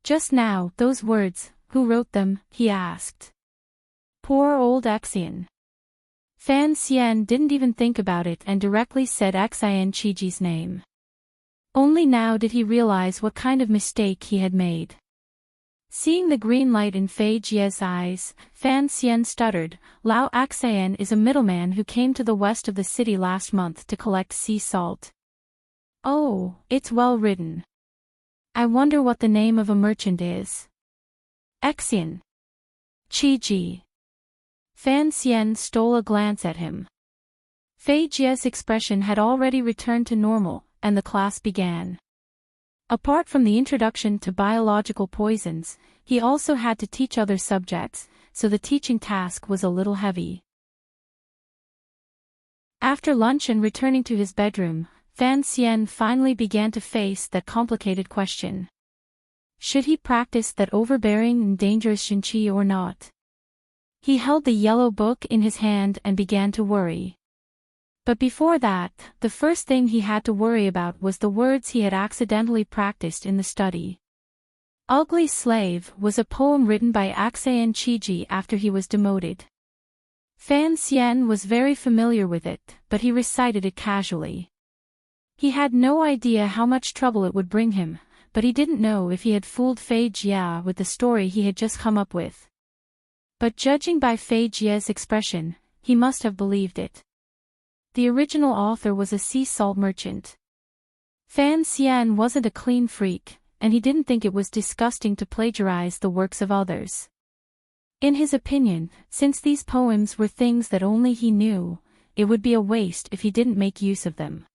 Just now, those words, who wrote them, he asked. Poor old Xian. Fan Xian didn't even think about it and directly said Xian Qiji's name. Only now did he realize what kind of mistake he had made. Seeing the green light in Fei Jia's eyes, Fan Xian stuttered, Lao Xian is a middleman who came to the west of the city last month to collect sea salt. Oh, it's well written. I wonder what the name of a merchant is. Xian. Qiji. Fan Xian stole a glance at him. Fei Jia's expression had already returned to normal, and the class began. Apart from the introduction to biological poisons, he also had to teach other subjects, so the teaching task was a little heavy. After lunch and returning to his bedroom, Fan Xian finally began to face that complicated question. Should he practice that overbearing and dangerous Jinqi or not? He held the yellow book in his hand and began to worry. But before that, the first thing he had to worry about was the words he had accidentally practiced in the study. Ugly Slave was a poem written by Xian Qiji after he was demoted. Fan Xian was very familiar with it, but he recited it casually. He had no idea how much trouble it would bring him, but he didn't know if he had fooled Fei Jia with the story he had just come up with. But judging by Fei Jia's expression, he must have believed it. The original author was a sea salt merchant. Fan Xian wasn't a clean freak, and he didn't think it was disgusting to plagiarize the works of others. In his opinion, since these poems were things that only he knew, it would be a waste if he didn't make use of them.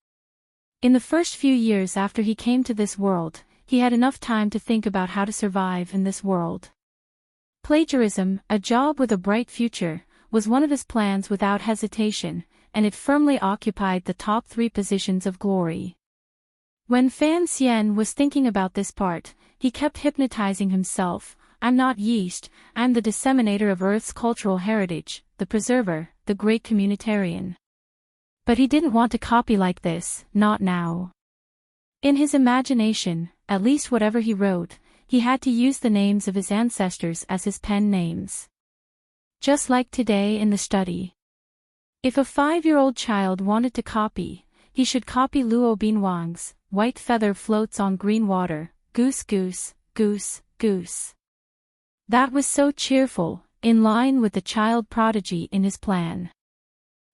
In the first few years after he came to this world, he had enough time to think about how to survive in this world. Plagiarism, a job with a bright future, was one of his plans without hesitation, and it firmly occupied the top 3 positions of glory. When Fan Xian was thinking about this part, he kept hypnotizing himself. I'm not yeast, I'm the disseminator of Earth's cultural heritage, the preserver, the great communitarian. But he didn't want to copy like this, not now. In his imagination, at least whatever he wrote, he had to use the names of his ancestors as his pen names. Just like today in the study. If a 5-year-old child wanted to copy, he should copy Luo Binwang's white feather floats on green water, goose goose, goose, goose. That was so cheerful, in line with the child prodigy in his plan.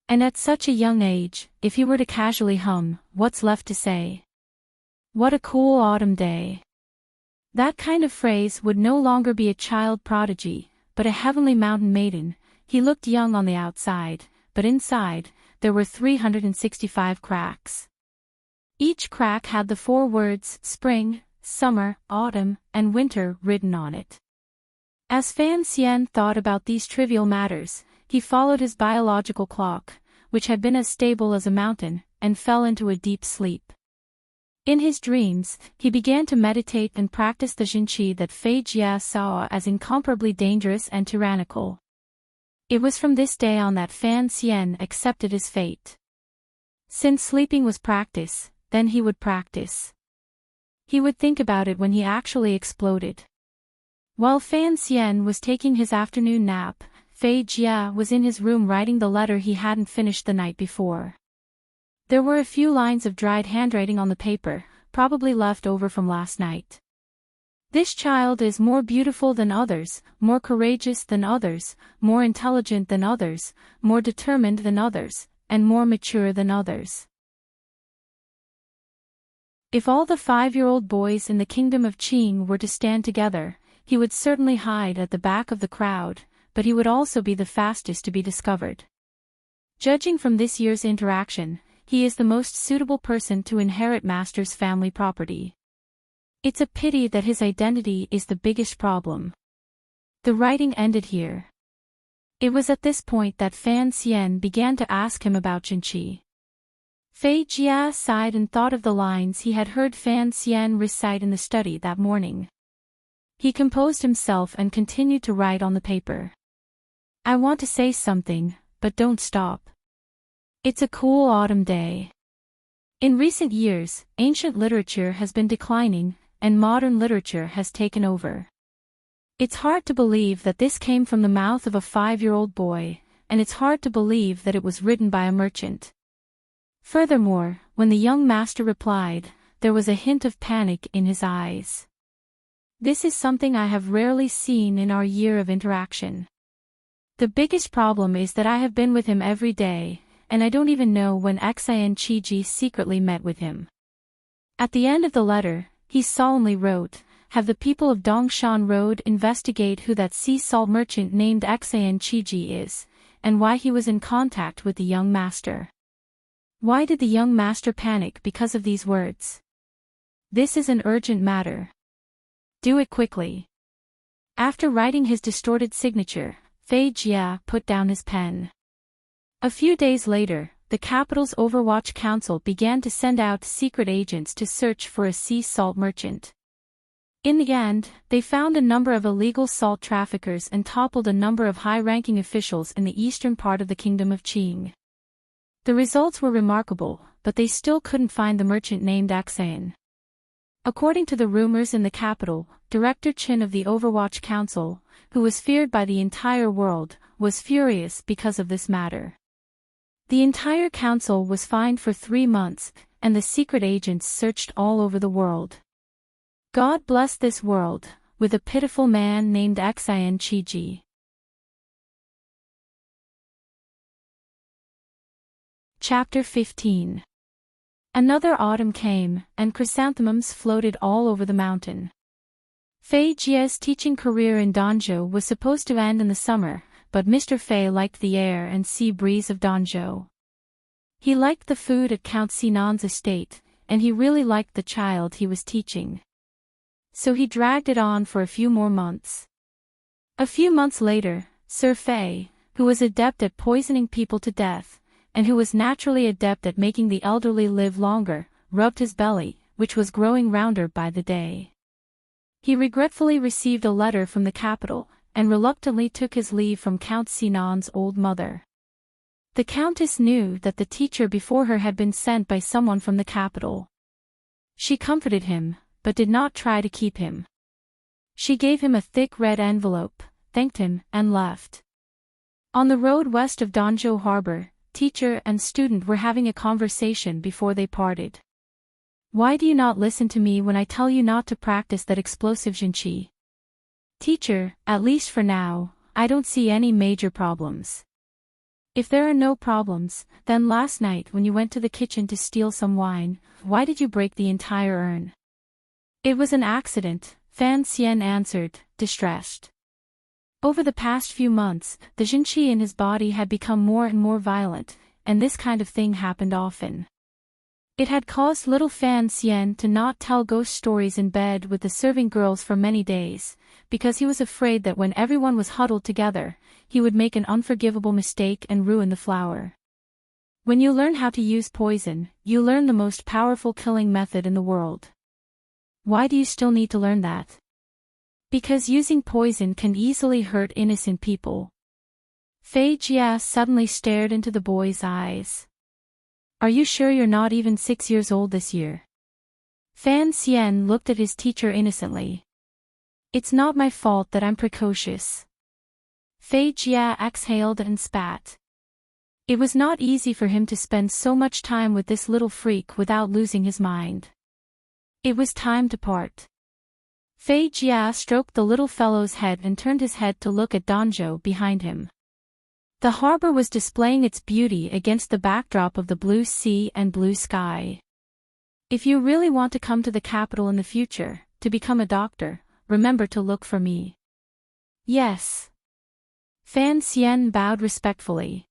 And at such a young age, if he were to casually hum, what's left to say? What a cool autumn day. That kind of phrase would no longer be a child prodigy, but a heavenly mountain maiden. He looked young on the outside, but inside, there were 365 cracks. Each crack had the 4 words spring, summer, autumn, and winter written on it. As Fan Xian thought about these trivial matters, he followed his biological clock, which had been as stable as a mountain, and fell into a deep sleep. In his dreams, he began to meditate and practice the Jinqi that Fei Jia saw as incomparably dangerous and tyrannical. It was from this day on that Fan Xian accepted his fate. Since sleeping was practice, then he would practice. He would think about it when he actually exploded. While Fan Xian was taking his afternoon nap, Fei Jia was in his room writing the letter he hadn't finished the night before. There were a few lines of dried handwriting on the paper, probably left over from last night. This child is more beautiful than others, more courageous than others, more intelligent than others, more determined than others, and more mature than others. If all the 5-year-old boys in the kingdom of Qing were to stand together, he would certainly hide at the back of the crowd, but he would also be the fastest to be discovered. Judging from this year's interaction, he is the most suitable person to inherit Master's family property. It's a pity that his identity is the biggest problem. The writing ended here. It was at this point that Fan Xian began to ask him about Jinqi. Fei Jia sighed and thought of the lines he had heard Fan Xian recite in the study that morning. He composed himself and continued to write on the paper. I want to say something, but don't stop. It's a cool autumn day. In recent years, ancient literature has been declining, and modern literature has taken over. It's hard to believe that this came from the mouth of a 5-year-old boy, and it's hard to believe that it was written by a merchant. Furthermore, when the young master replied, there was a hint of panic in his eyes. This is something I have rarely seen in our year of interaction. The biggest problem is that I have been with him every day, and I don't even know when Xian Qiji secretly met with him. At the end of the letter, he solemnly wrote, have the people of Dongshan Road investigate who that sea salt merchant named Xian Qiji is, and why he was in contact with the young master. Why did the young master panic because of these words? This is an urgent matter. Do it quickly. After writing his distorted signature, Fei Jia put down his pen. A few days later, the capital's Overwatch Council began to send out secret agents to search for a sea salt merchant. In the end, they found a number of illegal salt traffickers and toppled a number of high-ranking officials in the eastern part of the kingdom of Qing. The results were remarkable, but they still couldn't find the merchant named Xian. According to the rumors in the capital, Director Qin of the Overwatch Council, who was feared by the entire world, was furious because of this matter. The entire council was fined for 3 months, and the secret agents searched all over the world. God bless this world, with a pitiful man named Xian Qiji. Chapter 15. Another autumn came, and chrysanthemums floated all over the mountain. Fei Jia's teaching career in Danzhou was supposed to end in the summer, but Mr. Fei liked the air and sea breeze of Danzhou. He liked the food at Count Sinan's estate, and he really liked the child he was teaching. So he dragged it on for a few more months. A few months later, Sir Fei, who was adept at poisoning people to death, and who was naturally adept at making the elderly live longer, rubbed his belly, which was growing rounder by the day. He regretfully received a letter from the capital, and reluctantly took his leave from Count Sinan's old mother. The countess knew that the teacher before her had been sent by someone from the capital. She comforted him, but did not try to keep him. She gave him a thick red envelope, thanked him, and left. On the road west of Danzhou Harbor, teacher and student were having a conversation before they parted. "Why do you not listen to me when I tell you not to practice that explosive jinqi?" "Teacher, at least for now, I don't see any major problems." "If there are no problems, then last night when you went to the kitchen to steal some wine, why did you break the entire urn?" "It was an accident," Fan Xian answered, distressed. Over the past few months, the jinqi in his body had become more and more violent, and this kind of thing happened often. It had caused little Fan Xian to not tell ghost stories in bed with the serving girls for many days, because he was afraid that when everyone was huddled together, he would make an unforgivable mistake and ruin the flower. When you learn how to use poison, you learn the most powerful killing method in the world. Why do you still need to learn that? Because using poison can easily hurt innocent people. Fei Jia suddenly stared into the boy's eyes. "Are you sure you're not even 6 years old this year?" Fan Xian looked at his teacher innocently. "It's not my fault that I'm precocious." Fei Jia exhaled and spat. It was not easy for him to spend so much time with this little freak without losing his mind. It was time to part. Fei Jia stroked the little fellow's head and turned his head to look at Danzhou behind him. The harbor was displaying its beauty against the backdrop of the blue sea and blue sky. "If you really want to come to the capital in the future, to become a doctor, remember to look for me." "Yes." Fan Xian bowed respectfully.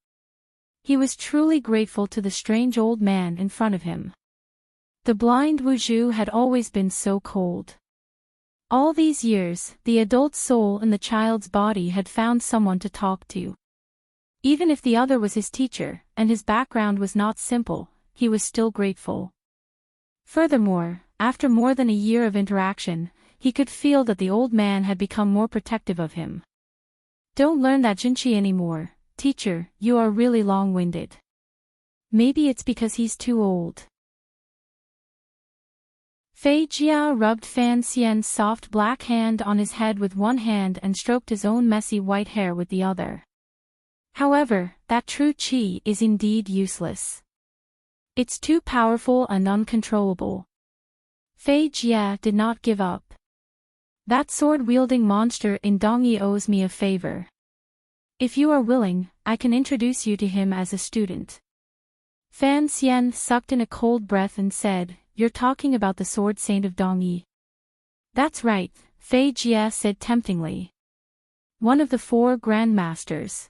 He was truly grateful to the strange old man in front of him. The blind Wuzhu had always been so cold. All these years, the adult soul in the child's body had found someone to talk to. Even if the other was his teacher, and his background was not simple, he was still grateful. Furthermore, after more than a year of interaction, he could feel that the old man had become more protective of him. "Don't learn that jinqi anymore, teacher, you are really long-winded." "Maybe it's because he's too old." Fei Jia rubbed Fan Xian's soft black hand on his head with one hand and stroked his own messy white hair with the other. "However, that true qi is indeed useless. It's too powerful and uncontrollable." Fei Jia did not give up. "That sword-wielding monster in Dongyi owes me a favor. If you are willing, I can introduce you to him as a student." Fan Xian sucked in a cold breath and said, "You're talking about the sword saint of Dongyi." "That's right," Fei Jia said temptingly. "One of the 4 grandmasters.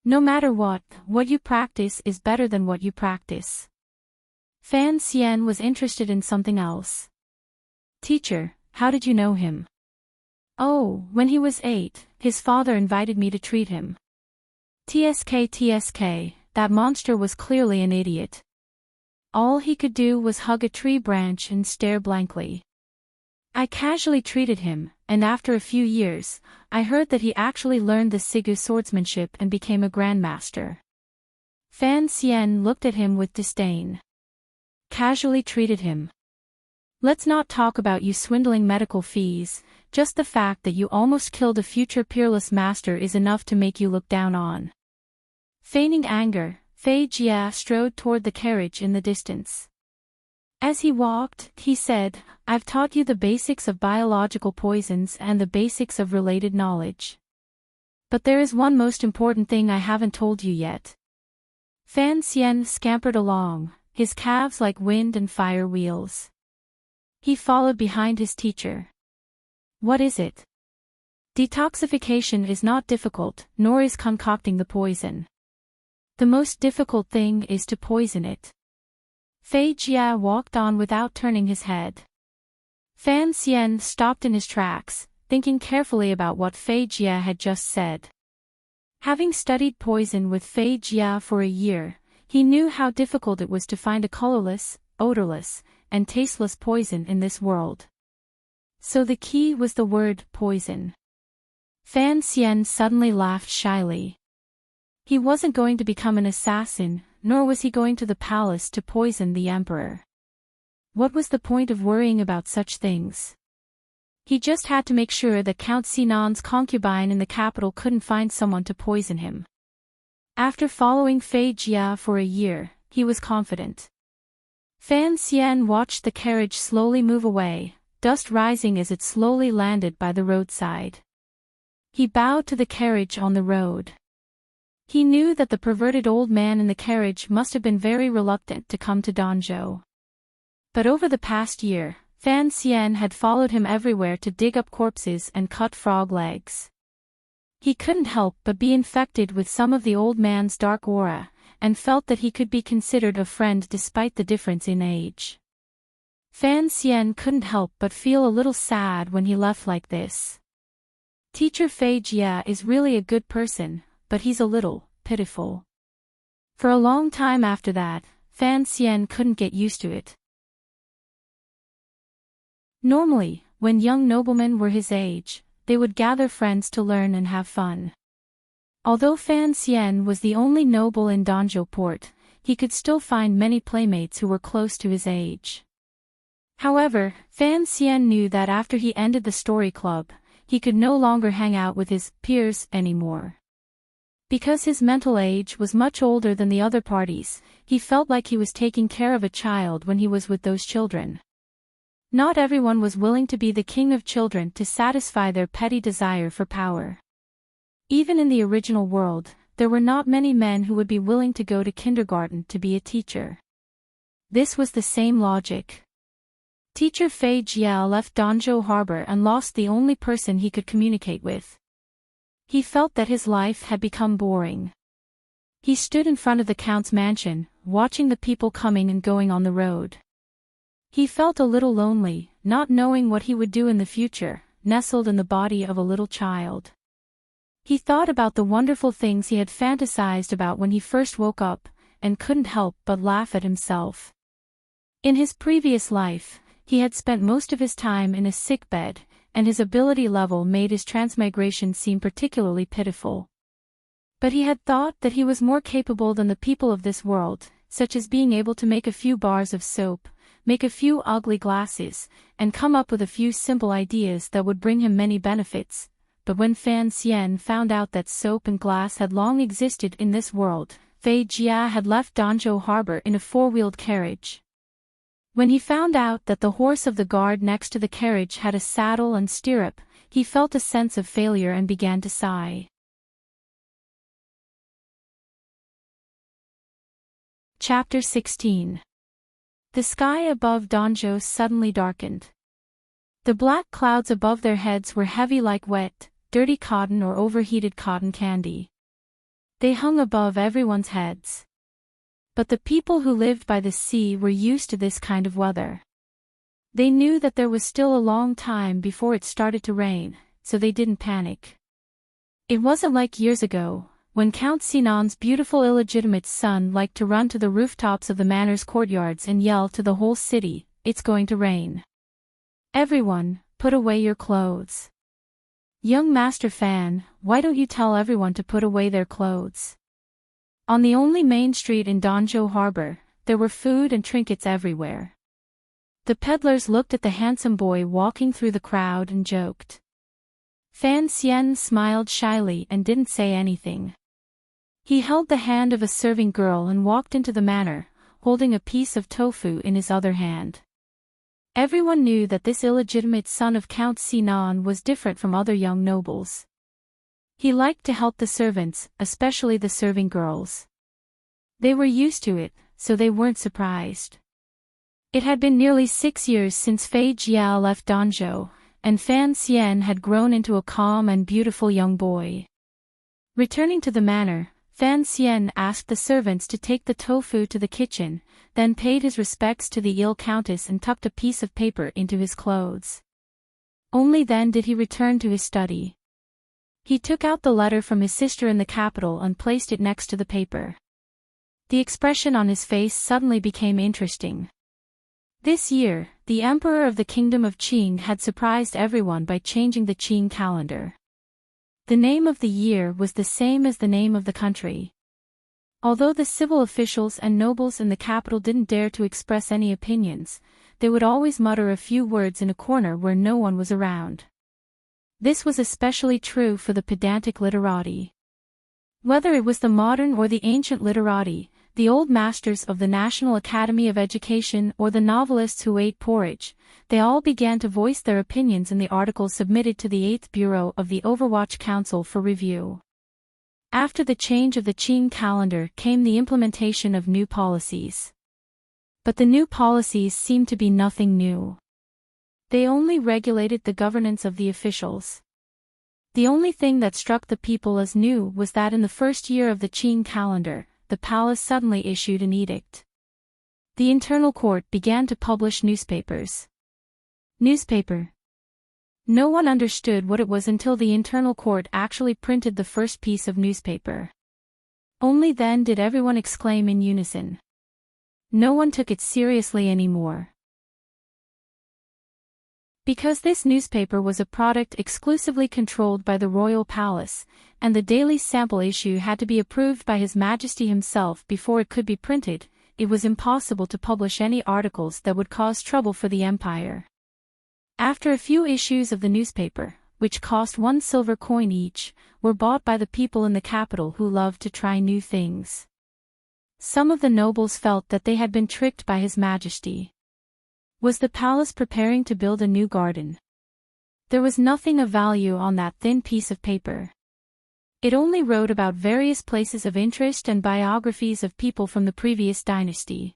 No matter what you practice is better than what you practice." Fan Xian was interested in something else. "Teacher, how did you know him?" "Oh, when he was 8, his father invited me to treat him." TSK, that monster was clearly an idiot. All he could do was hug a tree branch and stare blankly. "I casually treated him, and after a few years, I heard that he actually learned the Sigu swordsmanship and became a grandmaster." Fan Xian looked at him with disdain. "Casually treated him? Let's not talk about you swindling medical fees, just the fact that you almost killed a future peerless master is enough to make you look down on." Feigning anger, Fei Jia strode toward the carriage in the distance. As he walked, he said, "I've taught you the basics of biological poisons and the basics of related knowledge. But there is one most important thing I haven't told you yet." Fan Xian scampered along, his calves like wind and fire wheels. He followed behind his teacher. What is it? Detoxification is not difficult, nor is concocting the poison. The most difficult thing is to poison it. Fei Jia walked on without turning his head. Fan Xian stopped in his tracks, thinking carefully about what Fei Jia had just said. Having studied poison with Fei Jia for a year, he knew how difficult it was to find a colorless, odorless, and tasteless poison in this world. So the key was the word poison. Fan Xian suddenly laughed shyly. He wasn't going to become an assassin, nor was he going to the palace to poison the emperor. What was the point of worrying about such things? He just had to make sure that Count Sinan's concubine in the capital couldn't find someone to poison him. After following Fei Jia for a year, he was confident. Fan Xian watched the carriage slowly move away, dust rising as it slowly landed by the roadside. He bowed to the carriage on the road. He knew that the perverted old man in the carriage must have been very reluctant to come to Danzhou. But over the past year, Fan Xian had followed him everywhere to dig up corpses and cut frog legs. He couldn't help but be infected with some of the old man's dark aura, and felt that he could be considered a friend despite the difference in age. Fan Xian couldn't help but feel a little sad when he left like this. Teacher Fei Jia is really a good person, but he's a little pitiful. For a long time after that, Fan Xian couldn't get used to it. Normally, when young noblemen were his age, they would gather friends to learn and have fun. Although Fan Xian was the only noble in Danzhou port, he could still find many playmates who were close to his age. However, Fan Xian knew that after he ended the story club, he could no longer hang out with his peers anymore. Because his mental age was much older than the other parties, he felt like he was taking care of a child when he was with those children. Not everyone was willing to be the king of children to satisfy their petty desire for power. Even in the original world, there were not many men who would be willing to go to kindergarten to be a teacher. This was the same logic. Teacher Fei Jia left Danzhou harbor and lost the only person he could communicate with. He felt that his life had become boring. He stood in front of the count's mansion, watching the people coming and going on the road. He felt a little lonely, not knowing what he would do in the future, nestled in the body of a little child. He thought about the wonderful things he had fantasized about when he first woke up, and couldn't help but laugh at himself. In his previous life, he had spent most of his time in a sickbed, and his ability level made his transmigration seem particularly pitiful. But he had thought that he was more capable than the people of this world, such as being able to make a few bars of soap, make a few ugly glasses, and come up with a few simple ideas that would bring him many benefits. But when Fan Xian found out that soap and glass had long existed in this world, Fei Jia had left Danzhou harbor in a four-wheeled carriage. When he found out that the horse of the guard next to the carriage had a saddle and stirrup, he felt a sense of failure and began to sigh. Chapter 16. The sky above Danzhou suddenly darkened. The black clouds above their heads were heavy like wet, dirty cotton or overheated cotton candy. They hung above everyone's heads. But the people who lived by the sea were used to this kind of weather. They knew that there was still a long time before it started to rain, so they didn't panic. It wasn't like years ago, when Count Sinan's beautiful illegitimate son liked to run to the rooftops of the manor's courtyards and yell to the whole city, "It's going to rain. Everyone, put away your clothes." Young Master Fan, why don't you tell everyone to put away their clothes? On the only main street in Danzhou harbor, there were food and trinkets everywhere. The peddlers looked at the handsome boy walking through the crowd and joked. Fan Xian smiled shyly and didn't say anything. He held the hand of a serving girl and walked into the manor, holding a piece of tofu in his other hand. Everyone knew that this illegitimate son of Count Sinan was different from other young nobles. He liked to help the servants, especially the serving girls. They were used to it, so they weren't surprised. It had been nearly 6 years since Fei Jiao left Danzhou, and Fan Xian had grown into a calm and beautiful young boy. Returning to the manor, Fan Xian asked the servants to take the tofu to the kitchen, then paid his respects to the ill countess and tucked a piece of paper into his clothes. Only then did he return to his study. He took out the letter from his sister in the capital and placed it next to the paper. The expression on his face suddenly became interesting. This year, the emperor of the kingdom of Qing had surprised everyone by changing the Qing calendar. The name of the year was the same as the name of the country. Although the civil officials and nobles in the capital didn't dare to express any opinions, they would always mutter a few words in a corner where no one was around. This was especially true for the pedantic literati. Whether it was the modern or the ancient literati, the old masters of the National Academy of Education or the novelists who ate porridge, they all began to voice their opinions in the articles submitted to the 8th Bureau of the Overwatch Council for review. After the change of the Qing calendar came the implementation of new policies. But the new policies seemed to be nothing new. They only regulated the governance of the officials. The only thing that struck the people as new was that in the first year of the Qing calendar, the palace suddenly issued an edict. The internal court began to publish newspapers. Newspaper. No one understood what it was until the internal court actually printed the first piece of newspaper. Only then did everyone exclaim in unison. No one took it seriously anymore. Because this newspaper was a product exclusively controlled by the royal palace, and the daily sample issue had to be approved by His Majesty himself before it could be printed, it was impossible to publish any articles that would cause trouble for the empire. After a few issues of the newspaper, which cost 1 silver coin each, were bought by the people in the capital who loved to try new things. Some of the nobles felt that they had been tricked by His Majesty. Was the palace preparing to build a new garden? There was nothing of value on that thin piece of paper. It only wrote about various places of interest and biographies of people from the previous dynasty.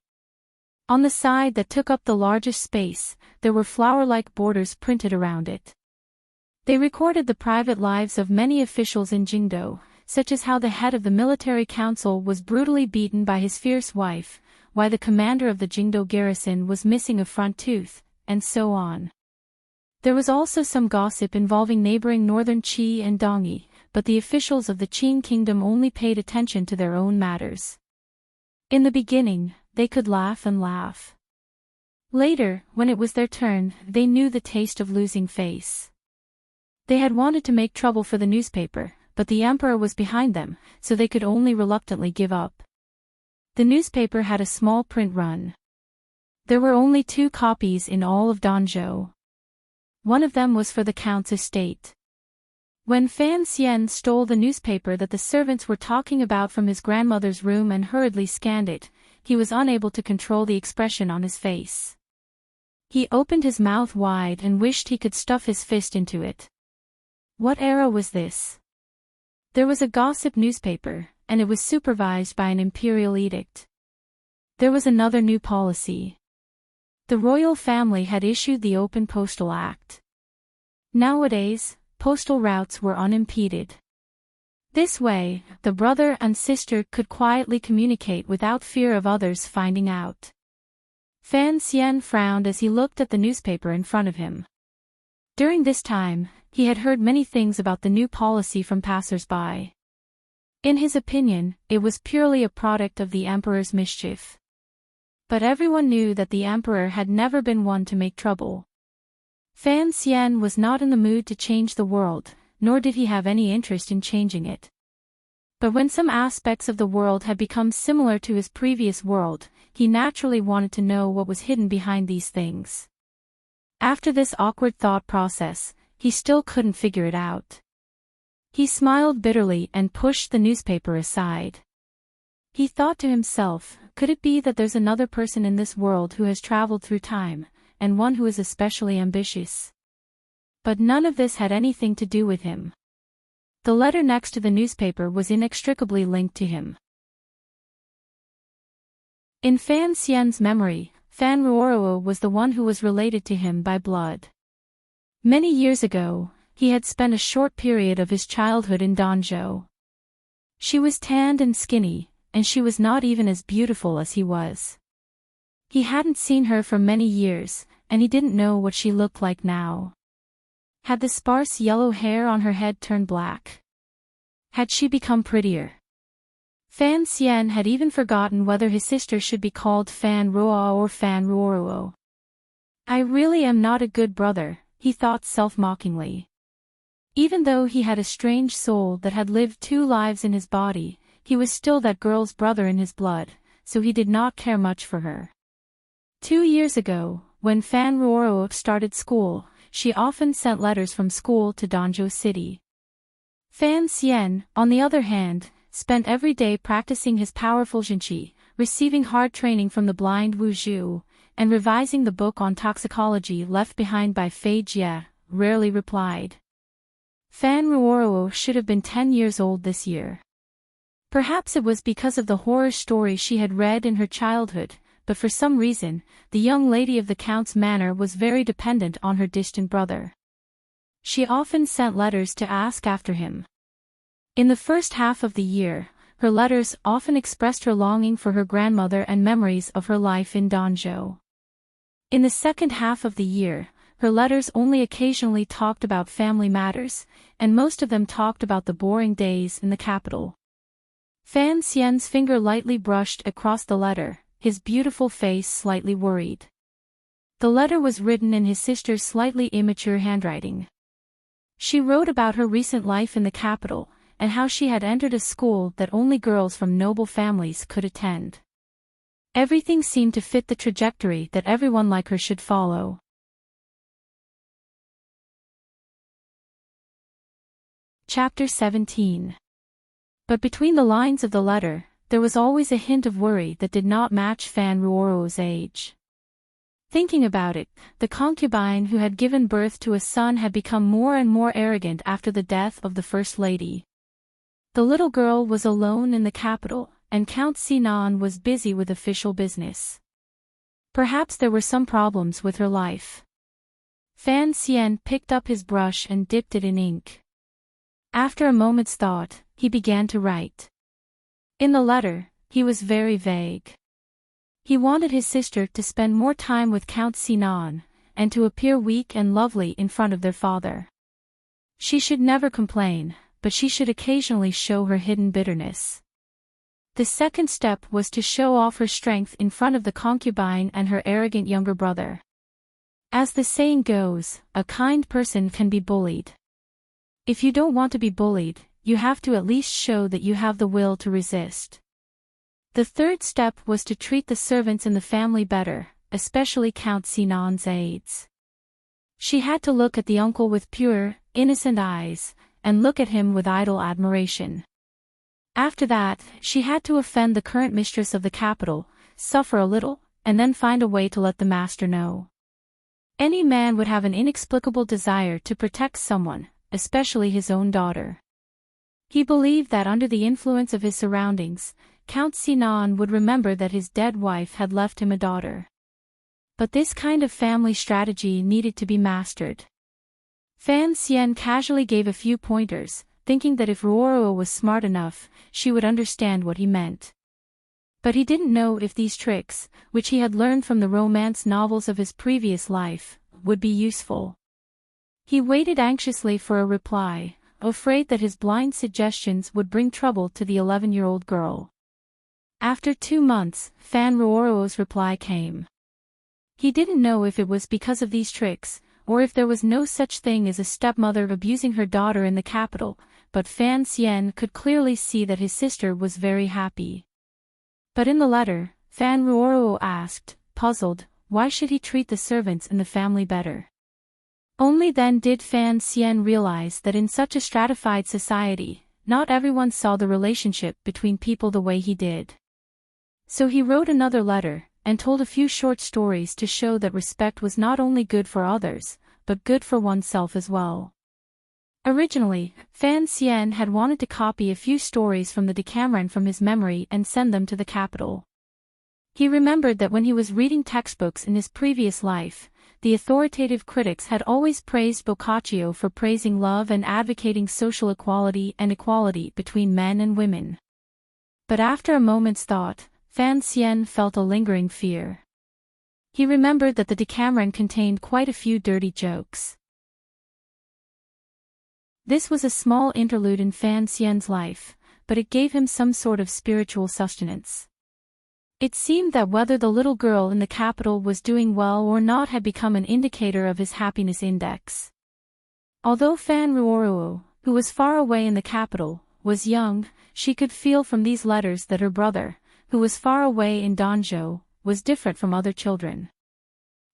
On the side that took up the largest space, there were flower-like borders printed around it. They recorded the private lives of many officials in Jingdou, such as how the head of the military council was brutally beaten by his fierce wife, why the commander of the Jingdou garrison was missing a front tooth, and so on. There was also some gossip involving neighboring northern Qi and Dongyi, but the officials of the Qing kingdom only paid attention to their own matters. In the beginning, they could laugh and laugh. Later, when it was their turn, they knew the taste of losing face. They had wanted to make trouble for the newspaper, but the emperor was behind them, so they could only reluctantly give up. The newspaper had a small print run. There were only 2 copies in all of Danzhou. One of them was for the count's estate. When Fan Xian stole the newspaper that the servants were talking about from his grandmother's room and hurriedly scanned it, he was unable to control the expression on his face. He opened his mouth wide and wished he could stuff his fist into it. What era was this? There was a gossip newspaper, and it was supervised by an imperial edict. There was another new policy. The royal family had issued the Open Postal Act. Nowadays, postal routes were unimpeded. This way, the brother and sister could quietly communicate without fear of others finding out. Fan Xian frowned as he looked at the newspaper in front of him. During this time, he had heard many things about the new policy from passers-by. In his opinion, it was purely a product of the emperor's mischief. But everyone knew that the emperor had never been one to make trouble. Fan Xian was not in the mood to change the world, nor did he have any interest in changing it. But when some aspects of the world had become similar to his previous world, he naturally wanted to know what was hidden behind these things. After this awkward thought process, he still couldn't figure it out. He smiled bitterly and pushed the newspaper aside. He thought to himself, could it be that there's another person in this world who has traveled through time, and one who is especially ambitious? But none of this had anything to do with him. The letter next to the newspaper was inextricably linked to him. In Fan Xian's memory, Fan Ruoruo was the one who was related to him by blood. Many years ago, he had spent a short period of his childhood in Danzhou. She was tanned and skinny, and she was not even as beautiful as he was. He hadn't seen her for many years, and he didn't know what she looked like now. Had the sparse yellow hair on her head turned black? Had she become prettier? Fan Xian had even forgotten whether his sister should be called Fan Ruo or Fan Ruoruo. I really am not a good brother, he thought self-mockingly. Even though he had a strange soul that had lived 2 lives in his body, he was still that girl's brother in his blood, so he did not care much for her. 2 years ago, when Fan Ruoruo started school, she often sent letters from school to Danzhou City. Fan Xian, on the other hand, spent every day practicing his powerful Zhenqi, receiving hard training from the blind Wu Zhu, and revising the book on toxicology left behind by Fei Jie, rarely replied. Fan Ruoruo should have been 10 years old this year. Perhaps it was because of the horror story she had read in her childhood, but for some reason, the young lady of the Count's manor was very dependent on her distant brother. She often sent letters to ask after him. In the first half of the year, her letters often expressed her longing for her grandmother and memories of her life in Danzhou. In the second half of the year, her letters only occasionally talked about family matters, and most of them talked about the boring days in the capital. Fan Xian's finger lightly brushed across the letter, his beautiful face slightly worried. The letter was written in his sister's slightly immature handwriting. She wrote about her recent life in the capital, and how she had entered a school that only girls from noble families could attend. Everything seemed to fit the trajectory that everyone like her should follow. Chapter 17. But between the lines of the letter, there was always a hint of worry that did not match Fan Ruoruo's age. Thinking about it, the concubine who had given birth to a son had become more and more arrogant after the death of the First Lady. The little girl was alone in the capital, and Count Sinan was busy with official business. Perhaps there were some problems with her life. Fan Xian picked up his brush and dipped it in ink. After a moment's thought, he began to write. In the letter, he was very vague. He wanted his sister to spend more time with Count Sinan, and to appear weak and lovely in front of their father. She should never complain, but she should occasionally show her hidden bitterness. The second step was to show off her strength in front of the concubine and her arrogant younger brother. As the saying goes, a kind person can be bullied. If you don't want to be bullied, you have to at least show that you have the will to resist. The third step was to treat the servants in the family better, especially Count Sinan's aides. She had to look at the uncle with pure, innocent eyes, and look at him with idle admiration. After that, she had to offend the current mistress of the capital, suffer a little, and then find a way to let the master know. Any man would have an inexplicable desire to protect someone, especially his own daughter. He believed that under the influence of his surroundings, Count Sinan would remember that his dead wife had left him a daughter. But this kind of family strategy needed to be mastered. Fan Xian casually gave a few pointers, thinking that if Ruoruo was smart enough, she would understand what he meant. But he didn't know if these tricks, which he had learned from the romance novels of his previous life, would be useful. He waited anxiously for a reply, afraid that his blind suggestions would bring trouble to the 11-year-old girl. After 2 months, Fan Ruoruo's reply came. He didn't know if it was because of these tricks, or if there was no such thing as a stepmother abusing her daughter in the capital, but Fan Xian could clearly see that his sister was very happy. But in the letter, Fan Ruoruo asked, puzzled, why should he treat the servants in the family better? Only then did Fan Xian realize that in such a stratified society, not everyone saw the relationship between people the way he did. So he wrote another letter, and told a few short stories to show that respect was not only good for others, but good for oneself as well. Originally, Fan Xian had wanted to copy a few stories from the Decameron from his memory and send them to the capital. He remembered that when he was reading textbooks in his previous life, the authoritative critics had always praised Boccaccio for praising love and advocating social equality and equality between men and women. But after a moment's thought, Fan Xian felt a lingering fear. He remembered that the Decameron contained quite a few dirty jokes. This was a small interlude in Fan Xian's life, but it gave him some sort of spiritual sustenance. It seemed that whether the little girl in the capital was doing well or not had become an indicator of his happiness index. Although Fan Ruoruo, who was far away in the capital, was young, she could feel from these letters that her brother, who was far away in Danzhou, was different from other children.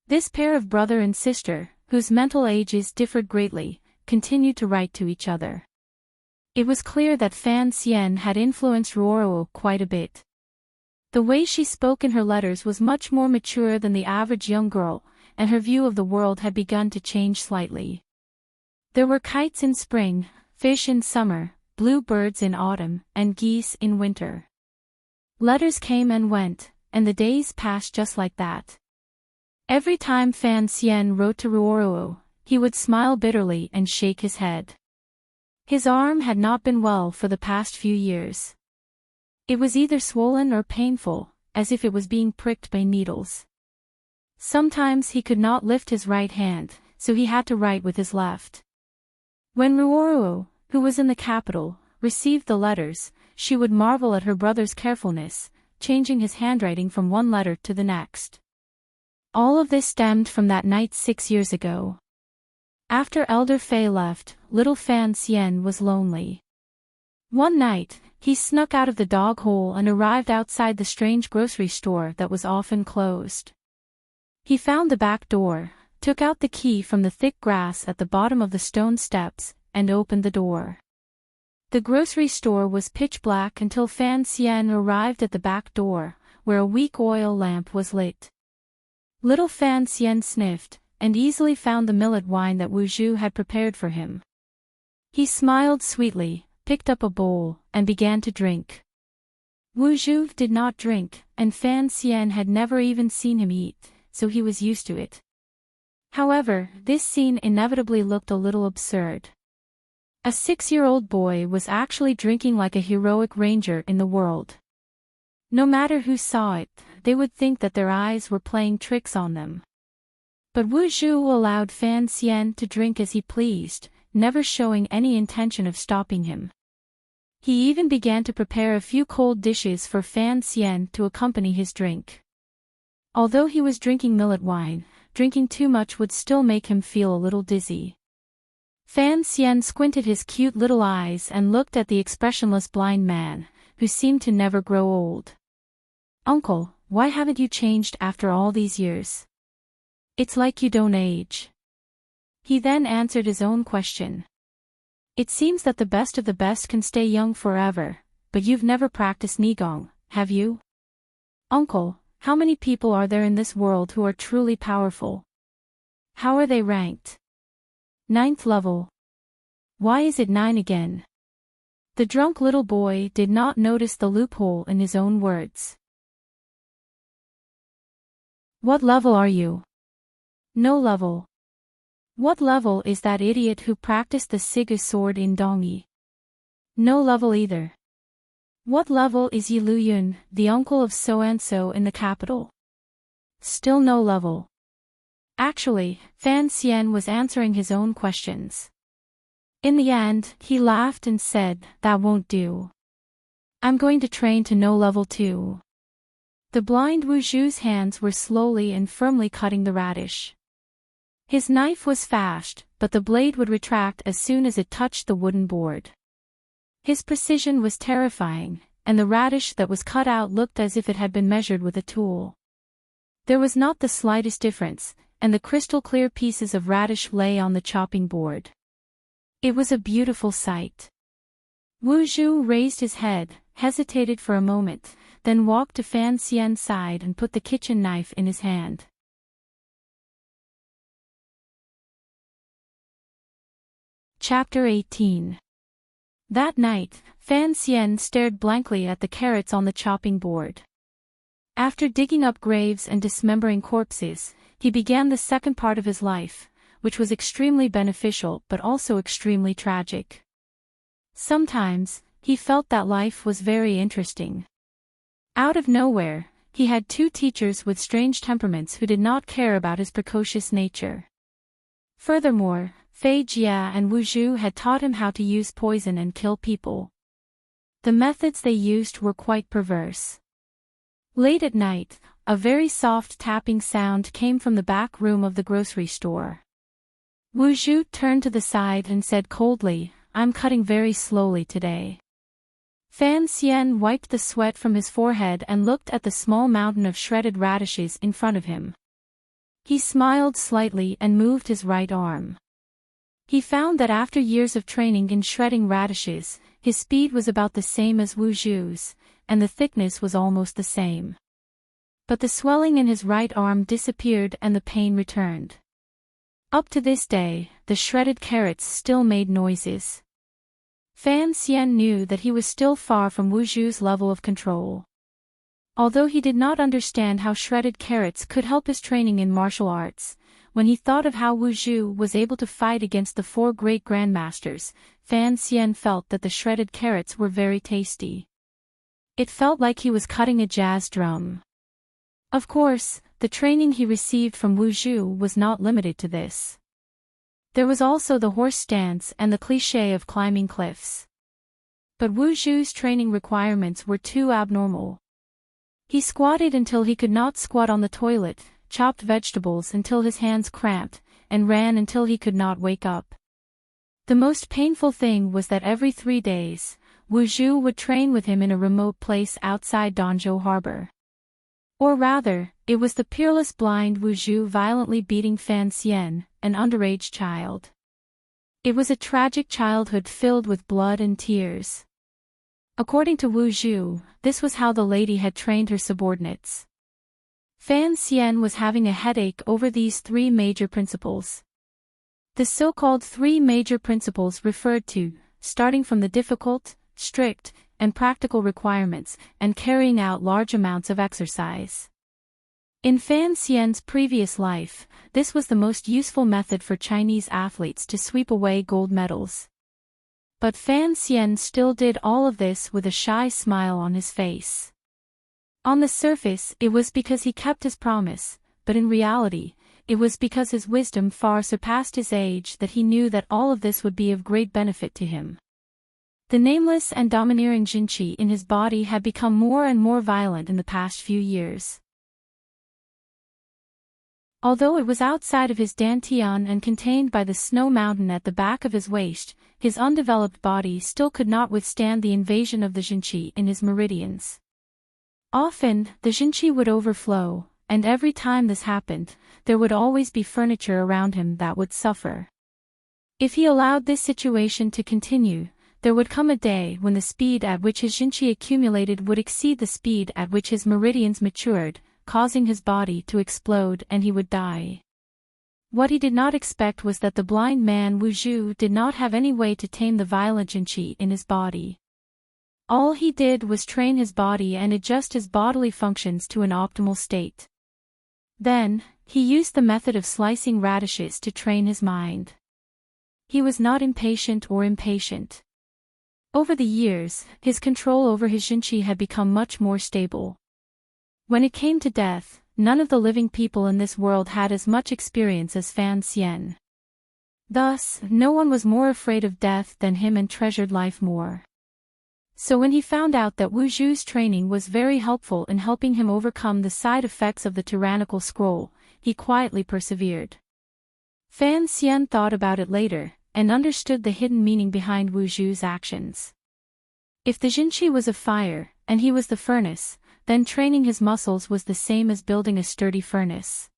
This pair of brother and sister, whose mental ages differed greatly, continued to write to each other. It was clear that Fan Xian had influenced Ruoruo quite a bit. The way she spoke in her letters was much more mature than the average young girl, and her view of the world had begun to change slightly. There were kites in spring, fish in summer, blue birds in autumn, and geese in winter. Letters came and went, and the days passed just like that. Every time Fan Xian wrote to Ruoruo, he would smile bitterly and shake his head. His arm had not been well for the past few years. It was either swollen or painful, as if it was being pricked by needles. Sometimes he could not lift his right hand, so he had to write with his left. When Ruoruo, who was in the capital, received the letters, she would marvel at her brother's carefulness, changing his handwriting from one letter to the next. All of this stemmed from that night 6 years ago. After Elder Fei left, little Fan Xian was lonely. One night, he snuck out of the dog hole and arrived outside the strange grocery store that was often closed. He found the back door, took out the key from the thick grass at the bottom of the stone steps, and opened the door. The grocery store was pitch black until Fan Xian arrived at the back door, where a weak oil lamp was lit. Little Fan Xian sniffed, and easily found the millet wine that Wu Zhu had prepared for him. He smiled sweetly, picked up a bowl, and began to drink. Wu Zhu did not drink, and Fan Xian had never even seen him eat, so he was used to it. However, this scene inevitably looked a little absurd. A 6-year-old boy was actually drinking like a heroic ranger in the world. No matter who saw it, they would think that their eyes were playing tricks on them. But Wu Zhu allowed Fan Xian to drink as he pleased, never showing any intention of stopping him. He even began to prepare a few cold dishes for Fan Xian to accompany his drink. Although he was drinking millet wine, drinking too much would still make him feel a little dizzy. Fan Xian squinted his cute little eyes and looked at the expressionless blind man, who seemed to never grow old. "Uncle, why haven't you changed after all these years? It's like you don't age." He then answered his own question. "It seems that the best of the best can stay young forever, but you've never practiced Nigong, have you? Uncle, how many people are there in this world who are truly powerful? How are they ranked?" "9th level. Why is it 9 again?" The drunk little boy did not notice the loophole in his own words. "What level are you?" "No level." "What level is that idiot who practiced the Sigu sword in Dongyi?" "No level either." "What level is Yi Luyun, the uncle of so-and-so in the capital?" "Still no level." Actually, Fan Xian was answering his own questions. In the end, he laughed and said, "That won't do. I'm going to train to no level too." The blind Wu Zhu's hands were slowly and firmly cutting the radish. His knife was fast, but the blade would retract as soon as it touched the wooden board. His precision was terrifying, and the radish that was cut out looked as if it had been measured with a tool. There was not the slightest difference, and the crystal-clear pieces of radish lay on the chopping board. It was a beautiful sight. Wu Zhu raised his head, hesitated for a moment, then walked to Fan Xian's side and put the kitchen knife in his hand. Chapter 18. That night, Fan Xian stared blankly at the carrots on the chopping board. After digging up graves and dismembering corpses, he began the second part of his life, which was extremely beneficial but also extremely tragic. Sometimes, he felt that life was very interesting. Out of nowhere, he had two teachers with strange temperaments who did not care about his precocious nature. Furthermore, Fei Jia and Wu Zhu had taught him how to use poison and kill people. The methods they used were quite perverse. Late at night, a very soft tapping sound came from the back room of the grocery store. Wu Zhu turned to the side and said coldly, "I'm cutting very slowly today." Fan Xian wiped the sweat from his forehead and looked at the small mountain of shredded radishes in front of him. He smiled slightly and moved his right arm. He found that after years of training in shredding radishes, his speed was about the same as Wu Zhu's, and the thickness was almost the same. But the swelling in his right arm disappeared and the pain returned. Up to this day, the shredded carrots still made noises. Fan Xian knew that he was still far from Wu Zhu's level of control. Although he did not understand how shredded carrots could help his training in martial arts, when he thought of how Wu Zhu was able to fight against the four great grandmasters, Fan Xian felt that the shredded carrots were very tasty. It felt like he was cutting a jazz drum. Of course, the training he received from Wu Zhu was not limited to this. There was also the horse stance and the cliché of climbing cliffs. But Wu Zhu's training requirements were too abnormal. He squatted until he could not squat on the toilet, chopped vegetables until his hands cramped, and ran until he could not wake up. The most painful thing was that every 3 days, Wu Zhu would train with him in a remote place outside Danzhou harbor. Or rather, it was the peerless blind Wu Zhu violently beating Fan Xian, an underage child. It was a tragic childhood filled with blood and tears. According to Wu Zhu, this was how the lady had trained her subordinates. Fan Xian was having a headache over these 3 major principles. The so-called 3 major principles referred to, starting from the difficult, strict, and practical requirements, and carrying out large amounts of exercise. In Fan Xian's previous life, this was the most useful method for Chinese athletes to sweep away gold medals. But Fan Xian still did all of this with a shy smile on his face. On the surface, it was because he kept his promise, but in reality, it was because his wisdom far surpassed his age that he knew that all of this would be of great benefit to him. The nameless and domineering Jinqi in his body had become more and more violent in the past few years. Although it was outside of his dantian and contained by the snow mountain at the back of his waist, his undeveloped body still could not withstand the invasion of the Jinqi in his meridians. Often, the Jinqi would overflow, and every time this happened, there would always be furniture around him that would suffer. If he allowed this situation to continue, there would come a day when the speed at which his Jinqi accumulated would exceed the speed at which his meridians matured, causing his body to explode and he would die. What he did not expect was that the blind man Wu Zhu did not have any way to tame the violent Jinqi in his body. All he did was train his body and adjust his bodily functions to an optimal state. Then, he used the method of slicing radishes to train his mind. He was not impatient or impatient. Over the years, his control over his Jinqi had become much more stable. When it came to death, none of the living people in this world had as much experience as Fan Xian. Thus, no one was more afraid of death than him and treasured life more. So when he found out that Wu Zhu's training was very helpful in helping him overcome the side effects of the tyrannical scroll, he quietly persevered. Fan Xian thought about it later, and understood the hidden meaning behind Wu Zhu's actions. If the Jinqi was a fire, and he was the furnace, then training his muscles was the same as building a sturdy furnace.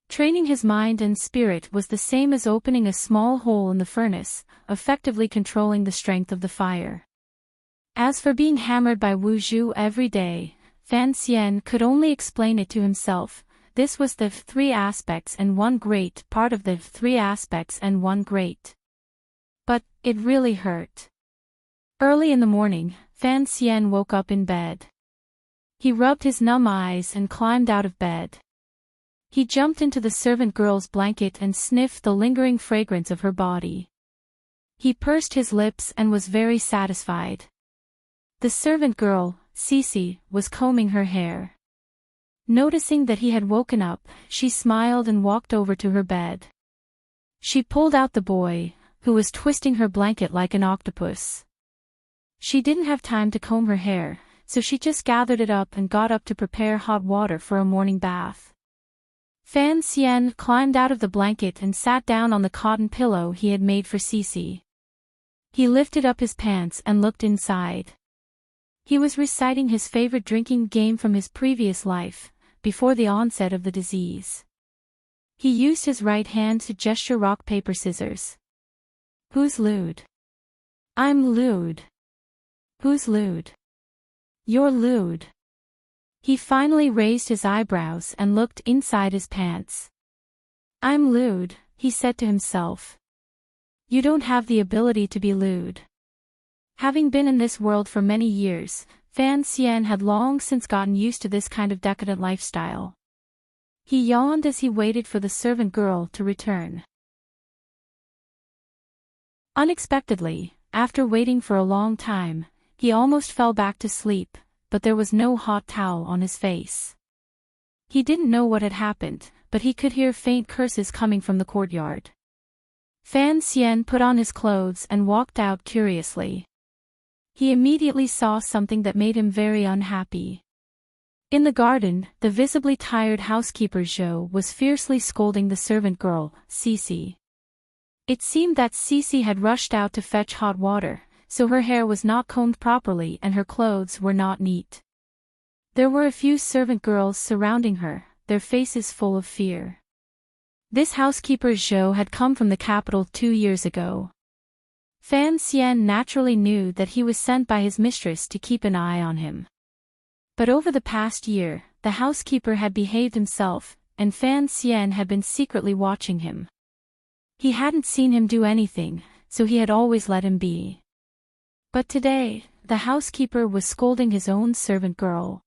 Training his mind and spirit was the same as opening a small hole in the furnace, effectively controlling the strength of the fire. As for being hammered by Wu Zhu every day, Fan Xian could only explain it to himself. This was the 3 aspects and one great part of the 3 aspects and one great. But, it really hurt. Early in the morning, Fan Xian woke up in bed. He rubbed his numb eyes and climbed out of bed. He jumped into the servant girl's blanket and sniffed the lingering fragrance of her body. He pursed his lips and was very satisfied. The servant girl, Cece, was combing her hair. Noticing that he had woken up, she smiled and walked over to her bed. She pulled out the boy, who was twisting her blanket like an octopus. She didn't have time to comb her hair, so she just gathered it up and got up to prepare hot water for a morning bath. Fan Xian climbed out of the blanket and sat down on the cotton pillow he had made for Cece. He lifted up his pants and looked inside. He was reciting his favorite drinking game from his previous life, before the onset of the disease. He used his right hand to gesture rock paper scissors. Who's lewd? I'm lewd. Who's lewd? You're lewd. He finally raised his eyebrows and looked inside his pants. I'm lewd, he said to himself. You don't have the ability to be lewd. Having been in this world for many years, Fan Xian had long since gotten used to this kind of decadent lifestyle. He yawned as he waited for the servant girl to return. Unexpectedly, after waiting for a long time, he almost fell back to sleep, but there was no hot towel on his face. He didn't know what had happened, but he could hear faint curses coming from the courtyard. Fan Xian put on his clothes and walked out curiously. He immediately saw something that made him very unhappy. In the garden, the visibly tired housekeeper Zhou was fiercely scolding the servant girl, Cece. It seemed that Cece had rushed out to fetch hot water, so her hair was not combed properly and her clothes were not neat. There were a few servant girls surrounding her, their faces full of fear. This housekeeper Zhou had come from the capital 2 years ago. Fan Xian naturally knew that he was sent by his mistress to keep an eye on him. But over the past year, the housekeeper had behaved himself, and Fan Xian had been secretly watching him. He hadn't seen him do anything, so he had always let him be. But today, the housekeeper was scolding his own servant girl.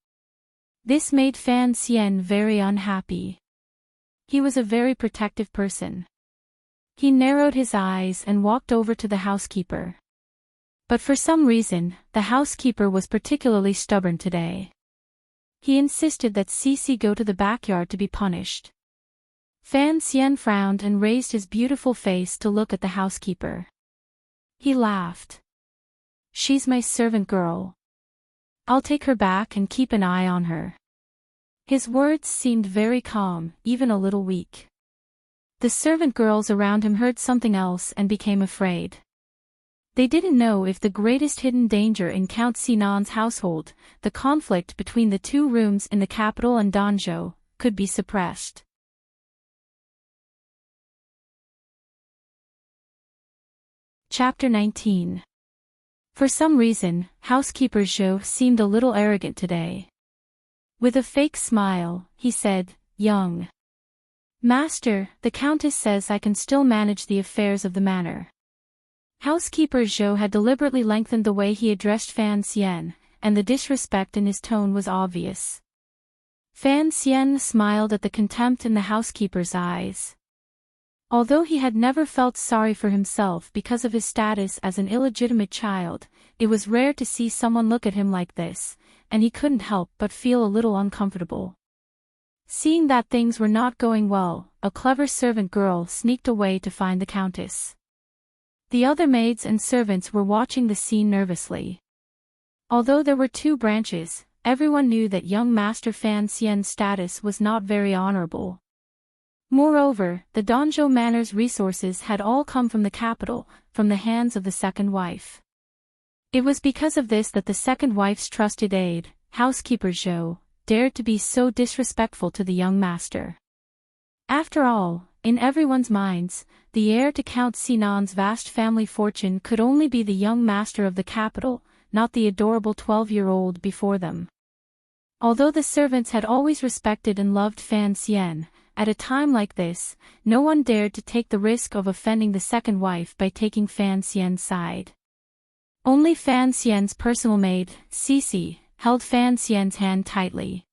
This made Fan Xian very unhappy. He was a very protective person. He narrowed his eyes and walked over to the housekeeper. But for some reason, the housekeeper was particularly stubborn today. He insisted that Cece go to the backyard to be punished. Fan Xian frowned and raised his beautiful face to look at the housekeeper. He laughed. She's my servant girl. I'll take her back and keep an eye on her. His words seemed very calm, even a little weak. The servant girls around him heard something else and became afraid. They didn't know if the greatest hidden danger in Count Sinan's household, the conflict between the two rooms in the capital and Danzhou, could be suppressed. Chapter 19. For some reason, housekeeper Zhou seemed a little arrogant today. With a fake smile, he said, "Young Master, the Countess says I can still manage the affairs of the manor." Housekeeper Zhou had deliberately lengthened the way he addressed Fan Xian, and the disrespect in his tone was obvious. Fan Xian smiled at the contempt in the housekeeper's eyes. Although he had never felt sorry for himself because of his status as an illegitimate child, it was rare to see someone look at him like this, and he couldn't help but feel a little uncomfortable. Seeing that things were not going well, a clever servant girl sneaked away to find the Countess. The other maids and servants were watching the scene nervously. Although there were 2 branches, everyone knew that young Master Fan Xian's status was not very honorable. Moreover, the Danzhou Manor's resources had all come from the capital, from the hands of the second wife. It was because of this that the second wife's trusted aide, housekeeper Zhou, dared to be so disrespectful to the young master. After all, in everyone's minds, the heir to Count Sinan's vast family fortune could only be the young master of the capital, not the adorable 12-year-old before them. Although the servants had always respected and loved Fan Xian, at a time like this, no one dared to take the risk of offending the second wife by taking Fan Xian's side. Only Fan Xian's personal maid, Cece, held Fan Xian's hand tightly.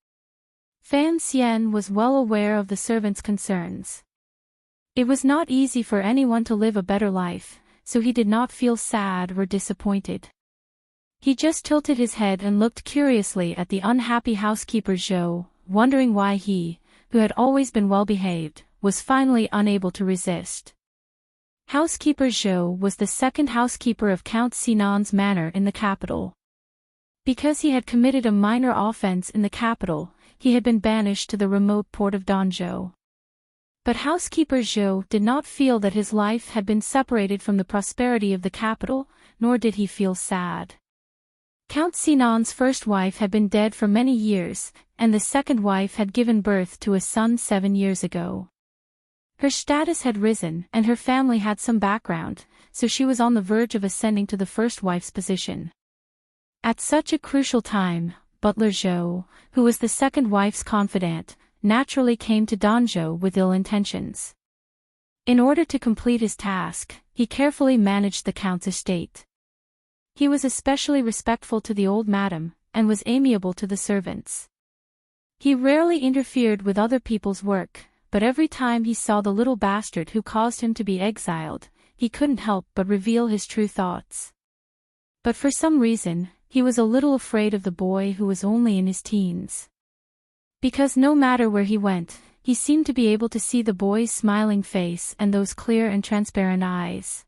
Fan Xian was well aware of the servant's concerns. It was not easy for anyone to live a better life, so he did not feel sad or disappointed. He just tilted his head and looked curiously at the unhappy housekeeper Zhou, wondering why he, who had always been well-behaved, was finally unable to resist. Housekeeper Zhou was the second housekeeper of Count Sinan's manor in the capital. Because he had committed a minor offense in the capital, he had been banished to the remote port of Danzhou. But housekeeper Zhou did not feel that his life had been separated from the prosperity of the capital, nor did he feel sad. Count Sinan's first wife had been dead for many years, and the second wife had given birth to a son 7 years ago. Her status had risen and her family had some background, so she was on the verge of ascending to the first wife's position. At such a crucial time, butler Zhou, who was the second wife's confidant, naturally came to Danzhou with ill intentions. In order to complete his task, he carefully managed the count's estate. He was especially respectful to the old madam, and was amiable to the servants. He rarely interfered with other people's work, but every time he saw the little bastard who caused him to be exiled, he couldn't help but reveal his true thoughts. But for some reason, he was a little afraid of the boy who was only in his teens. Because no matter where he went, he seemed to be able to see the boy's smiling face and those clear and transparent eyes.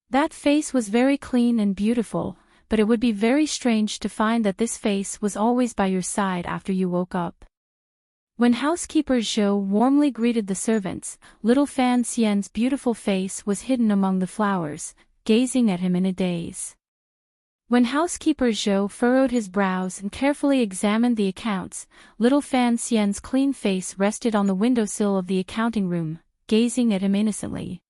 That face was very clean and beautiful, but it would be very strange to find that this face was always by your side after you woke up. When housekeeper Zhou warmly greeted the servants, little Fan Xian's beautiful face was hidden among the flowers, gazing at him in a daze. When housekeeper Zhou furrowed his brows and carefully examined the accounts, little Fan Xian's clean face rested on the windowsill of the accounting room, gazing at him innocently.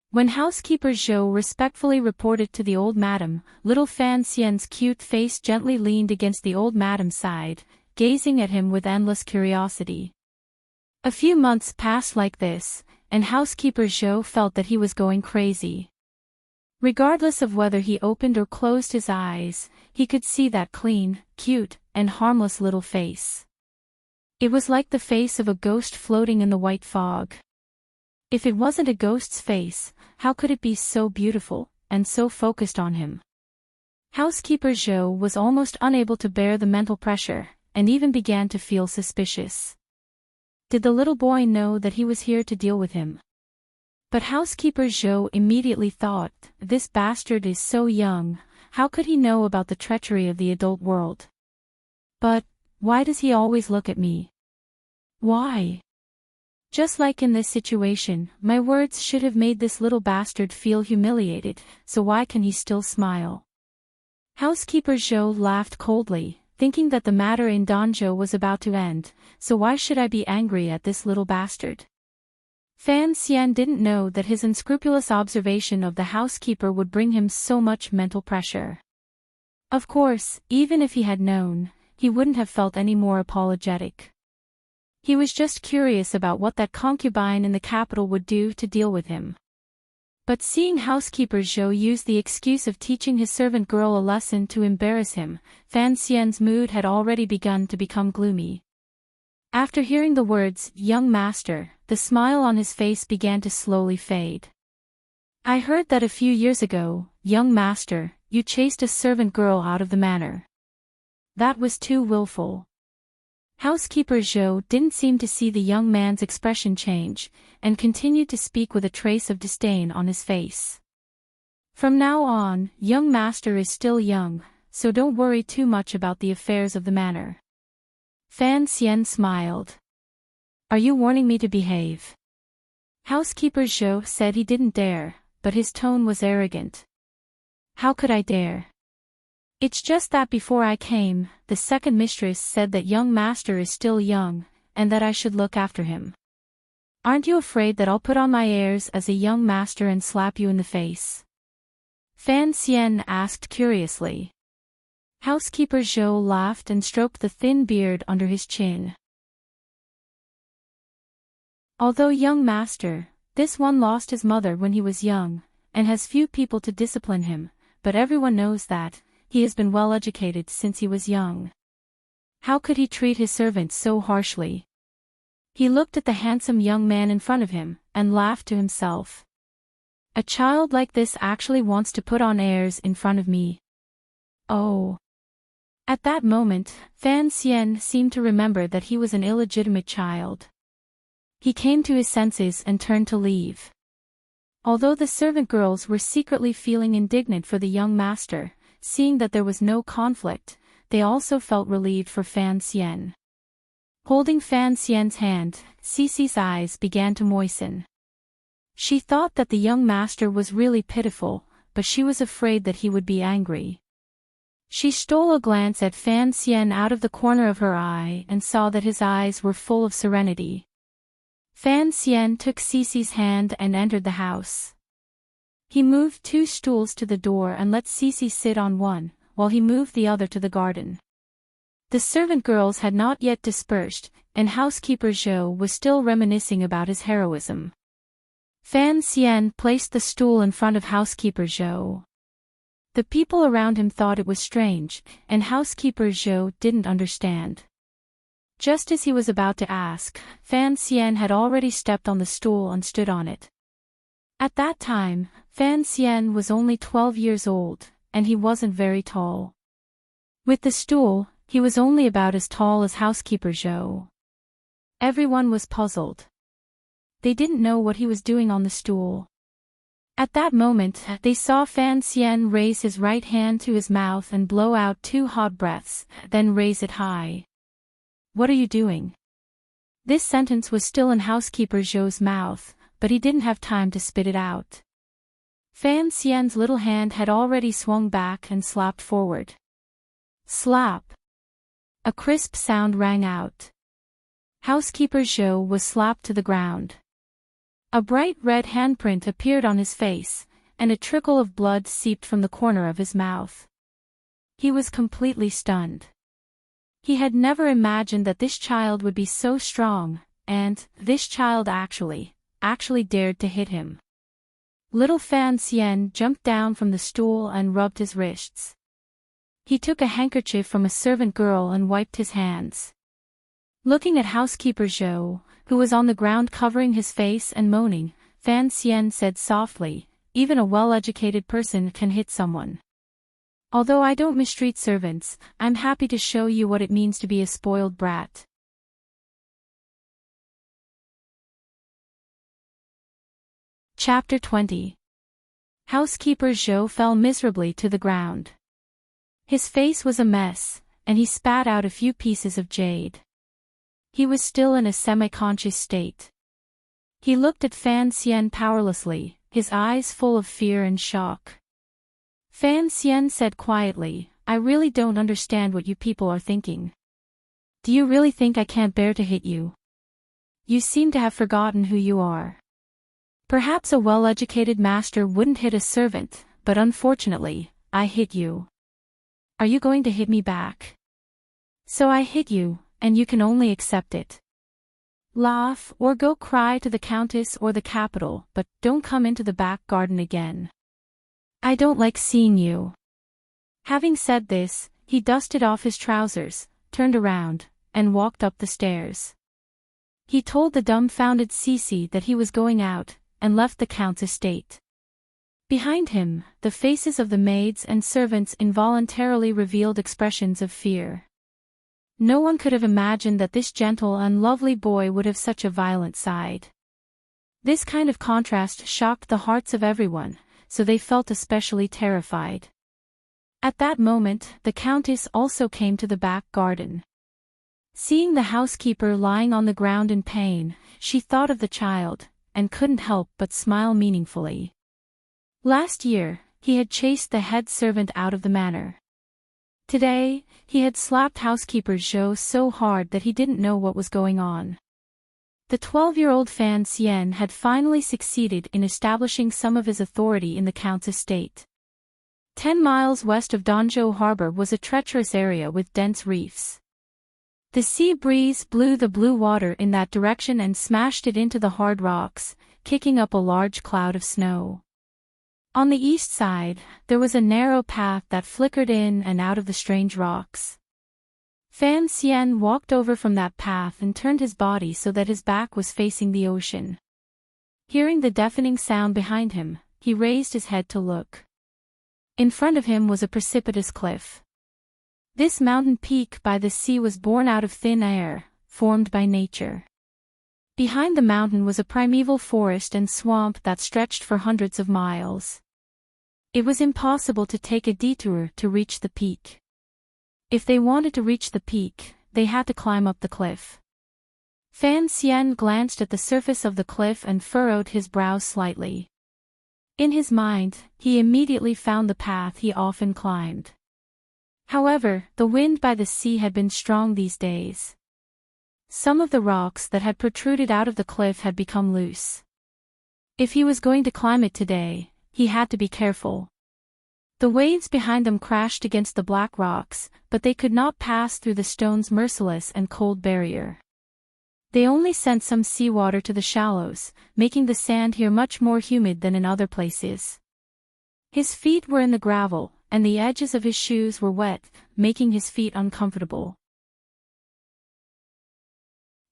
When housekeeper Zhou respectfully reported to the old madam, little Fan Xian's cute face gently leaned against the old madam's side, gazing at him with endless curiosity. A few months passed like this, and housekeeper Zhou felt that he was going crazy. Regardless of whether he opened or closed his eyes, he could see that clean, cute, and harmless little face. It was like the face of a ghost floating in the white fog. If it wasn't a ghost's face, how could it be so beautiful, and so focused on him? Housekeeper Zhou was almost unable to bear the mental pressure, and even began to feel suspicious. Did the little boy know that he was here to deal with him? But housekeeper Zhou immediately thought, this bastard is so young, how could he know about the treachery of the adult world? But, why does he always look at me? Why? Just like in this situation, my words should have made this little bastard feel humiliated, so why can he still smile? Housekeeper Zhou laughed coldly, thinking that the matter in Danzhou was about to end, so why should I be angry at this little bastard? Fan Xian didn't know that his unscrupulous observation of the housekeeper would bring him so much mental pressure. Of course, even if he had known, he wouldn't have felt any more apologetic. He was just curious about what that concubine in the capital would do to deal with him. But seeing housekeeper Zhou use the excuse of teaching his servant girl a lesson to embarrass him, Fan Xian's mood had already begun to become gloomy. After hearing the words, young master, the smile on his face began to slowly fade. I heard that a few years ago, young master, you chased a servant girl out of the manor. That was too willful. Housekeeper Zhou didn't seem to see the young man's expression change, and continued to speak with a trace of disdain on his face. From now on, young master is still young, so don't worry too much about the affairs of the manor. Fan Xian smiled. Are you warning me to behave? Housekeeper Zhou said he didn't dare, but his tone was arrogant. How could I dare? It's just that before I came, the second mistress said that young master is still young, and that I should look after him. Aren't you afraid that I'll put on my airs as a young master and slap you in the face? Fan Xian asked curiously. Housekeeper Zhou laughed and stroked the thin beard under his chin. Although young master, this one lost his mother when he was young, and has few people to discipline him, but everyone knows that, he has been well educated since he was young. How could he treat his servants so harshly? He looked at the handsome young man in front of him, and laughed to himself. A child like this actually wants to put on airs in front of me. Oh. At that moment, Fan Xian seemed to remember that he was an illegitimate child. He came to his senses and turned to leave. Although the servant girls were secretly feeling indignant for the young master, seeing that there was no conflict, they also felt relieved for Fan Xian. Holding Fan Xian's hand, Cici's eyes began to moisten. She thought that the young master was really pitiful, but she was afraid that he would be angry. She stole a glance at Fan Xian out of the corner of her eye and saw that his eyes were full of serenity. Fan Xian took Cici's hand and entered the house. He moved 2 stools to the door and let Cici sit on one, while he moved the other to the garden. The servant girls had not yet dispersed, and housekeeper Zhou was still reminiscing about his heroism. Fan Xian placed the stool in front of housekeeper Zhou. The people around him thought it was strange, and housekeeper Zhou didn't understand. Just as he was about to ask, Fan Xian had already stepped on the stool and stood on it. At that time, Fan Xian was only 12 years old, and he wasn't very tall. With the stool, he was only about as tall as housekeeper Zhou. Everyone was puzzled. They didn't know what he was doing on the stool. At that moment, they saw Fan Xian raise his right hand to his mouth and blow out 2 hot breaths, then raise it high. "What are you doing?" This sentence was still in housekeeper Zhou's mouth, but he didn't have time to spit it out. Fan Xian's little hand had already swung back and slapped forward. Slap! A crisp sound rang out. Housekeeper Zhou was slapped to the ground. A bright red handprint appeared on his face, and a trickle of blood seeped from the corner of his mouth. He was completely stunned. He had never imagined that this child would be so strong, and this child actually dared to hit him. Little Fan Xian jumped down from the stool and rubbed his wrists. He took a handkerchief from a servant girl and wiped his hands. Looking at housekeeper Zhou, who was on the ground covering his face and moaning, Fan Xian said softly, "Even a well-educated person can hit someone. Although I don't mistreat servants, I'm happy to show you what it means to be a spoiled brat." Chapter 20. Housekeeper Zhou fell miserably to the ground. His face was a mess, and he spat out a few pieces of jade. He was still in a semi-conscious state. He looked at Fan Xian powerlessly, his eyes full of fear and shock. Fan Xian said quietly, "I really don't understand what you people are thinking. Do you really think I can't bear to hit you? You seem to have forgotten who you are. Perhaps a well-educated master wouldn't hit a servant, but unfortunately, I hit you. Are you going to hit me back? So I hit you, and you can only accept it. Laugh or go cry to the countess or the capital, but don't come into the back garden again. I don't like seeing you." Having said this, he dusted off his trousers, turned around, and walked up the stairs. He told the dumbfounded Cici that he was going out, and left the count's estate. Behind him, the faces of the maids and servants involuntarily revealed expressions of fear. No one could have imagined that this gentle and lovely boy would have such a violent side. This kind of contrast shocked the hearts of everyone, so they felt especially terrified. At that moment, the countess also came to the back garden. Seeing the housekeeper lying on the ground in pain, she thought of the child, and couldn't help but smile meaningfully. Last year, he had chased the head servant out of the manor. Today, he had slapped housekeeper Zhou so hard that he didn't know what was going on. The 12-year-old Fan Xian had finally succeeded in establishing some of his authority in the count's estate. 10 miles west of Danzhou Harbor was a treacherous area with dense reefs. The sea breeze blew the blue water in that direction and smashed it into the hard rocks, kicking up a large cloud of snow. On the east side, there was a narrow path that flickered in and out of the strange rocks. Fan Xian walked over from that path and turned his body so that his back was facing the ocean. Hearing the deafening sound behind him, he raised his head to look. In front of him was a precipitous cliff. This mountain peak by the sea was born out of thin air, formed by nature. Behind the mountain was a primeval forest and swamp that stretched for hundreds of miles. It was impossible to take a detour to reach the peak. If they wanted to reach the peak, they had to climb up the cliff. Fan Xian glanced at the surface of the cliff and furrowed his brows slightly. In his mind, he immediately found the path he often climbed. However, the wind by the sea had been strong these days. Some of the rocks that had protruded out of the cliff had become loose. If he was going to climb it today, he had to be careful. The waves behind them crashed against the black rocks, but they could not pass through the stone's merciless and cold barrier. They only sent some seawater to the shallows, making the sand here much more humid than in other places. His feet were in the gravel, and the edges of his shoes were wet, making his feet uncomfortable.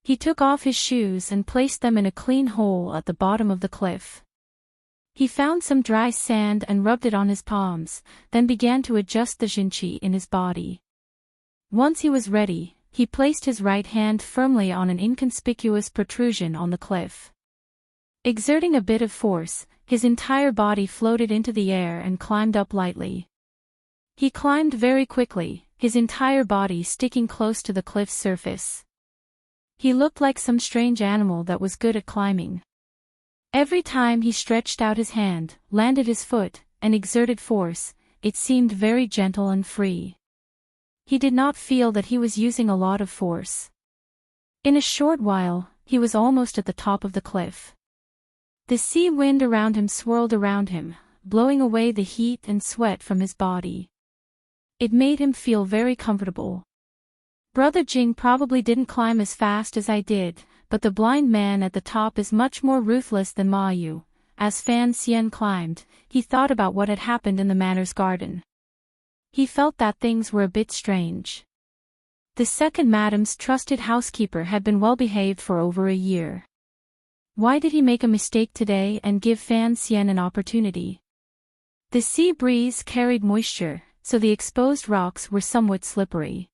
He took off his shoes and placed them in a clean hole at the bottom of the cliff. He found some dry sand and rubbed it on his palms, then began to adjust the jinqi in his body. Once he was ready, he placed his right hand firmly on an inconspicuous protrusion on the cliff. Exerting a bit of force, his entire body floated into the air and climbed up lightly. He climbed very quickly, his entire body sticking close to the cliff's surface. He looked like some strange animal that was good at climbing. Every time he stretched out his hand, landed his foot, and exerted force, it seemed very gentle and free. He did not feel that he was using a lot of force. In a short while, he was almost at the top of the cliff. The sea wind around him swirled around him, blowing away the heat and sweat from his body. It made him feel very comfortable. Brother Jing probably didn't climb as fast as I did, but the blind man at the top is much more ruthless than Ma Yu. As Fan Xian climbed, he thought about what had happened in the manor's garden. He felt that things were a bit strange. The second madam's trusted housekeeper had been well behaved for over a year. Why did he make a mistake today and give Fan Xian an opportunity? The sea breeze carried moisture, so the exposed rocks were somewhat slippery.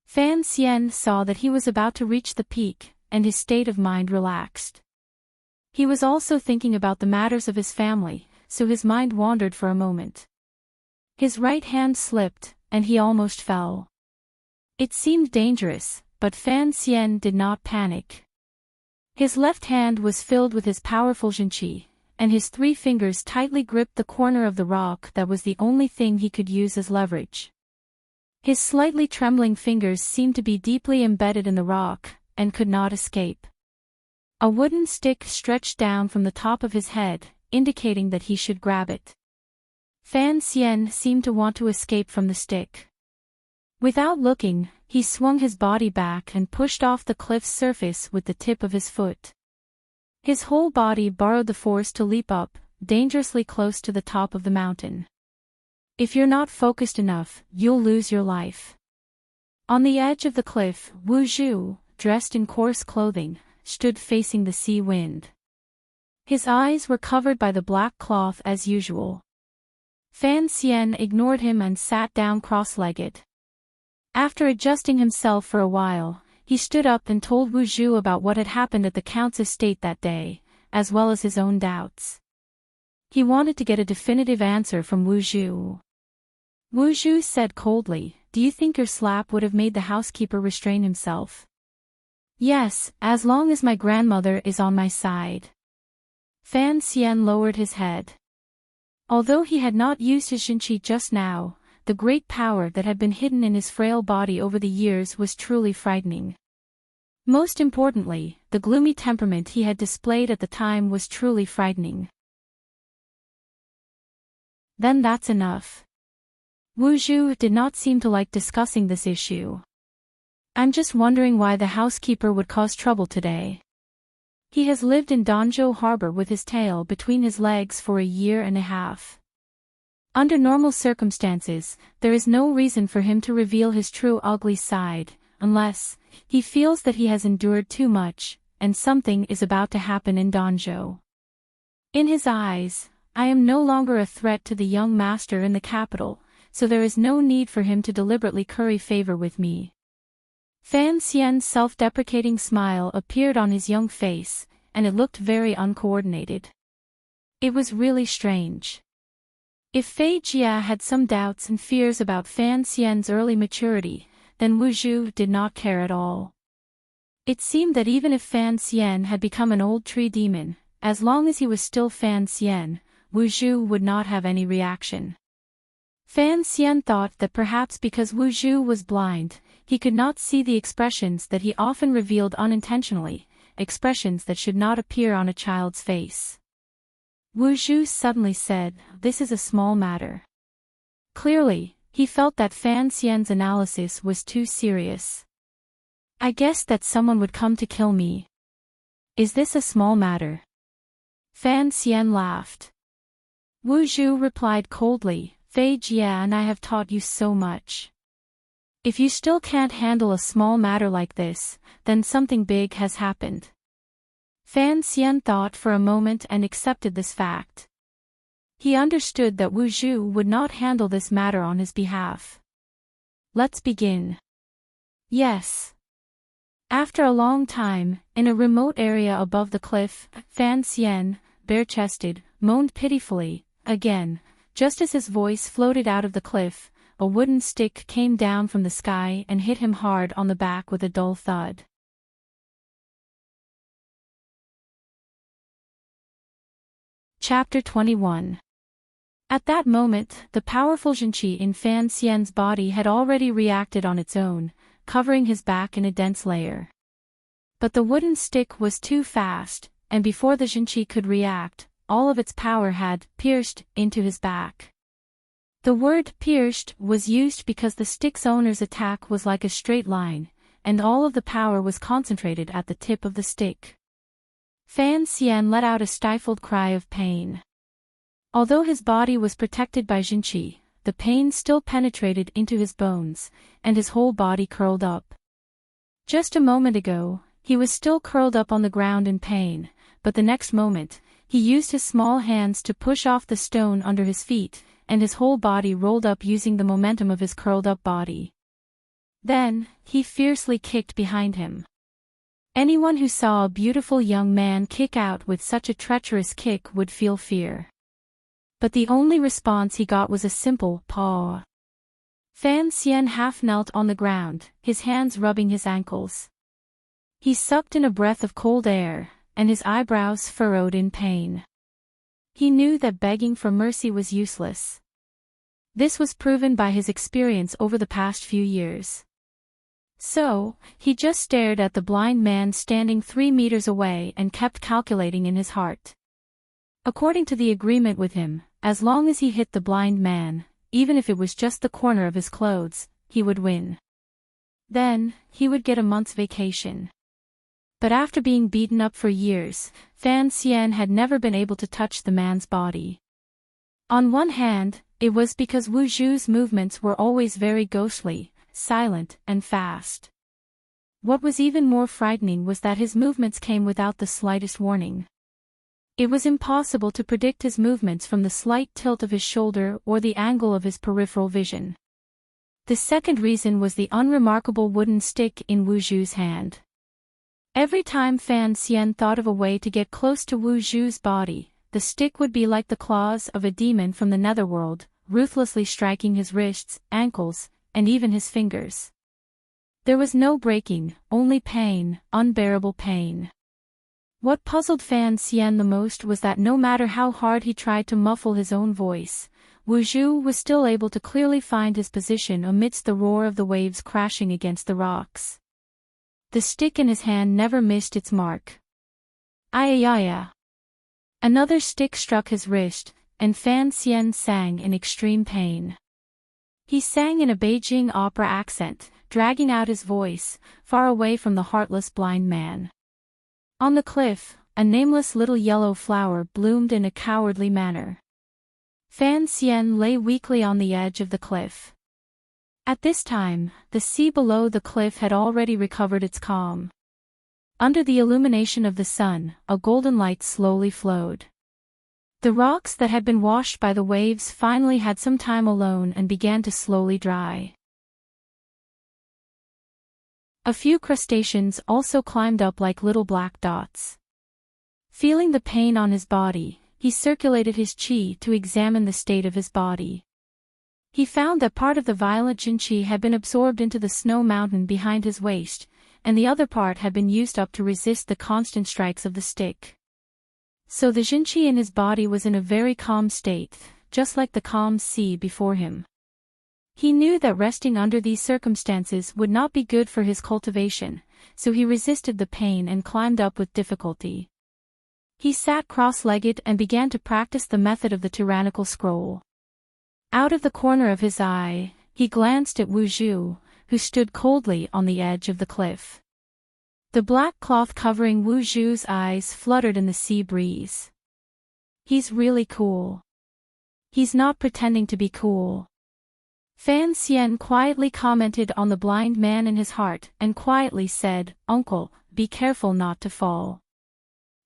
Fan Xian saw that he was about to reach the peak, and his state of mind relaxed. He was also thinking about the matters of his family, so his mind wandered for a moment. His right hand slipped, and he almost fell. It seemed dangerous, but Fan Xian did not panic. His left hand was filled with his powerful jinqi, and his 3 fingers tightly gripped the corner of the rock that was the only thing he could use as leverage. His slightly trembling fingers seemed to be deeply embedded in the rock, and could not escape. A wooden stick stretched down from the top of his head, indicating that he should grab it. Fan Xian seemed to want to escape from the stick. Without looking, he swung his body back and pushed off the cliff's surface with the tip of his foot. His whole body borrowed the force to leap up, dangerously close to the top of the mountain. If you're not focused enough, you'll lose your life. On the edge of the cliff, Wu Zhu, dressed in coarse clothing, stood facing the sea wind. His eyes were covered by the black cloth as usual. Fan Xian ignored him and sat down cross-legged. After adjusting himself for a while, he stood up and told Wu Zhu about what had happened at the Count's estate that day, as well as his own doubts. He wanted to get a definitive answer from Wu Zhu. Wu Zhu said coldly, "Do you think your slap would have made the housekeeper restrain himself?" "Yes, as long as my grandmother is on my side." Fan Xian lowered his head. Although he had not used his jinqi just now, the great power that had been hidden in his frail body over the years was truly frightening. Most importantly, the gloomy temperament he had displayed at the time was truly frightening. "Then that's enough." Wu Zhu did not seem to like discussing this issue. "I'm just wondering why the housekeeper would cause trouble today." He has lived in Danzhou harbor with his tail between his legs for a year and a half. Under normal circumstances, there is no reason for him to reveal his true ugly side, unless he feels that he has endured too much, and something is about to happen in Danzhou. In his eyes, I am no longer a threat to the young master in the capital, so there is no need for him to deliberately curry favor with me. Fan Xian's self-deprecating smile appeared on his young face, and it looked very uncoordinated. It was really strange. If Fei Jia had some doubts and fears about Fan Xian's early maturity, then Wu Zhu did not care at all. It seemed that even if Fan Xian had become an old tree demon, as long as he was still Fan Xian, Wu Zhu would not have any reaction. Fan Xian thought that perhaps because Wu Zhu was blind, he could not see the expressions that he often revealed unintentionally, expressions that should not appear on a child's face. Wu Zhu suddenly said, "This is a small matter." Clearly, he felt that Fan Xian's analysis was too serious. "I guessed that someone would come to kill me. Is this a small matter?" Fan Xian laughed. Wu Zhu replied coldly, "Fei Jia and I have taught you so much. If you still can't handle a small matter like this, then something big has happened." Fan Xian thought for a moment and accepted this fact. He understood that Wu Zhu would not handle this matter on his behalf. "Let's begin." "Yes." After a long time, in a remote area above the cliff, Fan Xian, bare-chested, moaned pitifully. Again, just as his voice floated out of the cliff, a wooden stick came down from the sky and hit him hard on the back with a dull thud. Chapter 21. At that moment, the powerful Zhenqi in Fan Xian's body had already reacted on its own, covering his back in a dense layer. But the wooden stick was too fast, and before the Zhenqi could react, all of its power had pierced into his back. The word pierced was used because the stick's owner's attack was like a straight line, and all of the power was concentrated at the tip of the stick. Fan Xian let out a stifled cry of pain. Although his body was protected by Zhenqi, the pain still penetrated into his bones, and his whole body curled up. Just a moment ago, he was still curled up on the ground in pain, but the next moment, he used his small hands to push off the stone under his feet, and his whole body rolled up using the momentum of his curled-up body. Then, he fiercely kicked behind him. Anyone who saw a beautiful young man kick out with such a treacherous kick would feel fear. But the only response he got was a simple paw. Fan Xian half knelt on the ground, his hands rubbing his ankles. He sucked in a breath of cold air, and his eyebrows furrowed in pain. He knew that begging for mercy was useless. This was proven by his experience over the past few years. So, he just stared at the blind man standing 3 meters away and kept calculating in his heart. According to the agreement with him, as long as he hit the blind man, even if it was just the corner of his clothes, he would win. Then, he would get a month's vacation. But after being beaten up for years, Fan Xian had never been able to touch the man's body. On one hand, it was because Wu Zhu's movements were always very ghostly, silent, and fast. What was even more frightening was that his movements came without the slightest warning. It was impossible to predict his movements from the slight tilt of his shoulder or the angle of his peripheral vision. The second reason was the unremarkable wooden stick in Wu Zhu's hand. Every time Fan Xian thought of a way to get close to Wu Zhu's body, the stick would be like the claws of a demon from the netherworld, ruthlessly striking his wrists, ankles, and even his fingers. There was no breaking, only pain, unbearable pain. What puzzled Fan Xian the most was that no matter how hard he tried to muffle his own voice, Wu Zhu was still able to clearly find his position amidst the roar of the waves crashing against the rocks. The stick in his hand never missed its mark. Ayayaya. Another stick struck his wrist, and Fan Xian sang in extreme pain. He sang in a Beijing opera accent, dragging out his voice, far away from the heartless blind man. On the cliff, a nameless little yellow flower bloomed in a cowardly manner. Fan Xian lay weakly on the edge of the cliff. At this time, the sea below the cliff had already recovered its calm. Under the illumination of the sun, a golden light slowly flowed. The rocks that had been washed by the waves finally had some time alone and began to slowly dry. A few crustaceans also climbed up like little black dots. Feeling the pain on his body, he circulated his qi to examine the state of his body. He found that part of the violent qi had been absorbed into the snow mountain behind his waist, and the other part had been used up to resist the constant strikes of the stick. So the qi in his body was in a very calm state, just like the calm sea before him. He knew that resting under these circumstances would not be good for his cultivation, so he resisted the pain and climbed up with difficulty. He sat cross-legged and began to practice the method of the tyrannical scroll. Out of the corner of his eye, he glanced at Wu Zhu, who stood coldly on the edge of the cliff. The black cloth covering Wu Zhu's eyes fluttered in the sea breeze. He's really cool. He's not pretending to be cool. Fan Xian quietly commented on the blind man in his heart and quietly said, "Uncle, be careful not to fall."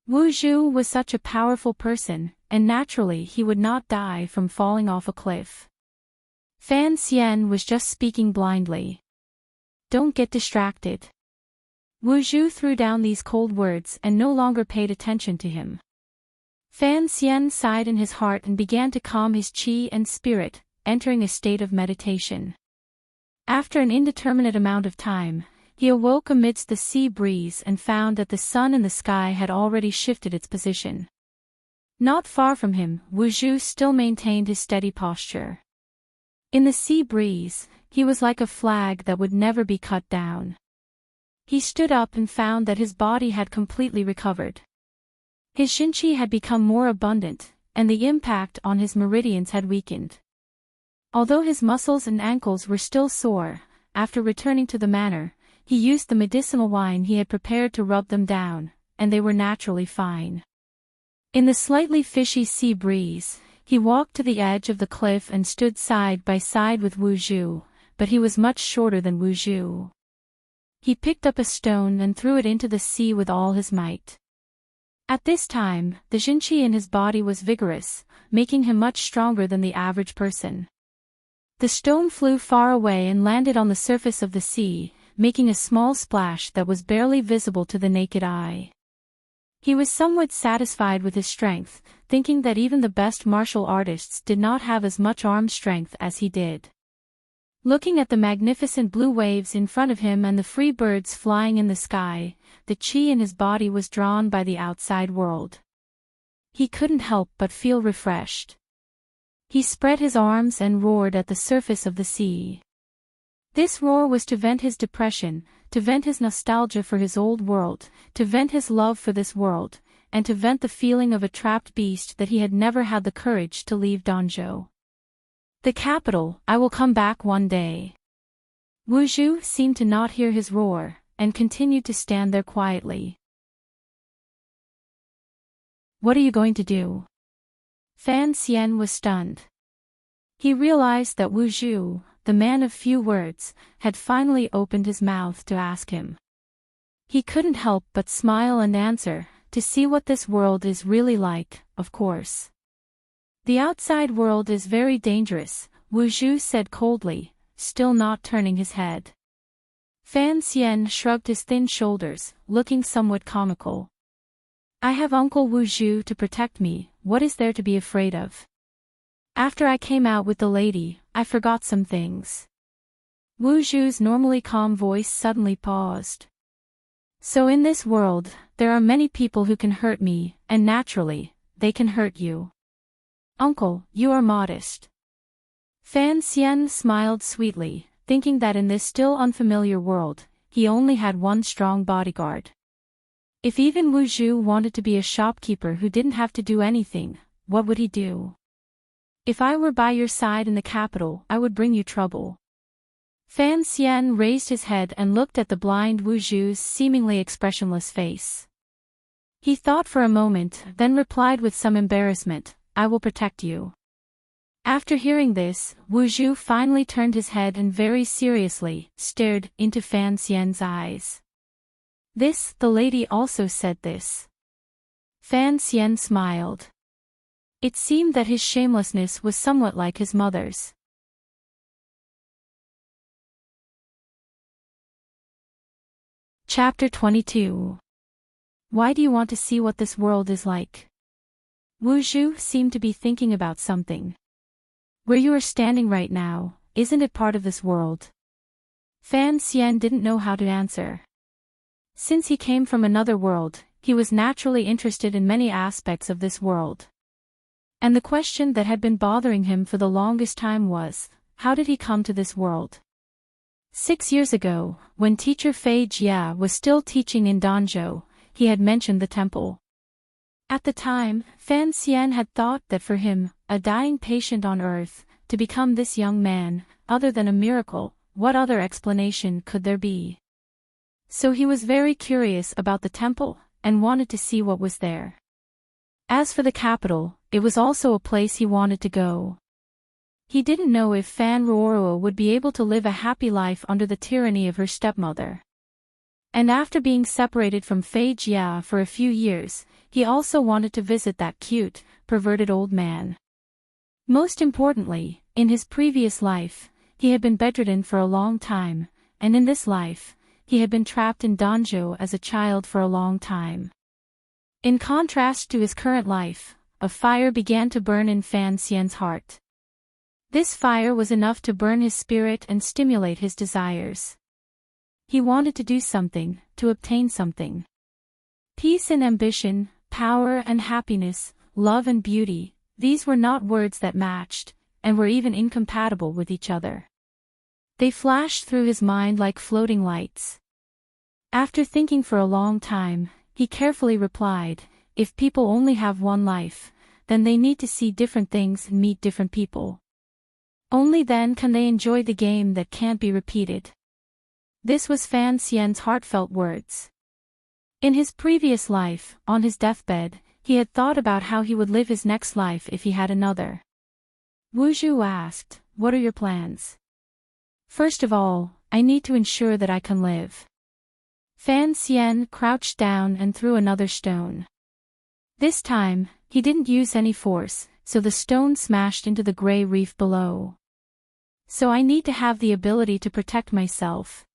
Wu Zhu was such a powerful person, and naturally he would not die from falling off a cliff. Fan Xian was just speaking blindly. Don't get distracted. Wu Zhu threw down these cold words and no longer paid attention to him. Fan Xian sighed in his heart and began to calm his qi and spirit, entering a state of meditation. After an indeterminate amount of time, he awoke amidst the sea breeze and found that the sun in the sky had already shifted its position. Not far from him, Wu Zhu still maintained his steady posture. In the sea breeze, he was like a flag that would never be cut down. He stood up and found that his body had completely recovered. His qi had become more abundant, and the impact on his meridians had weakened. Although his muscles and ankles were still sore, after returning to the manor, he used the medicinal wine he had prepared to rub them down, and they were naturally fine. In the slightly fishy sea breeze, he walked to the edge of the cliff and stood side by side with Wu Zhu, but he was much shorter than Wu Zhu. He picked up a stone and threw it into the sea with all his might. At this time, the qi in his body was vigorous, making him much stronger than the average person. The stone flew far away and landed on the surface of the sea, making a small splash that was barely visible to the naked eye. He was somewhat satisfied with his strength, thinking that even the best martial artists did not have as much arm strength as he did. Looking at the magnificent blue waves in front of him and the free birds flying in the sky, the qi in his body was drawn by the outside world. He couldn't help but feel refreshed. He spread his arms and roared at the surface of the sea. This roar was to vent his depression, to vent his nostalgia for his old world, to vent his love for this world, and to vent the feeling of a trapped beast that he had never had the courage to leave Danzhou. The capital, I will come back one day. Wu Zhu seemed to not hear his roar, and continued to stand there quietly. What are you going to do? Fan Xian was stunned. He realized that Wu Zhu, the man of few words, had finally opened his mouth to ask him. He couldn't help but smile and answer, to see what this world is really like, of course. The outside world is very dangerous, Wu Zhu said coldly, still not turning his head. Fan Xian shrugged his thin shoulders, looking somewhat comical. I have Uncle Wu Zhu to protect me, what is there to be afraid of? After I came out with the lady, I forgot some things. Wu Zhu's normally calm voice suddenly paused. So in this world, there are many people who can hurt me, and naturally, they can hurt you. Uncle, you are modest. Fan Xian smiled sweetly, thinking that in this still unfamiliar world, he only had one strong bodyguard. If even Wu Zhu wanted to be a shopkeeper who didn't have to do anything, what would he do? If I were by your side in the capital, I would bring you trouble. Fan Xian raised his head and looked at the blind Wu Zhu's seemingly expressionless face. He thought for a moment, then replied with some embarrassment, "I will protect you." After hearing this, Wu Zhu finally turned his head and very seriously stared into Fan Xian's eyes. The lady also said this. Fan Xian smiled. It seemed that his shamelessness was somewhat like his mother's. Chapter 22. Why do you want to see what this world is like? Wu Zhu seemed to be thinking about something. Where you are standing right now, isn't it part of this world? Fan Xian didn't know how to answer. Since he came from another world, he was naturally interested in many aspects of this world. And the question that had been bothering him for the longest time was, how did he come to this world? 6 years ago, when teacher Fei Jia was still teaching in Danzhou, he had mentioned the temple. At the time, Fan Xian had thought that for him, a dying patient on earth, to become this young man, other than a miracle, what other explanation could there be? So he was very curious about the temple, and wanted to see what was there. As for the capital, it was also a place he wanted to go. He didn't know if Fan Ruoruo would be able to live a happy life under the tyranny of her stepmother. And after being separated from Fei Jia for a few years, he also wanted to visit that cute, perverted old man. Most importantly, in his previous life, he had been bedridden for a long time, and in this life, he had been trapped in Danzhou as a child for a long time. In contrast to his current life, a fire began to burn in Fan Xian's heart. This fire was enough to burn his spirit and stimulate his desires. He wanted to do something, to obtain something. Peace and ambition, power and happiness, love and beauty, these were not words that matched, and were even incompatible with each other. They flashed through his mind like floating lights. After thinking for a long time, he carefully replied, if people only have one life, then they need to see different things and meet different people. Only then can they enjoy the game that can't be repeated. This was Fan Xian's heartfelt words. In his previous life, on his deathbed, he had thought about how he would live his next life if he had another. Wu Zhu asked, "What are your plans?" "First of all, I need to ensure that I can live." Fan Xian crouched down and threw another stone. This time, he didn't use any force, so the stone smashed into the gray reef below. So I need to have the ability to protect myself.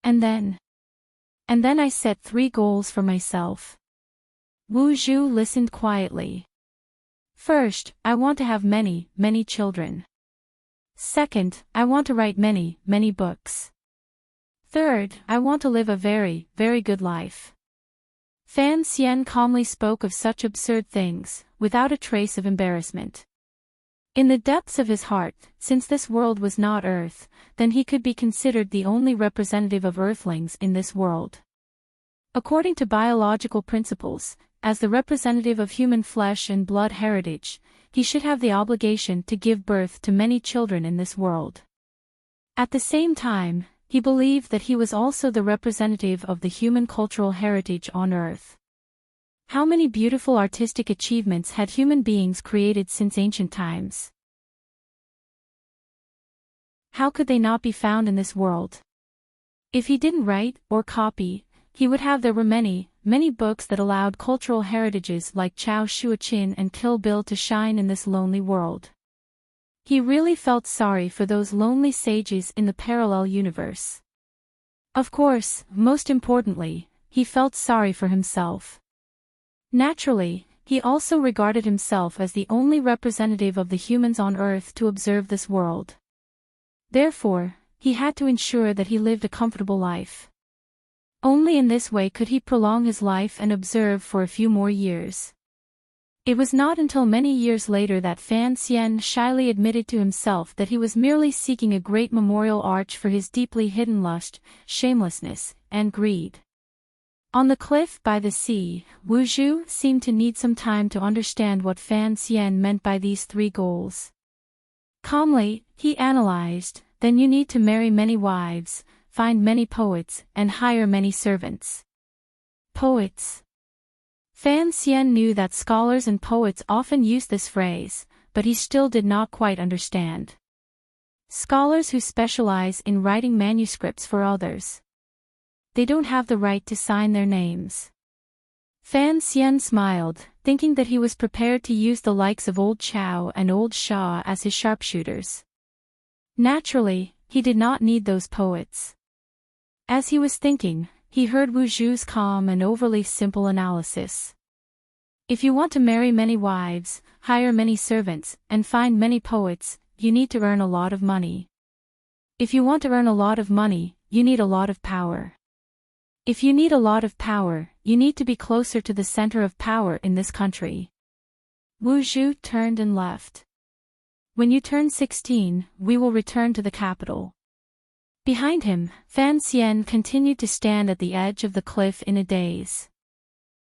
And then I set 3 goals for myself. Wu Zhu listened quietly. First, I want to have many, many children. Second, I want to write many, many books. Third, I want to live a very, very good life. Fan Xian calmly spoke of such absurd things, without a trace of embarrassment. In the depths of his heart, since this world was not Earth, then he could be considered the only representative of Earthlings in this world. According to biological principles, as the representative of human flesh and blood heritage, he should have the obligation to give birth to many children in this world. At the same time, he believed that he was also the representative of the human cultural heritage on Earth. How many beautiful artistic achievements had human beings created since ancient times? How could they not be found in this world? If he didn't write or copy, he would have there were many, many books that allowed cultural heritages like Chao Shuaqin and Kill Bill to shine in this lonely world. He really felt sorry for those lonely sages in the parallel universe. Of course, most importantly, he felt sorry for himself. Naturally, he also regarded himself as the only representative of the humans on Earth to observe this world. Therefore, he had to ensure that he lived a comfortable life. Only in this way could he prolong his life and observe for a few more years. It was not until many years later that Fan Xian shyly admitted to himself that he was merely seeking a great memorial arch for his deeply hidden lust, shamelessness, and greed. On the cliff by the sea, Wu Zhu seemed to need some time to understand what Fan Xian meant by these 3 goals. Calmly, he analyzed, then you need to marry many wives, find many poets, and hire many servants. Poets. Fan Xian knew that scholars and poets often use this phrase, but he still did not quite understand. Scholars who specialize in writing manuscripts for others. They don't have the right to sign their names. Fan Xian smiled, thinking that he was prepared to use the likes of old Chao and old Sha as his sharpshooters. Naturally, he did not need those poets. As he was thinking, he heard Wu Zhu's calm and overly simple analysis. If you want to marry many wives, hire many servants, and find many poets, you need to earn a lot of money. If you want to earn a lot of money, you need a lot of power. If you need a lot of power, you need to be closer to the center of power in this country. Wu Zhu turned and left. When you turn 16, we will return to the capital. Behind him, Fan Xian continued to stand at the edge of the cliff in a daze.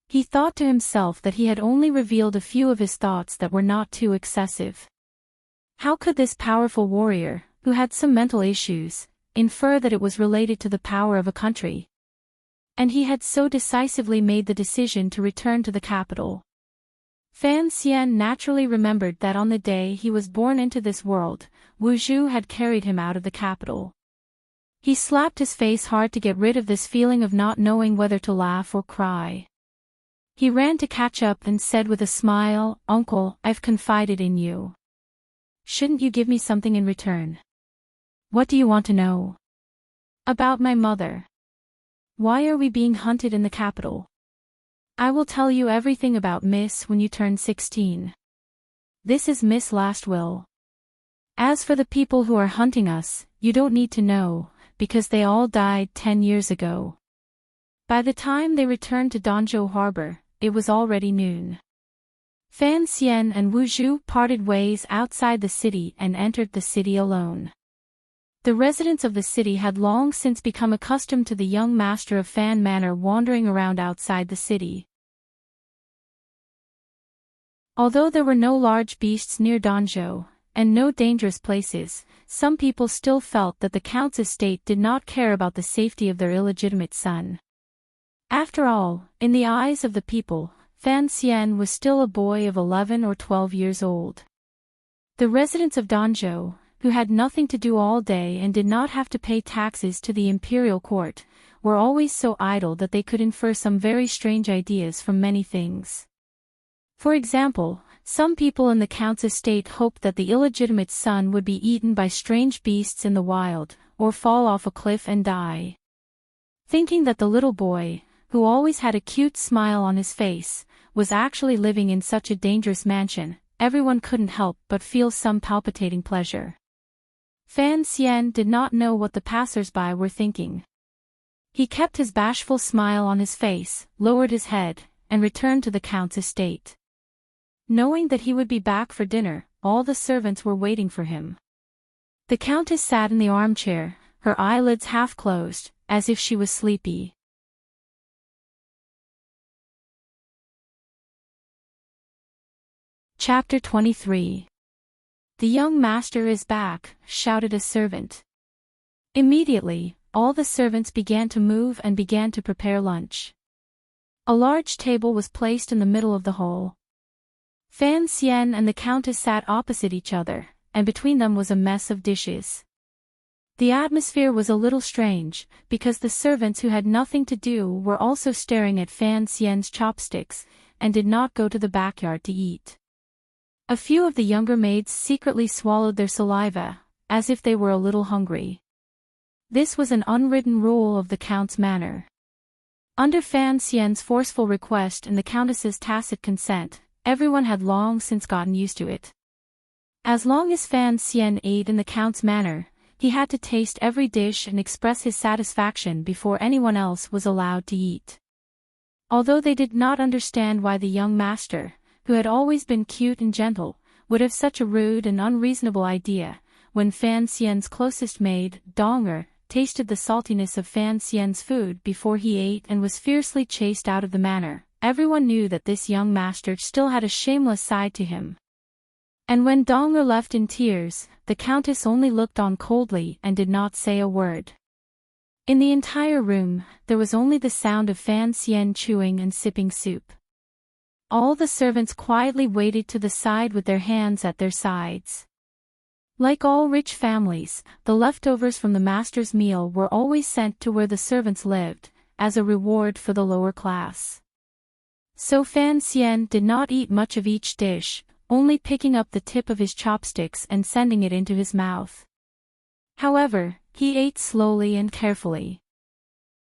He thought to himself that he had only revealed a few of his thoughts that were not too excessive. How could this powerful warrior, who had some mental issues, infer that it was related to the power of a country? And he had so decisively made the decision to return to the capital. Fan Xian naturally remembered that on the day he was born into this world, Wu Zhu had carried him out of the capital. He slapped his face hard to get rid of this feeling of not knowing whether to laugh or cry. He ran to catch up and said with a smile, "Uncle, I've confided in you. Shouldn't you give me something in return? What do you want to know?" "About my mother. Why are we being hunted in the capital?" "I will tell you everything about Miss when you turn 16. This is Miss' last will. As for the people who are hunting us, you don't need to know, because they all died 10 years ago." By the time they returned to Danzhou Harbor, it was already noon. Fan Xian and Wu Zhu parted ways outside the city and entered the city alone. The residents of the city had long since become accustomed to the young master of Fan Manor wandering around outside the city. Although there were no large beasts near Danzhou, and no dangerous places, some people still felt that the Count's estate did not care about the safety of their illegitimate son. After all, in the eyes of the people, Fan Xian was still a boy of 11 or 12 years old. The residents of Danzhou, who had nothing to do all day and did not have to pay taxes to the imperial court, were always so idle that they could infer some very strange ideas from many things. For example, some people in the Count's estate hoped that the illegitimate son would be eaten by strange beasts in the wild, or fall off a cliff and die. Thinking that the little boy, who always had a cute smile on his face, was actually living in such a dangerous mansion, everyone couldn't help but feel some palpitating pleasure. Fan Xian did not know what the passers-by were thinking. He kept his bashful smile on his face, lowered his head, and returned to the Count's estate. Knowing that he would be back for dinner, all the servants were waiting for him. The Countess sat in the armchair, her eyelids half closed, as if she was sleepy. Chapter 23. "The young master is back," shouted a servant. Immediately, all the servants began to move and began to prepare lunch. A large table was placed in the middle of the hall. Fan Xian and the Countess sat opposite each other, and between them was a mess of dishes. The atmosphere was a little strange, because the servants who had nothing to do were also staring at Fan Xian's chopsticks, and did not go to the backyard to eat. A few of the younger maids secretly swallowed their saliva, as if they were a little hungry. This was an unwritten rule of the Count's manor. Under Fan Xian's forceful request and the Countess's tacit consent, everyone had long since gotten used to it. As long as Fan Xian ate in the Count's manor, he had to taste every dish and express his satisfaction before anyone else was allowed to eat. Although they did not understand why the young master, who had always been cute and gentle, would have such a rude and unreasonable idea, when Fan Xian's closest maid, Donger, tasted the saltiness of Fan Xian's food before he ate and was fiercely chased out of the manor, everyone knew that this young master still had a shameless side to him. And when Donger left in tears, the Countess only looked on coldly and did not say a word. In the entire room, there was only the sound of Fan Xian chewing and sipping soup. All the servants quietly waited to the side with their hands at their sides. Like all rich families, the leftovers from the master's meal were always sent to where the servants lived, as a reward for the lower class. So Fan Xian did not eat much of each dish, only picking up the tip of his chopsticks and sending it into his mouth. However, he ate slowly and carefully.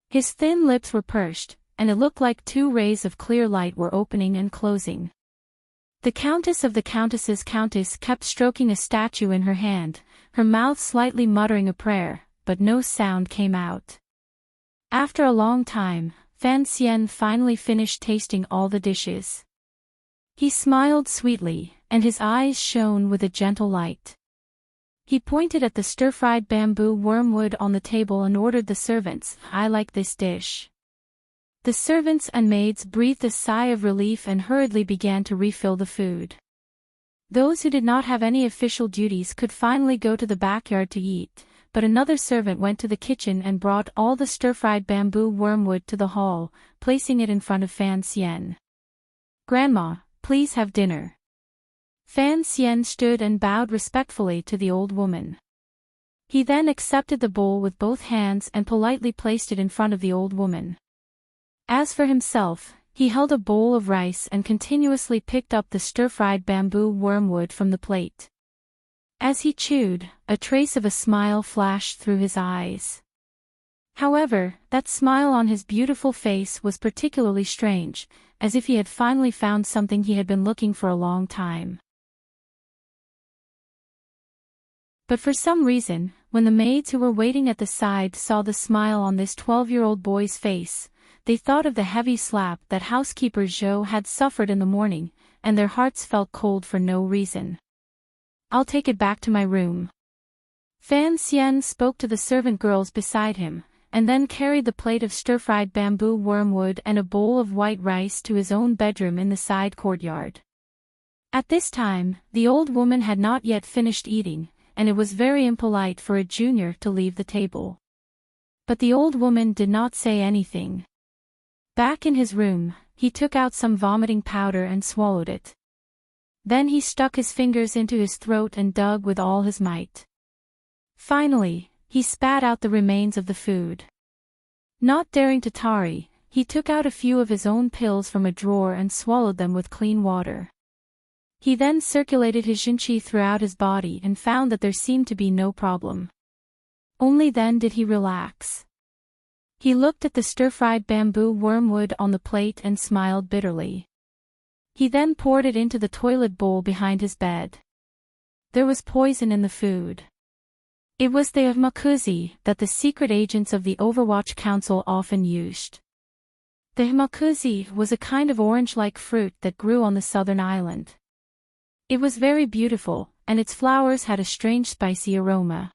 His thin lips were pursed, and it looked like two rays of clear light were opening and closing. The Countess of the Countess's Countess kept stroking a statue in her hand, her mouth slightly muttering a prayer, but no sound came out. After a long time, Fan Xian finally finished tasting all the dishes. He smiled sweetly, and his eyes shone with a gentle light. He pointed at the stir-fried bamboo wormwood on the table and ordered the servants, "I like this dish." The servants and maids breathed a sigh of relief and hurriedly began to refill the food. Those who did not have any official duties could finally go to the backyard to eat, but another servant went to the kitchen and brought all the stir-fried bamboo wormwood to the hall, placing it in front of Fan Xian. "Grandma, please have dinner." Fan Xian stood and bowed respectfully to the old woman. He then accepted the bowl with both hands and politely placed it in front of the old woman. As for himself, he held a bowl of rice and continuously picked up the stir-fried bamboo wormwood from the plate. As he chewed, a trace of a smile flashed through his eyes. However, that smile on his beautiful face was particularly strange, as if he had finally found something he had been looking for a long time. But for some reason, when the maids who were waiting at the side saw the smile on this 12-year-old boy's face, they thought of the heavy slap that housekeeper Zhou had suffered in the morning, and their hearts felt cold for no reason. "I'll take it back to my room." Fan Xian spoke to the servant girls beside him, and then carried the plate of stir-fried bamboo wormwood and a bowl of white rice to his own bedroom in the side courtyard. At this time, the old woman had not yet finished eating, and it was very impolite for a junior to leave the table. But the old woman did not say anything. Back in his room, he took out some vomiting powder and swallowed it. Then he stuck his fingers into his throat and dug with all his might. Finally, he spat out the remains of the food. Not daring to tarry, he took out a few of his own pills from a drawer and swallowed them with clean water. He then circulated his jinqi throughout his body and found that there seemed to be no problem. Only then did he relax. He looked at the stir-fried bamboo wormwood on the plate and smiled bitterly. He then poured it into the toilet bowl behind his bed. There was poison in the food. It was the hamakuzi that the secret agents of the Overwatch Council often used. The hamakuzi was a kind of orange-like fruit that grew on the southern island. It was very beautiful, and its flowers had a strange spicy aroma.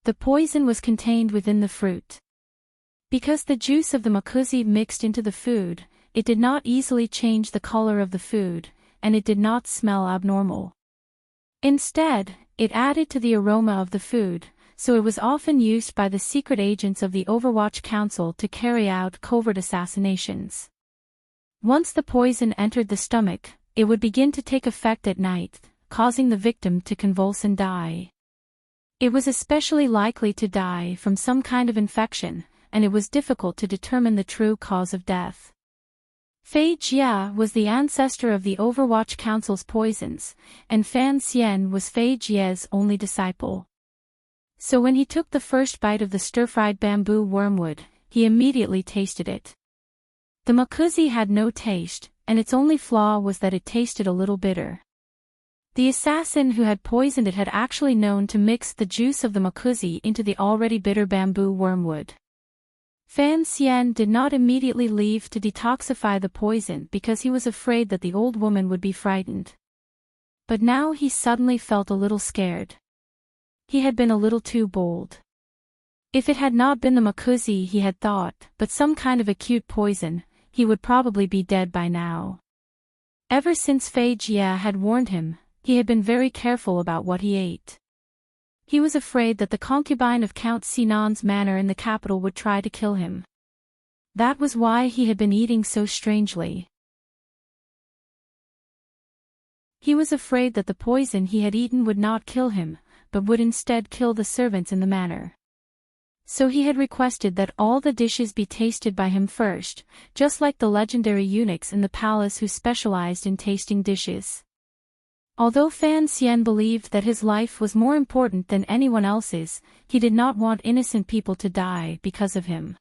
The poison was contained within the fruit. Because the juice of the makuzi mixed into the food, it did not easily change the color of the food, and it did not smell abnormal. Instead, it added to the aroma of the food, so it was often used by the secret agents of the Overwatch Council to carry out covert assassinations. Once the poison entered the stomach, it would begin to take effect at night, causing the victim to convulse and die. It was especially likely to die from some kind of infection, and it was difficult to determine the true cause of death. Fei Jia was the ancestor of the Overwatch Council's poisons, and Fan Xian was Fei Jia's only disciple. So when he took the first bite of the stir-fried bamboo wormwood, he immediately tasted it. The makuzi had no taste, and its only flaw was that it tasted a little bitter. The assassin who had poisoned it had actually known to mix the juice of the makuzi into the already bitter bamboo wormwood. Fan Xian did not immediately leave to detoxify the poison because he was afraid that the old woman would be frightened. But now he suddenly felt a little scared. He had been a little too bold. If it had not been the makuzi he had thought, but some kind of acute poison, he would probably be dead by now. Ever since Fei Jia had warned him, he had been very careful about what he ate. He was afraid that the concubine of Count Sinan's manor in the capital would try to kill him. That was why he had been eating so strangely. He was afraid that the poison he had eaten would not kill him, but would instead kill the servants in the manor. So he had requested that all the dishes be tasted by him first, just like the legendary eunuchs in the palace who specialized in tasting dishes. Although Fan Xian believed that his life was more important than anyone else's, he did not want innocent people to die because of him.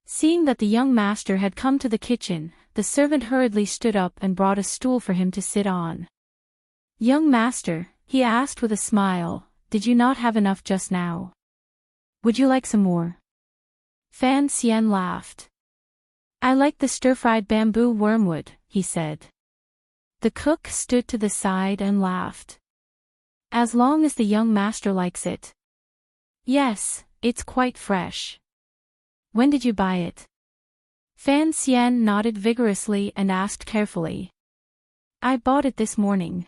Seeing that the young master had come to the kitchen, the servant hurriedly stood up and brought a stool for him to sit on. "Young master," he asked with a smile, "did you not have enough just now? Would you like some more?" Fan Xian laughed. "I like the stir-fried bamboo wormwood," he said. The cook stood to the side and laughed. "As long as the young master likes it." "Yes, it's quite fresh." "When did you buy it?" Fan Xian nodded vigorously and asked carefully. "I bought it this morning."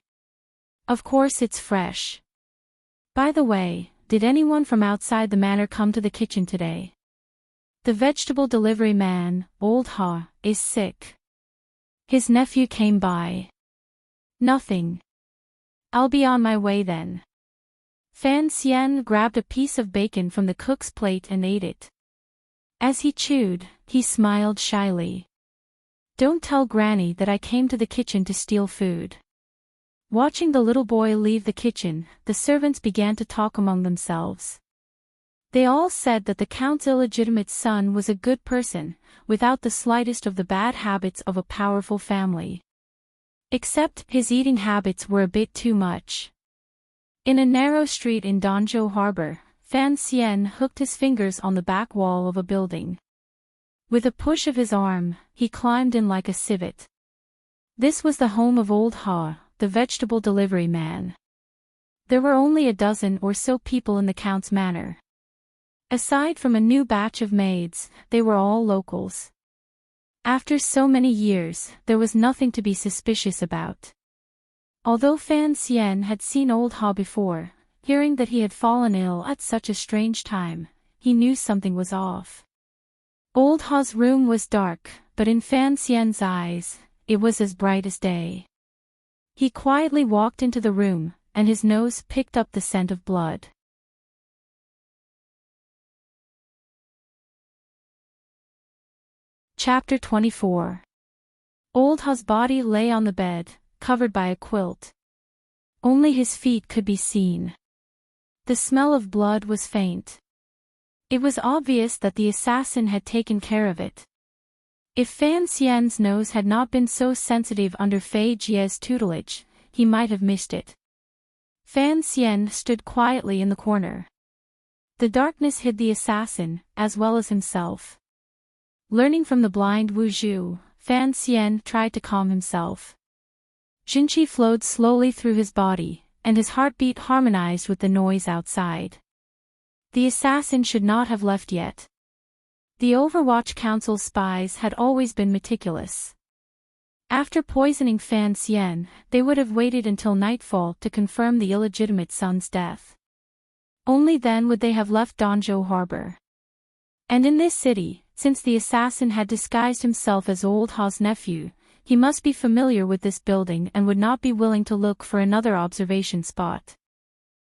"Of course it's fresh. By the way, did anyone from outside the manor come to the kitchen today? The vegetable delivery man, Old Ha, is sick. His nephew came by." "Nothing. I'll be on my way then." Fan Xian grabbed a piece of bacon from the cook's plate and ate it. As he chewed, he smiled shyly. "Don't tell Granny that I came to the kitchen to steal food." Watching the little boy leave the kitchen, the servants began to talk among themselves. They all said that the Count's illegitimate son was a good person, without the slightest of the bad habits of a powerful family. Except, his eating habits were a bit too much. In a narrow street in Danzhou Harbor, Fan Xian hooked his fingers on the back wall of a building. With a push of his arm, he climbed in like a civet. This was the home of Old Ha, the vegetable delivery man. There were only a dozen or so people in the Count's manor. Aside from a new batch of maids, they were all locals. After so many years, there was nothing to be suspicious about. Although Fan Xian had seen Old Ha before, hearing that he had fallen ill at such a strange time, he knew something was off. Old Ha's room was dark, but in Fan Xian's eyes, it was as bright as day. He quietly walked into the room, and his nose picked up the scent of blood. Chapter 24. Old Ha's body lay on the bed, covered by a quilt. Only his feet could be seen. The smell of blood was faint. It was obvious that the assassin had taken care of it. If Fan Xian's nose had not been so sensitive under Fei Jie's tutelage, he might have missed it. Fan Xian stood quietly in the corner. The darkness hid the assassin, as well as himself. Learning from the blind Wu Zhu, Fan Xian tried to calm himself. Jinqi flowed slowly through his body, and his heartbeat harmonized with the noise outside. The assassin should not have left yet. The Overwatch Council's spies had always been meticulous. After poisoning Fan Xian, they would have waited until nightfall to confirm the illegitimate son's death. Only then would they have left Danzhou Harbor. And in this city, since the assassin had disguised himself as Old Ha's nephew, he must be familiar with this building and would not be willing to look for another observation spot.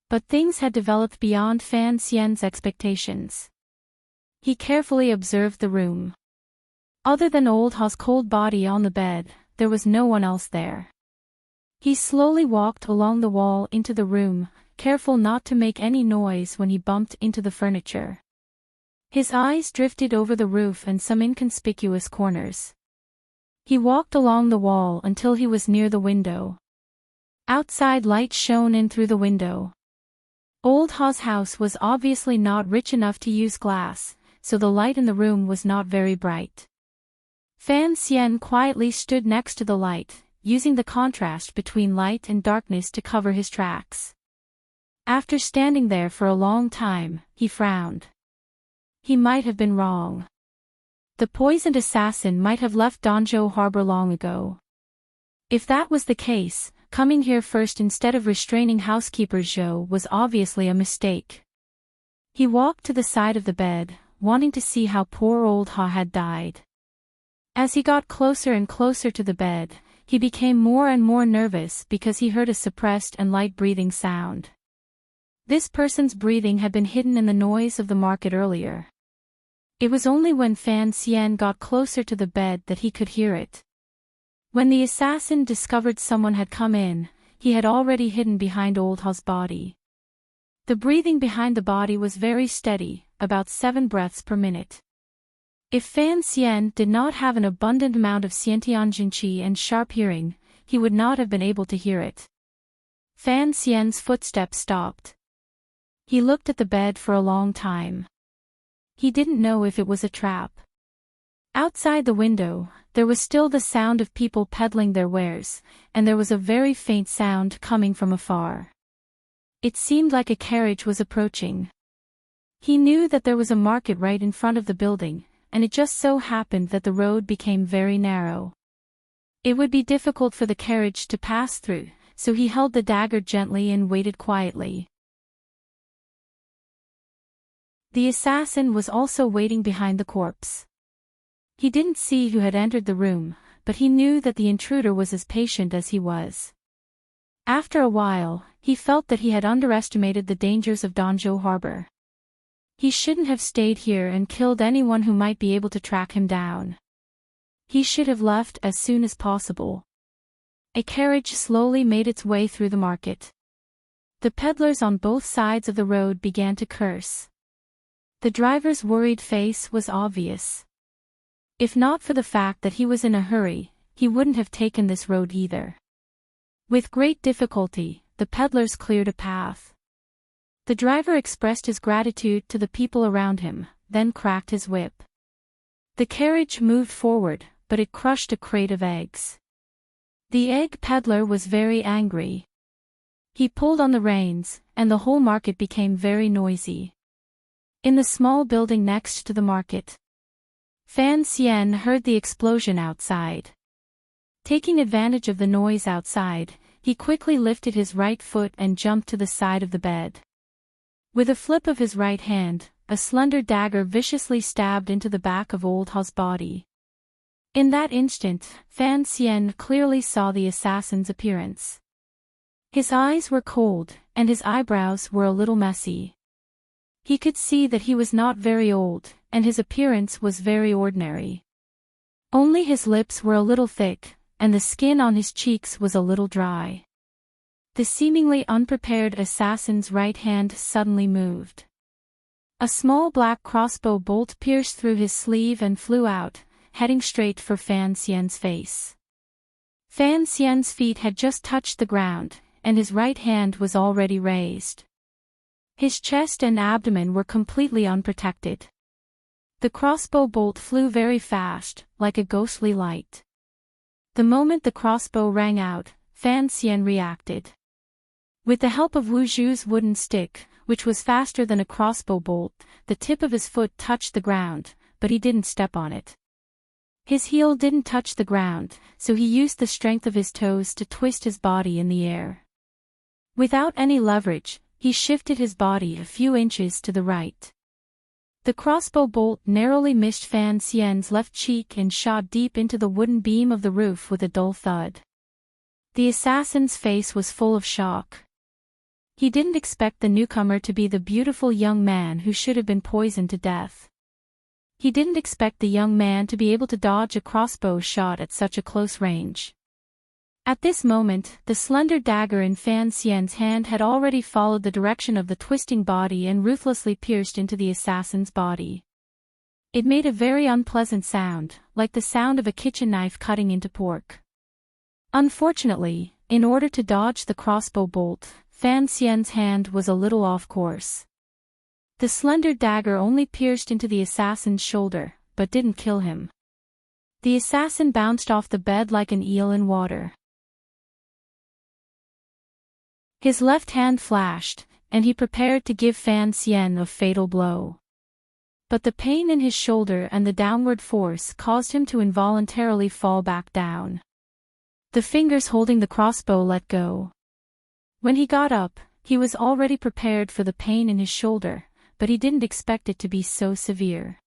But things had developed beyond Fan Xian's expectations. He carefully observed the room. Other than Old Ha's cold body on the bed, there was no one else there. He slowly walked along the wall into the room, careful not to make any noise when he bumped into the furniture. His eyes drifted over the roof and some inconspicuous corners. He walked along the wall until he was near the window. Outside light shone in through the window. Old Ha's house was obviously not rich enough to use glass, so the light in the room was not very bright. Fan Xian quietly stood next to the light, using the contrast between light and darkness to cover his tracks. After standing there for a long time, he frowned. He might have been wrong. The poisoned assassin might have left Danzhou Harbor long ago. If that was the case, coming here first instead of restraining housekeeper Zhou was obviously a mistake. He walked to the side of the bed, wanting to see how poor Old Ha had died. As he got closer and closer to the bed, he became more and more nervous because he heard a suppressed and light breathing sound. This person's breathing had been hidden in the noise of the market earlier. It was only when Fan Xian got closer to the bed that he could hear it. When the assassin discovered someone had come in, he had already hidden behind Old Ha's body. The breathing behind the body was very steady, about 7 breaths per minute. If Fan Xian did not have an abundant amount of Xiantianjinqi and sharp hearing, he would not have been able to hear it. Fan Xian's footsteps stopped. He looked at the bed for a long time. He didn't know if it was a trap. Outside the window, there was still the sound of people peddling their wares, and there was a very faint sound coming from afar. It seemed like a carriage was approaching. He knew that there was a market right in front of the building, and it just so happened that the road became very narrow. It would be difficult for the carriage to pass through, so he held the dagger gently and waited quietly. The assassin was also waiting behind the corpse. He didn't see who had entered the room, but he knew that the intruder was as patient as he was. After a while, he felt that he had underestimated the dangers of Danzhou Harbor. He shouldn't have stayed here and killed anyone who might be able to track him down. He should have left as soon as possible. A carriage slowly made its way through the market. The peddlers on both sides of the road began to curse. The driver's worried face was obvious. If not for the fact that he was in a hurry, he wouldn't have taken this road either. With great difficulty, the peddlers cleared a path. The driver expressed his gratitude to the people around him, then cracked his whip. The carriage moved forward, but it crushed a crate of eggs. The egg peddler was very angry. He pulled on the reins, and the whole market became very noisy. In the small building next to the market, Fan Xian heard the explosion outside. Taking advantage of the noise outside, he quickly lifted his right foot and jumped to the side of the bed. With a flip of his right hand, a slender dagger viciously stabbed into the back of Old Ha's body. In that instant, Fan Xian clearly saw the assassin's appearance. His eyes were cold, and his eyebrows were a little messy. He could see that he was not very old, and his appearance was very ordinary. Only his lips were a little thick, and the skin on his cheeks was a little dry. The seemingly unprepared assassin's right hand suddenly moved. A small black crossbow bolt pierced through his sleeve and flew out, heading straight for Fan Xian's face. Fan Xian's feet had just touched the ground, and his right hand was already raised. His chest and abdomen were completely unprotected. The crossbow bolt flew very fast, like a ghostly light. The moment the crossbow rang out, Fan Xian reacted. With the help of Wu Zhu's wooden stick, which was faster than a crossbow bolt, the tip of his foot touched the ground, but he didn't step on it. His heel didn't touch the ground, so he used the strength of his toes to twist his body in the air. Without any leverage, he shifted his body a few inches to the right. The crossbow bolt narrowly missed Fan Xian's left cheek and shot deep into the wooden beam of the roof with a dull thud. The assassin's face was full of shock. He didn't expect the newcomer to be the beautiful young man who should have been poisoned to death. He didn't expect the young man to be able to dodge a crossbow shot at such a close range. At this moment, the slender dagger in Fan Xian's hand had already followed the direction of the twisting body and ruthlessly pierced into the assassin's body. It made a very unpleasant sound, like the sound of a kitchen knife cutting into pork. Unfortunately, in order to dodge the crossbow bolt, Fan Xian's hand was a little off course. The slender dagger only pierced into the assassin's shoulder, but didn't kill him. The assassin bounced off the bed like an eel in water. His left hand flashed, and he prepared to give Fan Xian a fatal blow. But the pain in his shoulder and the downward force caused him to involuntarily fall back down. The fingers holding the crossbow let go. When he got up, he was already prepared for the pain in his shoulder, but he didn't expect it to be so severe.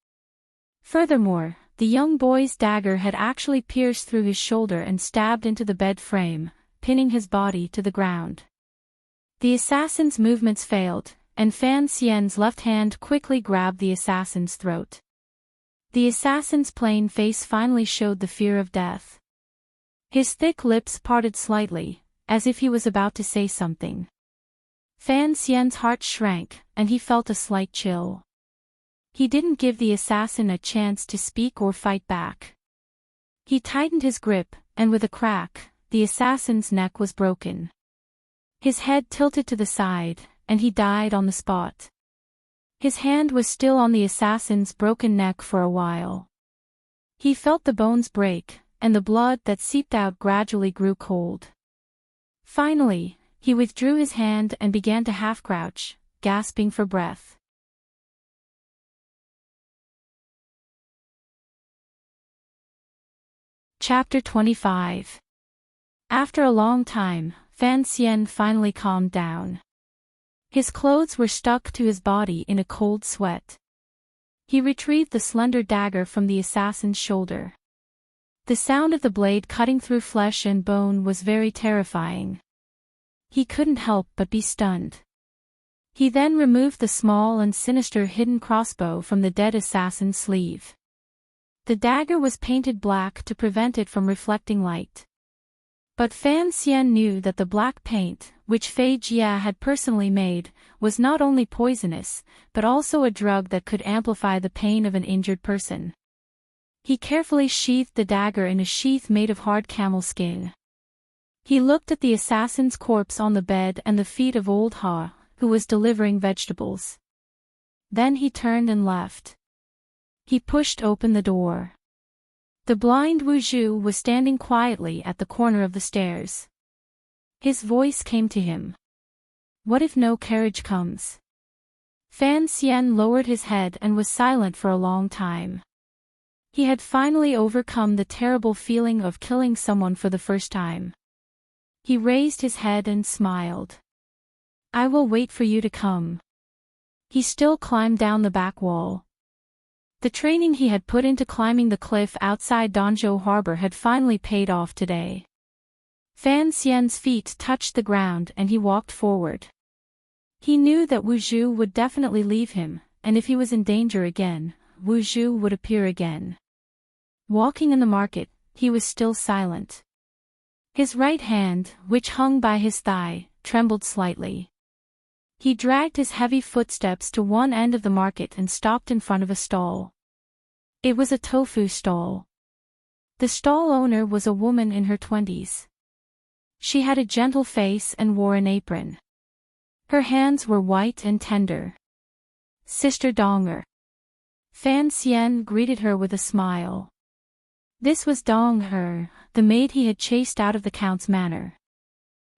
Furthermore, The young boy's dagger had actually pierced through his shoulder and stabbed into the bed frame, pinning his body to the ground. The assassin's movements failed, and Fan Xian's left hand quickly grabbed the assassin's throat. The assassin's plain face finally showed the fear of death. His thick lips parted slightly, as if he was about to say something. Fan Xian's heart shrank, and he felt a slight chill. He didn't give the assassin a chance to speak or fight back. He tightened his grip, and with a crack, the assassin's neck was broken. His head tilted to the side, and he died on the spot. His hand was still on the assassin's broken neck for a while. He felt the bones break, and the blood that seeped out gradually grew cold. Finally, he withdrew his hand and began to half-crouch, gasping for breath. Chapter 25. After a long time, Fan Xian finally calmed down. His clothes were stuck to his body in a cold sweat. He retrieved the slender dagger from the assassin's shoulder. The sound of the blade cutting through flesh and bone was very terrifying. He couldn't help but be stunned. He then removed the small and sinister hidden crossbow from the dead assassin's sleeve. The dagger was painted black to prevent it from reflecting light. But Fan Xian knew that the black paint, which Fei Jia had personally made, was not only poisonous, but also a drug that could amplify the pain of an injured person. He carefully sheathed the dagger in a sheath made of hard camel skin. He looked at the assassin's corpse on the bed and the feet of old Ha, who was delivering vegetables. Then he turned and left. He pushed open the door. The blind Wu Zhu was standing quietly at the corner of the stairs. His voice came to him. "What if no carriage comes?" Fan Xian lowered his head and was silent for a long time. He had finally overcome the terrible feeling of killing someone for the first time. He raised his head and smiled. "I will wait for you to come." He still climbed down the back wall. The training he had put into climbing the cliff outside Danzhou Harbor had finally paid off today. Fan Xian's feet touched the ground and he walked forward. He knew that Wu Zhu would definitely leave him, and if he was in danger again, Wu Zhu would appear again. Walking in the market, he was still silent. His right hand, which hung by his thigh, trembled slightly. He dragged his heavy footsteps to one end of the market and stopped in front of a stall. It was a tofu stall. The stall owner was a woman in her 20s. She had a gentle face and wore an apron. Her hands were white and tender. "Sister Donger." Fan Xian greeted her with a smile. This was Dong-er, the maid he had chased out of the count's manor.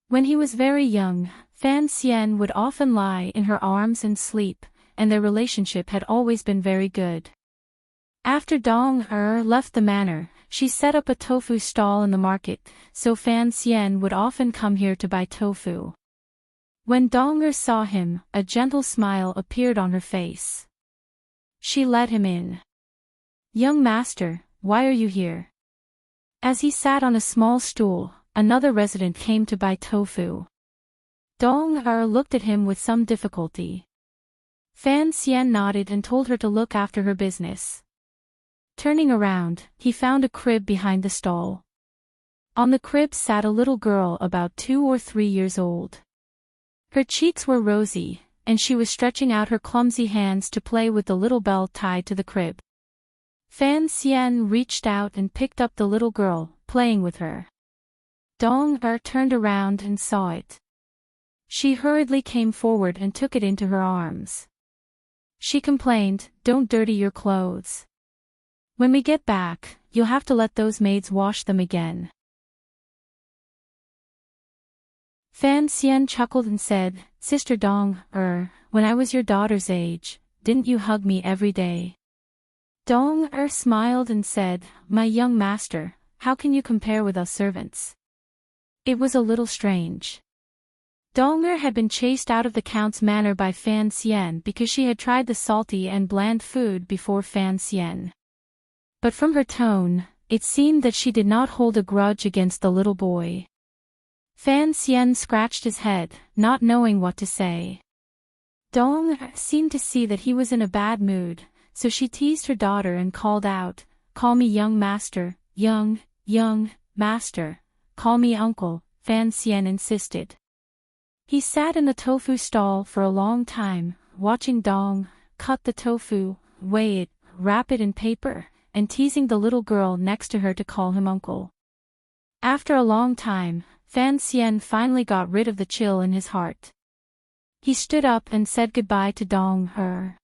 When he was very young, Fan Xian would often lie in her arms and sleep, and their relationship had always been very good. After Dong-er left the manor, she set up a tofu stall in the market, so Fan Xian would often come here to buy tofu. When Dong-er saw him, a gentle smile appeared on her face. She let him in. "Young master, why are you here?" As he sat on a small stool, another resident came to buy tofu. Dong-er looked at him with some difficulty. Fan Xian nodded and told her to look after her business. Turning around, he found a crib behind the stall. On the crib sat a little girl about 2 or 3 years old. Her cheeks were rosy, and she was stretching out her clumsy hands to play with the little bell tied to the crib. Fan Xian reached out and picked up the little girl, playing with her. Dong-er turned around and saw it. She hurriedly came forward and took it into her arms. She complained, "Don't dirty your clothes. When we get back, you'll have to let those maids wash them again." Fan Xian chuckled and said, "Sister Dong-er, when I was your daughter's age, didn't you hug me every day?" Dong-er smiled and said, "My young master, how can you compare with us servants?" It was a little strange. Dong-er had been chased out of the count's manor by Fan Xian because she had tried the salty and bland food before Fan Xian. But from her tone, it seemed that she did not hold a grudge against the little boy. Fan Xian scratched his head, not knowing what to say. Dong seemed to see that he was in a bad mood, so she teased her daughter and called out, "Call me young master, young master, call me uncle," Fan Xian insisted. He sat in the tofu stall for a long time, watching Dong cut the tofu, weigh it, wrap it in paper, and teasing the little girl next to her to call him uncle. After a long time, Fan Xian finally got rid of the chill in his heart. He stood up and said goodbye to Dong Er.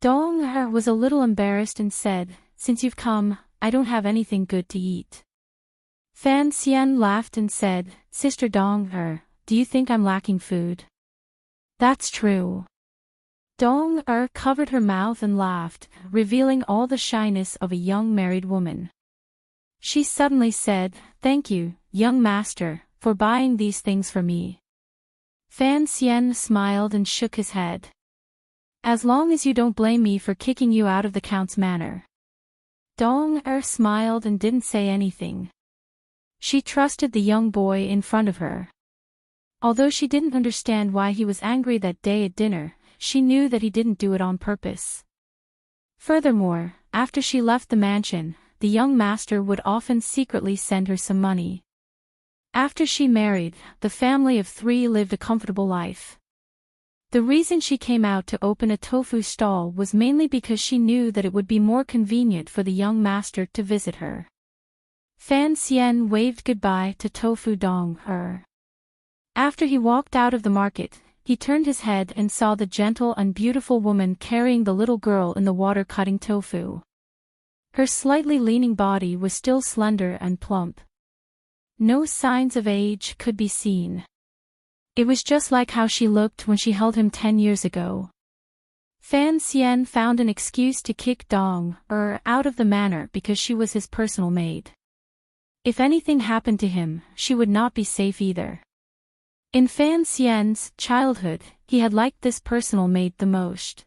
Dong Er was a little embarrassed and said, "Since you've come, I don't have anything good to eat." Fan Xian laughed and said, "Sister Dong Er, do you think I'm lacking food?" "That's true." Dong Er covered her mouth and laughed, revealing all the shyness of a young married woman. She suddenly said, "Thank you, young master, for buying these things for me." Fan Xian smiled and shook his head. "As long as you don't blame me for kicking you out of the count's manor." Dong Er smiled and didn't say anything. She trusted the young boy in front of her. Although she didn't understand why he was angry that day at dinner, she knew that he didn't do it on purpose. Furthermore, after she left the mansion, the young master would often secretly send her some money. After she married, the family of 3 lived a comfortable life. The reason she came out to open a tofu stall was mainly because she knew that it would be more convenient for the young master to visit her. Fan Xian waved goodbye to Tofu Dong Er. After he walked out of the market, he turned his head and saw the gentle and beautiful woman carrying the little girl in the water cutting tofu. Her slightly leaning body was still slender and plump. No signs of age could be seen. It was just like how she looked when she held him 10 years ago. Fan Xian found an excuse to kick Dong Er out of the manor because she was his personal maid. If anything happened to him, she would not be safe either. In Fan Xian's childhood, he had liked this personal maid the most.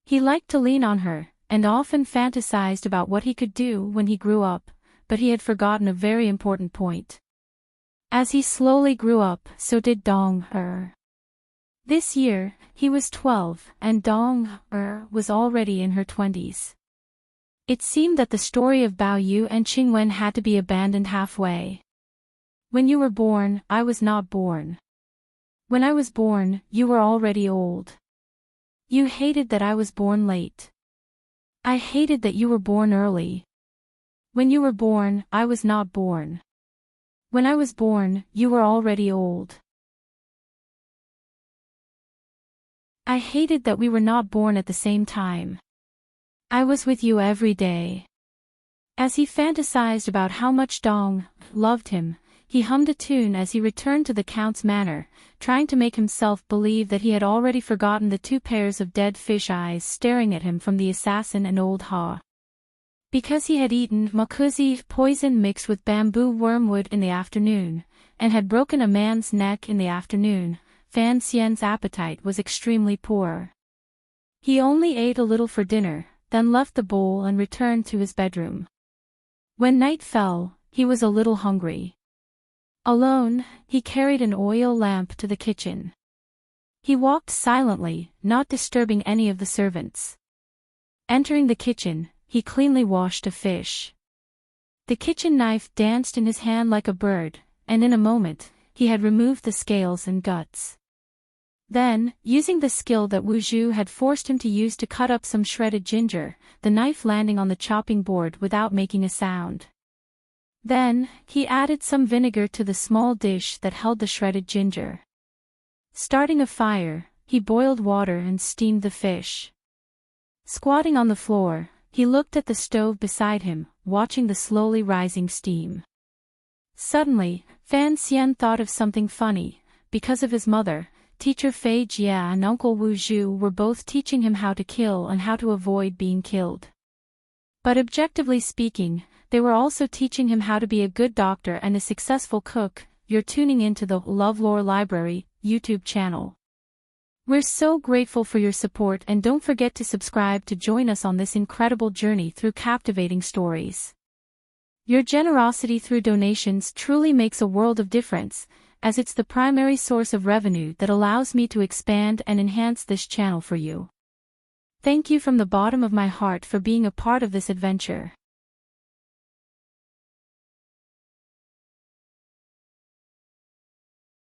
He liked to lean on her, and often fantasized about what he could do when he grew up, but he had forgotten a very important point. As he slowly grew up, so did Dong Er. This year, he was 12, and Dong Er was already in her 20s. It seemed that the story of Bao Yu and Qingwen had to be abandoned halfway. When you were born, I was not born. When I was born, you were already old. You hated that I was born late. I hated that you were born early. When you were born, I was not born. When I was born, you were already old. I hated that we were not born at the same time. I was with you every day. As he fantasized about how much Dong loved him, he hummed a tune as he returned to the Count's manor, trying to make himself believe that he had already forgotten the 2 pairs of dead fish eyes staring at him from the assassin and old Ha. Because he had eaten makuzi poison mixed with bamboo wormwood in the afternoon, and had broken a man's neck in the afternoon, Fan Xian's appetite was extremely poor. He only ate a little for dinner, then left the bowl and returned to his bedroom. When night fell, he was a little hungry. Alone, he carried an oil lamp to the kitchen. He walked silently, not disturbing any of the servants. Entering the kitchen, he cleanly washed a fish. The kitchen knife danced in his hand like a bird, and in a moment, he had removed the scales and guts. Then, using the skill that Wu Zhu had forced him to use to cut up some shredded ginger, the knife landing on the chopping board without making a sound. Then, he added some vinegar to the small dish that held the shredded ginger. Starting a fire, he boiled water and steamed the fish. Squatting on the floor, he looked at the stove beside him, watching the slowly rising steam. Suddenly, Fan Xian thought of something funny. Because of his mother, teacher Fei Jia and Uncle Wu Zhu were both teaching him how to kill and how to avoid being killed. But objectively speaking, they were also teaching him how to be a good doctor and a successful cook. You're tuning into the LoveLore Library YouTube channel. We're so grateful for your support, and don't forget to subscribe to join us on this incredible journey through captivating stories. Your generosity through donations truly makes a world of difference, as it's the primary source of revenue that allows me to expand and enhance this channel for you. Thank you from the bottom of my heart for being a part of this adventure.